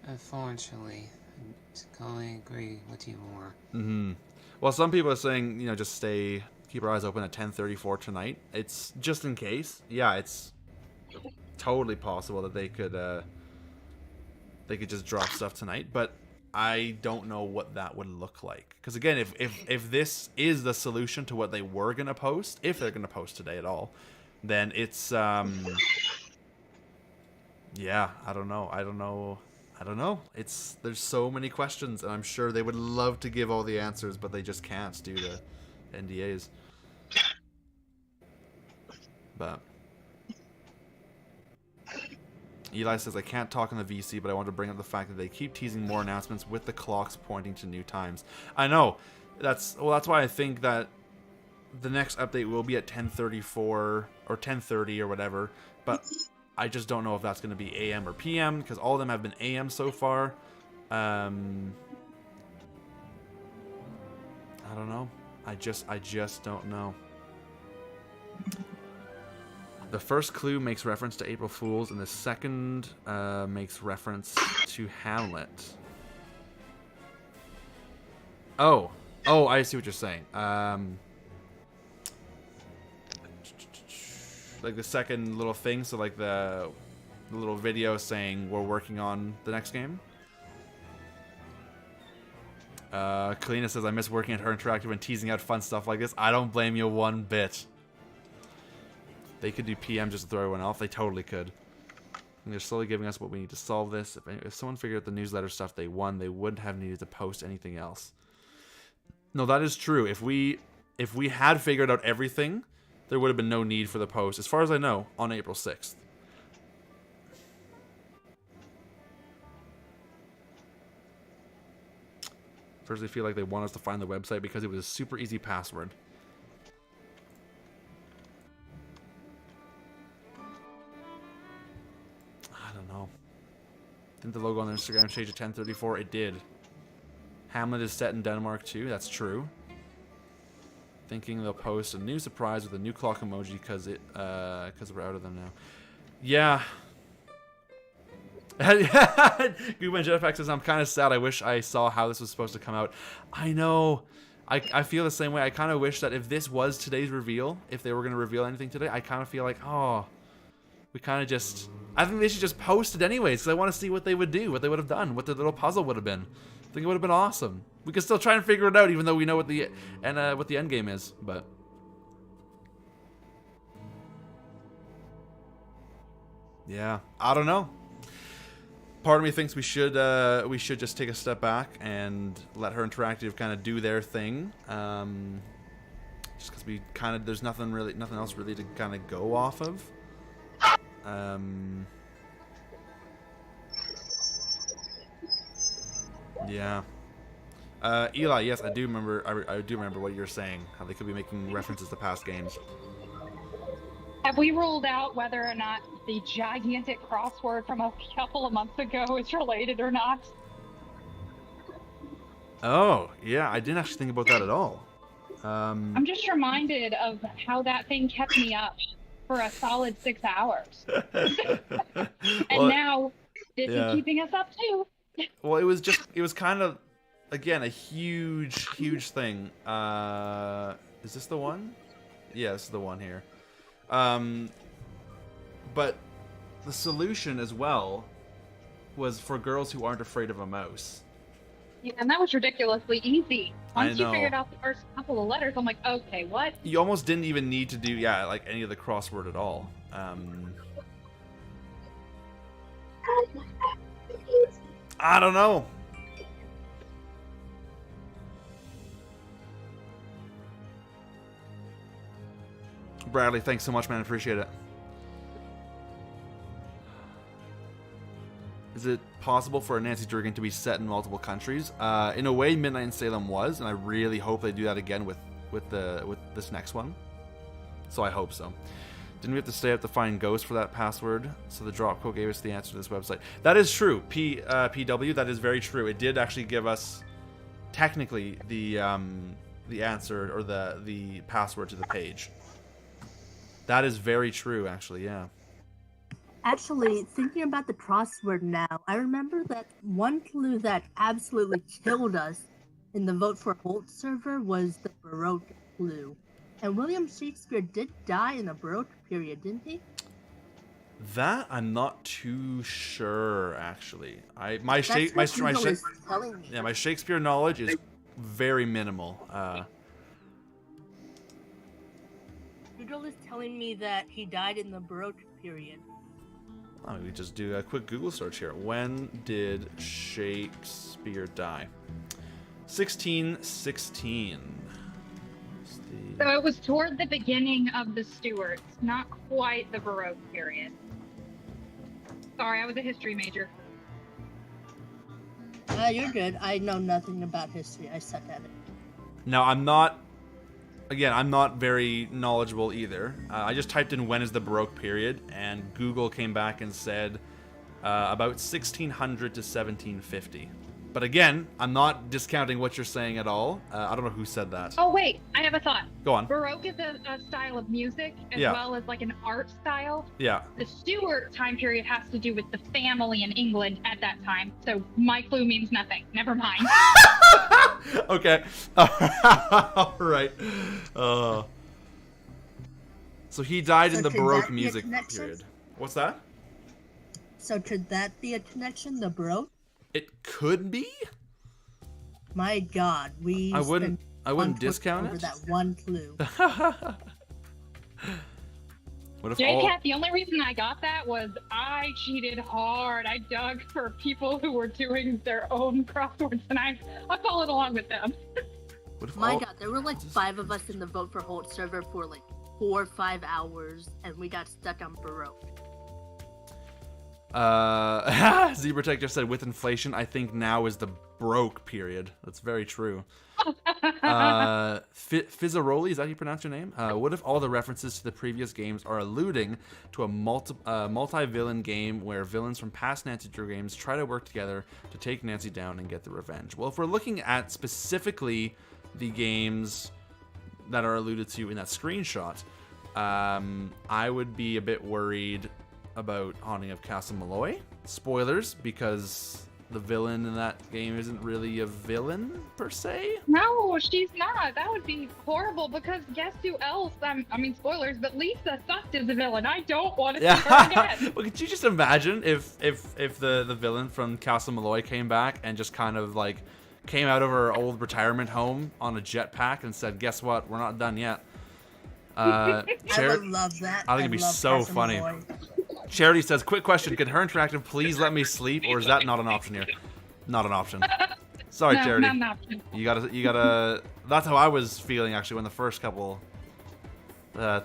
Unfortunately, I can't agree with you more. Mm-hmm. Well, some people are saying, just keep our eyes open at 10:34 tonight. It's just in case. Yeah, it's totally possible that they could just drop stuff tonight, but I don't know what that would look like. Because again, if this is the solution to what they were gonna post, if they're gonna post today at all, then it's yeah, I don't know. There's so many questions, and I'm sure they would love to give all the answers, but they just can't due to NDAs. But Eli says, I can't talk on the VC, but I want to bring up the fact that they keep teasing more announcements with the clocks pointing to new times. I know. That's why I think that the next update will be at 10:34 or 10:30 or whatever, but I just don't know if that's going to be AM or PM, because all of them have been AM so far. I don't know. I just don't know. The first clue makes reference to April Fools, and the second makes reference to Hamlet. Oh, I see what you're saying. Like the second little thing, so like the little video saying we're working on the next game. Kalina says, I miss working at Her Interactive and teasing out fun stuff like this. I don't blame you one bit. They could do PM just to throw everyone off. They totally could. And they're slowly giving us what we need to solve this. If someone figured out the newsletter stuff they won, they wouldn't have needed to post anything else. No, that is true. If we had figured out everything, there would have been no need for the post, as far as I know, on April 6th. First, I feel like they want us to find the website because it was a super easy password. I don't know. Didn't the logo on their Instagram change at 10:34? It did. Hamlet is set in Denmark too. That's true. Thinking they'll post a new surprise with a new clock emoji because we're out of them now. Yeah. Google Jetpack says, I'm kind of sad. I wish I saw how this was supposed to come out. I know. I feel the same way. I kind of wish that if this was today's reveal, if they were going to reveal anything today, I kind of feel like, oh, we kind of just... I think they should just post it anyways because I want to see what they would do, what they would have done, what the little puzzle would have been. I think it would have been awesome. We could still try and figure it out, even though we know what the end game is. But yeah, I don't know. Part of me thinks we should just take a step back and let Her Interactive kind of do their thing. Just because we kind of there's nothing else really to kind of go off of. Yeah. Eli, yes, I do remember. I do remember what you're saying. How they could be making references to past games. Have we ruled out whether or not the gigantic crossword from a couple of months ago is related or not? Oh, yeah, I didn't actually think about that at all. I'm just reminded of how that thing kept me up for a solid 6 hours. And well, now this is keeping us up too. Well, it was kind of, again, a huge thing. Is this the one? Yeah, this is the one here. But the solution as well was for girls who aren't afraid of a mouse. Yeah, and that was ridiculously easy. Once I you know. figured out the first couple of letters, I'm like, okay, what? You almost didn't even need to do, like any of the crossword at all. I don't know. Bradley, thanks so much, man. Appreciate it. Is it possible for a Nancy Drew game to be set in multiple countries? In a way, Midnight in Salem was, and I really hope they do that again with this next one. So I hope so. Didn't we have to stay up to find ghosts for that password? So the drop quote gave us the answer to this website. That is true. PW, that is very true. It did actually give us technically the answer or the password to the page. That is very true, actually. Yeah. Actually, thinking about the crossword now, I remember that one clue that absolutely killed us in the Vote for Holt server was the Baroque clue. And William Shakespeare did die in the Baroque period, didn't he? That I'm not too sure, actually. My Shakespeare knowledge is very minimal. Google is telling me that he died in the Baroque period. Let me just do a quick Google search here. When did Shakespeare die? 1616. So it was toward the beginning of the Stuarts, not quite the Baroque period. Sorry, I was a history major. You're good. I know nothing about history. I suck at it. Now, I'm not very knowledgeable either. I just typed in when is the Baroque period, and Google came back and said about 1600 to 1750. But again, I'm not discounting what you're saying at all. I don't know who said that. Oh, wait, I have a thought. Go on. Baroque is a style of music as well as like an art style. Yeah. The Stuart time period has to do with the family in England at that time. So my clue means nothing. Never mind. Okay. All right. So he died in the Baroque music period. What's that? So could that be a connection, the Baroque? It could be. My God, I wouldn't discount it. That one clue. JCat, the only reason I got that was I cheated hard. I dug for people who were doing their own crosswords, and I followed along with them. My God, there were like 5 of us in the Vote for Holt server for like 4 or 5 hours, and we got stuck on Baroque. Zebratech just said, with inflation, I think now is the broke period. That's very true. Fizzaroli, is that how you pronounce your name? What if all the references to the previous games are alluding to a multi-villain game where villains from past Nancy Drew games try to work together to take Nancy down and get the revenge? Well, if we're looking at specifically the games that are alluded to in that screenshot, I would be a bit worried about Haunting of Castle Malloy. Spoilers, because the villain in that game isn't really a villain per se. No, she's not. That would be horrible because guess who else? I mean, spoilers, but Lisa sucked as a villain. I don't want to see her again. Well, could you just imagine if the villain from Castle Malloy came back and just kind of like came out of her old retirement home on a jetpack and said, "Guess what? We're not done yet." I would love that. I think it'd be so funny. Charity says, quick question, can Her Interactive please let me sleep, or is that not an option here? Not an option. Sorry, no, Charity. Not an option. You gotta, that's how I was feeling actually when the first couple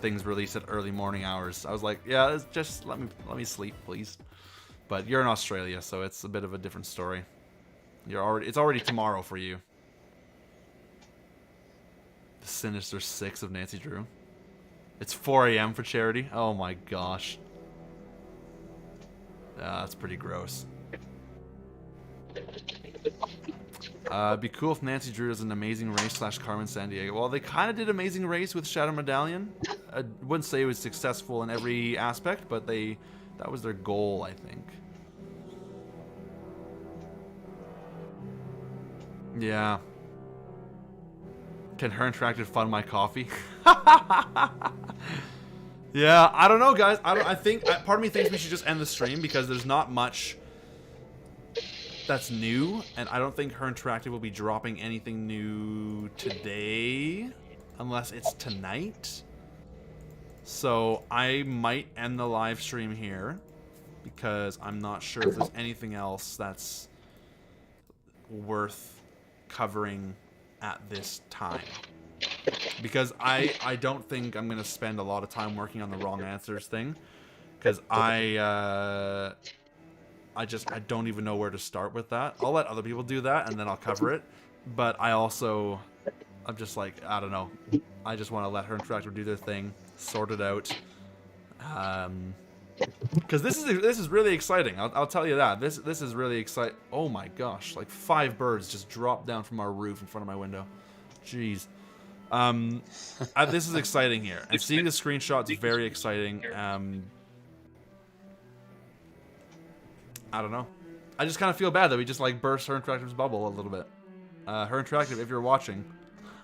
things released at early morning hours. I was like, yeah, just let me sleep, please. But you're in Australia, so it's a bit of a different story. It's already tomorrow for you. The Sinister Six of Nancy Drew. It's 4 a.m. for Charity. Oh my gosh. That's pretty gross. It'd be cool if Nancy Drew does an Amazing Race / Carmen Sandiego. Well, they kind of did Amazing Race with Shadow Medallion. I wouldn't say it was successful in every aspect, but that was their goal, I think. Yeah. Can Her Interactive fund my coffee? Yeah, I don't know, guys. I think part of me thinks we should just end the stream because there's not much that's new, and I don't think Her Interactive will be dropping anything new today unless it's tonight. So I might end the live stream here because I'm not sure if there's anything else that's worth covering at this time. Because I don't think I'm going to spend a lot of time working on the wrong answers thing. Because I don't even know where to start with that. I'll let other people do that and then I'll cover it. But I'm just like, I don't know. I just want to let Her Interactive do their thing. Sort it out. Because this is really exciting. I'll tell you that. This is really exciting. Oh my gosh. Like 5 birds just dropped down from our roof in front of my window. Jeez. This is exciting here, and seeing the screenshots is very exciting. I don't know. I just kind of feel bad that we just like burst Her Interactive's bubble a little bit. Her Interactive, if you're watching,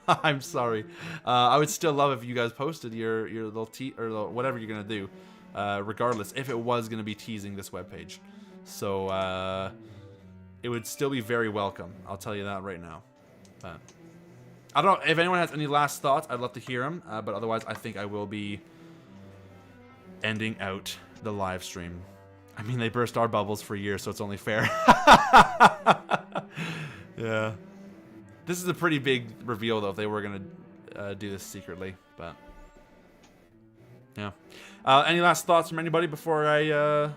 I'm sorry. I would still love if you guys posted your little or whatever you're gonna do, regardless if it was gonna be teasing this webpage. So it would still be very welcome. I'll tell you that right now. But I don't know if anyone has any last thoughts. I'd love to hear them. But otherwise, I think I will be ending out the live stream. I mean, they burst our bubbles for years, so it's only fair. Yeah. This is a pretty big reveal, though, if they were going to do this secretly. But yeah. Any last thoughts from anybody before I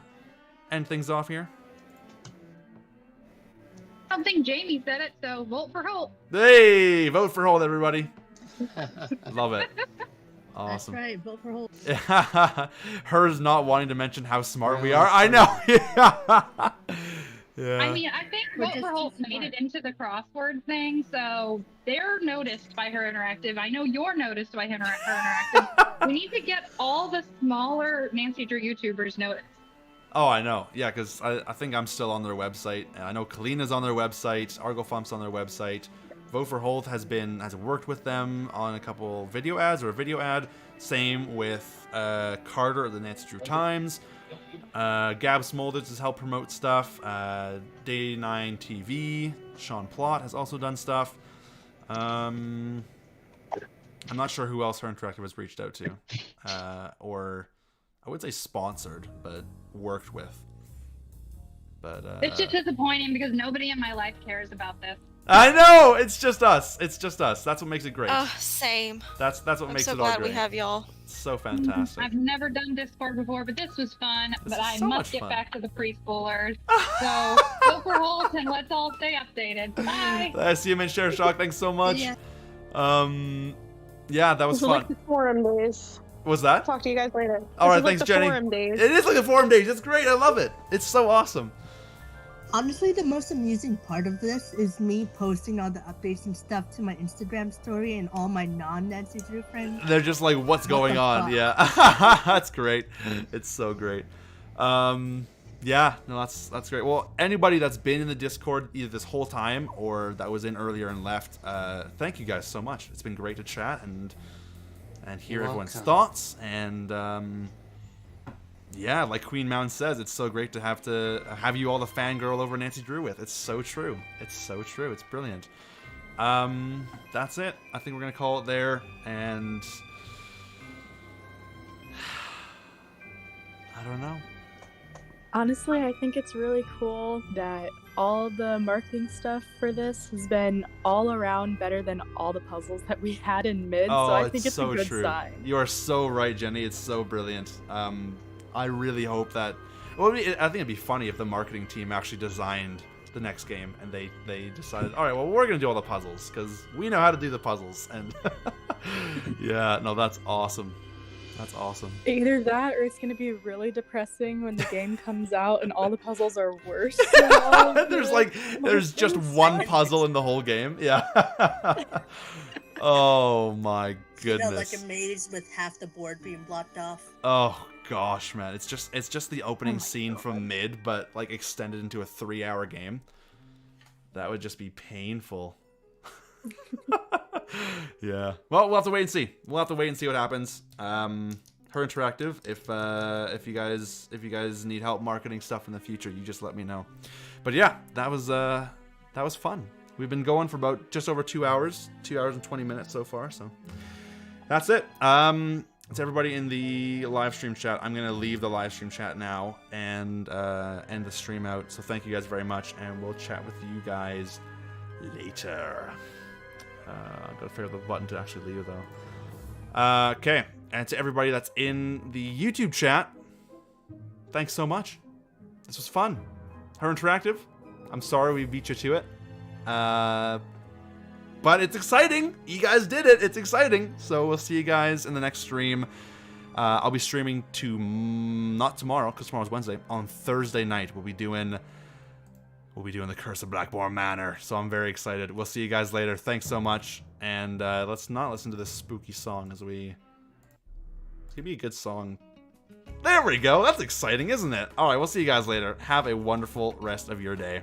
end things off here? I don't think Jamie said it, so vote for Holt. Hey, vote for Holt, everybody. Love it. Awesome. That's right, vote for Holt. Hers not wanting to mention how smart we are. I know. Yeah. I mean, I think vote for Holt made it into the crossword thing, so they're noticed by Her Interactive. I know you're noticed by Her Interactive. We need to get all the smaller Nancy Drew YouTubers noticed. Oh, I know. Yeah, because I think I'm still on their website. I know Kalina's on their website. Argofump's on their website. Vote for Holt has worked with them on a couple video ads or a video ad. Same with Carter of the Nancy Drew Times. Gab Smolders has helped promote stuff. Day 9 TV. Sean Plott has also done stuff. I'm not sure who else Her Interactive has reached out to. Or I would say sponsored, but worked with. But it's just disappointing because nobody in my life cares about this. I know, it's just us. It's just us. That's what makes it great. Same. That's what makes it all great. I'm so glad we have y'all. So fantastic. I've never done Discord before, but this was fun. But I must get back to the preschoolers. So go for Holt and let's all stay updated. Bye. See you, Share Shock. Thanks so much. Yeah, that was fun. Like the forum days. What's that? Talk to you guys later. All right, thanks, Jenny. Forum days. It is like the forum days. It's great. I love it. It's so awesome. Honestly, the most amusing part of this is me posting all the updates and stuff to my Instagram story and all my non-Nancy Drew friends. They're just like, what's going on? Yeah, that's great. It's so great. Yeah, no, that's great. Well, anybody that's been in the Discord either this whole time or that was in earlier and left, thank you guys so much. It's been great to chat and hear everyone's thoughts and. Yeah, like Queen Mountain says, it's so great to have you all the fangirl over Nancy Drew with. It's so true. It's so true. It's brilliant. That's it. I think we're gonna call it there, and I don't know. Honestly, I think it's really cool that all the marketing stuff for this has been all around better than all the puzzles that we had in mid. Oh, so I think it's so a good true. sign. You are so right, Jenny. It's so brilliant. I really hope that. Well, I think it'd be funny if the marketing team actually designed the next game and they decided, all right, well, we're gonna do all the puzzles because we know how to do the puzzles. And yeah, no, that's awesome. That's awesome. Either that or it's gonna be really depressing when the game comes out and all the puzzles are worse. Than there's just one puzzle in the whole game. Yeah. Oh my goodness. Like a maze with half the board being blocked off. Oh gosh, man. It's just the opening scene from mid, but like extended into a 3-hour game. That would just be painful. Yeah. Well, we'll have to wait and see. We'll have to wait and see what happens. Her Interactive, if you guys need help marketing stuff in the future, you just let me know. But yeah, that was fun. We've been going for about just over 2 hours, 2 hours and 20 minutes so far. So that's it. It's everybody in the live stream chat. I'm gonna leave the live stream chat now and end the stream out. So thank you guys very much, and we'll chat with you guys later. I've got to figure out the button to actually leave though. Okay, and to everybody that's in the YouTube chat, thanks so much. This was fun. Her Interactive, I'm sorry we beat you to it. But it's exciting. You guys did it. It's exciting. So we'll see you guys in the next stream. I'll be streaming not tomorrow, because tomorrow's Wednesday. On Thursday night, we'll be doing the Curse of Blackbourne Manor. So I'm very excited. We'll see you guys later. Thanks so much. And let's not listen to this spooky song as we. It's gonna be a good song. There we go. That's exciting, isn't it? All right. We'll see you guys later. Have a wonderful rest of your day.